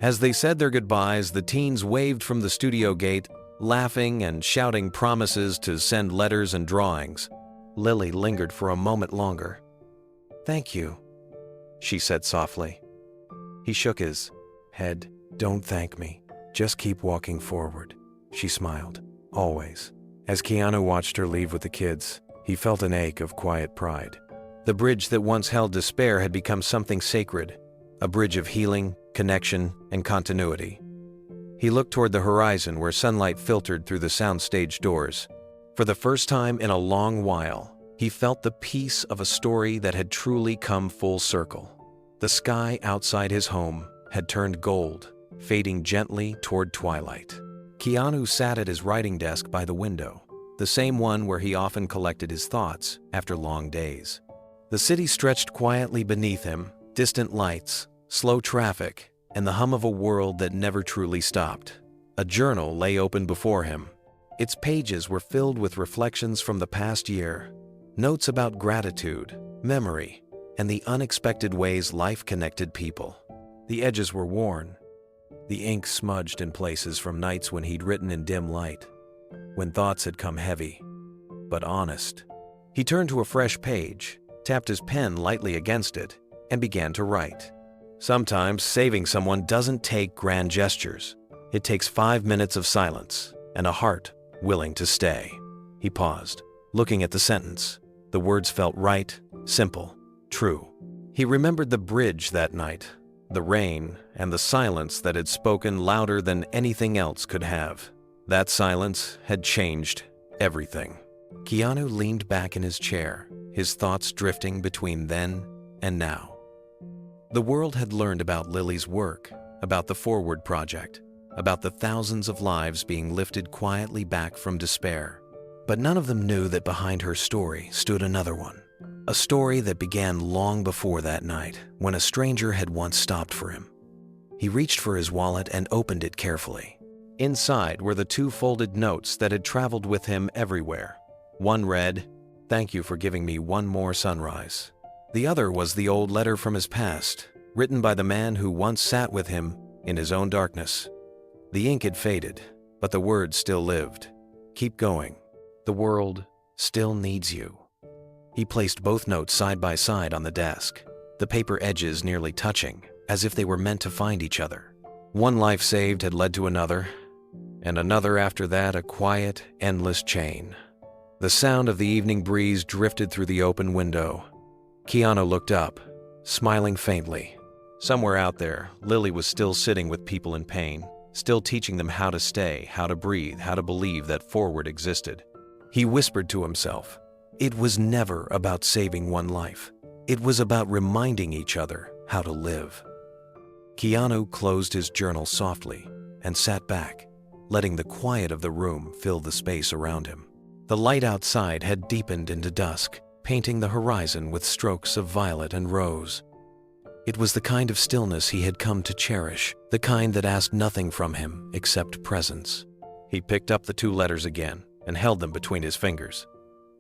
As they said their goodbyes, the teens waved from the studio gate, laughing and shouting promises to send letters and drawings. Lily lingered for a moment longer. "Thank you," she said softly. He shook his head. "Don't thank me. Just keep walking forward," she smiled. "Always." As Keanu watched her leave with the kids, he felt an ache of quiet pride. The bridge that once held despair had become something sacred, a bridge of healing, connection, and continuity. He looked toward the horizon where sunlight filtered through the soundstage doors. For the first time in a long while, he felt the peace of a story that had truly come full circle. The sky outside his home had turned gold, fading gently toward twilight. Keanu sat at his writing desk by the window, the same one where he often collected his thoughts after long days. The city stretched quietly beneath him, distant lights, slow traffic, and the hum of a world that never truly stopped. A journal lay open before him. Its pages were filled with reflections from the past year, notes about gratitude, memory, and the unexpected ways life connected people. The edges were worn, the ink smudged in places from nights when he'd written in dim light, when thoughts had come heavy, but honest. He turned to a fresh page, tapped his pen lightly against it, and began to write. Sometimes saving someone doesn't take grand gestures. It takes 5 minutes of silence and a heart willing to stay. He paused, looking at the sentence. The words felt right, simple, true. He remembered the bridge that night, the rain, and the silence that had spoken louder than anything else could have. That silence had changed everything. Keanu leaned back in his chair, his thoughts drifting between then and now. The world had learned about Lily's work, about the Forward Project, about the thousands of lives being lifted quietly back from despair. But none of them knew that behind her story stood another one. A story that began long before that night, when a stranger had once stopped for him. He reached for his wallet and opened it carefully. Inside were the 2 folded notes that had traveled with him everywhere. One read, "Thank you for giving me one more sunrise." The other was the old letter from his past, written by the man who once sat with him in his own darkness. The ink had faded, but the words still lived. Keep going. The world still needs you. He placed both notes side by side on the desk, the paper edges nearly touching, as if they were meant to find each other. One life saved had led to another, and another after that, a quiet, endless chain. The sound of the evening breeze drifted through the open window. Keanu looked up, smiling faintly. Somewhere out there, Lily was still sitting with people in pain, still teaching them how to stay, how to breathe, how to believe that Forward existed. He whispered to himself, it was never about saving one life. It was about reminding each other how to live. Keanu closed his journal softly and sat back, letting the quiet of the room fill the space around him. The light outside had deepened into dusk, painting the horizon with strokes of violet and rose. It was the kind of stillness he had come to cherish, the kind that asked nothing from him except presence. He picked up the 2 letters again and held them between his fingers.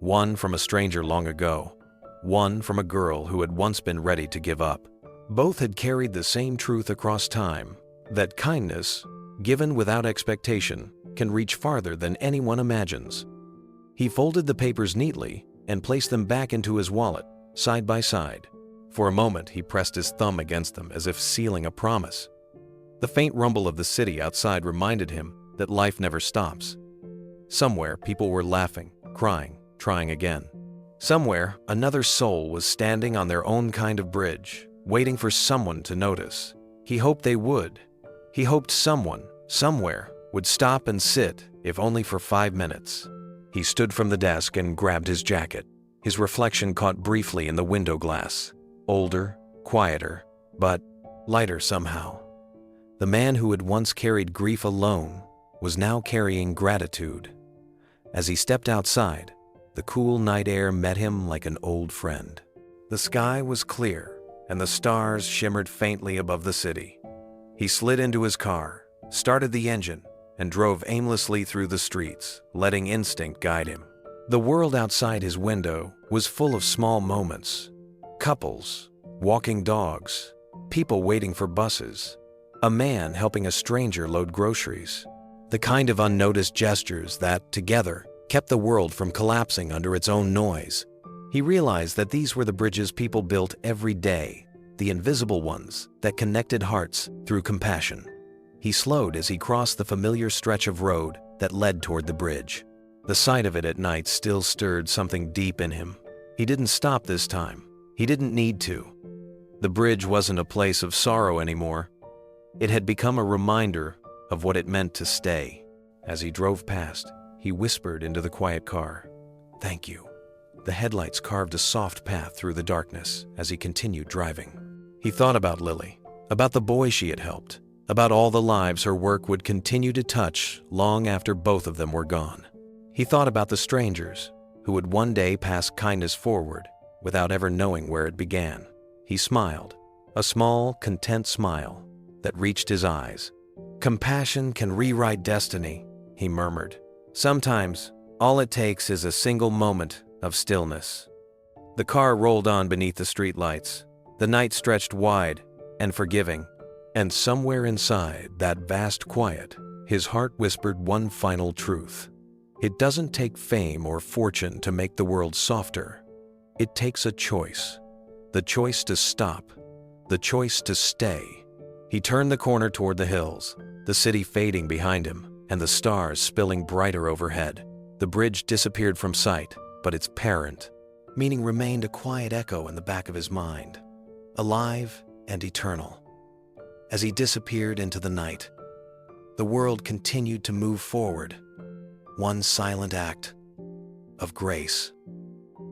One from a stranger long ago, one from a girl who had once been ready to give up. Both had carried the same truth across time, that kindness, given without expectation, can reach farther than anyone imagines. He folded the papers neatly and placed them back into his wallet, side by side. For a moment, he pressed his thumb against them as if sealing a promise. The faint rumble of the city outside reminded him that life never stops. Somewhere, people were laughing, crying, trying again. Somewhere, another soul was standing on their own kind of bridge, waiting for someone to notice. He hoped they would. He hoped someone, somewhere, would stop and sit, if only for 5 minutes. He stood from the desk and grabbed his jacket. His reflection caught briefly in the window glass. Older, quieter, but lighter somehow. The man who had once carried grief alone was now carrying gratitude. As he stepped outside, the cool night air met him like an old friend. The sky was clear, and the stars shimmered faintly above the city. He slid into his car, started the engine, and drove aimlessly through the streets, letting instinct guide him. The world outside his window was full of small moments. Couples, walking dogs, people waiting for buses, a man helping a stranger load groceries. The kind of unnoticed gestures that, together, kept the world from collapsing under its own noise. He realized that these were the bridges people built every day, the invisible ones that connected hearts through compassion. He slowed as he crossed the familiar stretch of road that led toward the bridge. The sight of it at night still stirred something deep in him. He didn't stop this time. He didn't need to. The bridge wasn't a place of sorrow anymore. It had become a reminder of what it meant to stay. As he drove past, he whispered into the quiet car, "Thank you." The headlights carved a soft path through the darkness as he continued driving. He thought about Lily, about the boy she had helped, about all the lives her work would continue to touch long after both of them were gone. He thought about the strangers who would one day pass kindness forward without ever knowing where it began. He smiled, a small, content smile that reached his eyes. "Compassion can rewrite destiny," he murmured. "Sometimes, all it takes is a single moment of stillness." The car rolled on beneath the streetlights. The night stretched wide and forgiving, and somewhere inside that vast quiet, his heart whispered one final truth. It doesn't take fame or fortune to make the world softer. It takes a choice. The choice to stop. the choice to stay. He turned the corner toward the hills, the city fading behind him, and the stars spilling brighter overhead. The bridge disappeared from sight, but its parent, meaning, remained a quiet echo in the back of his mind, alive and eternal. As he disappeared into the night, the world continued to move forward, one silent act of grace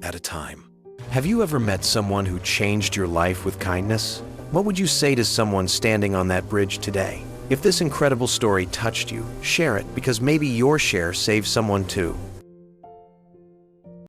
at a time. Have you ever met someone who changed your life with kindness? What would you say to someone standing on that bridge today? If this incredible story touched you, share it, because maybe your share saved someone too.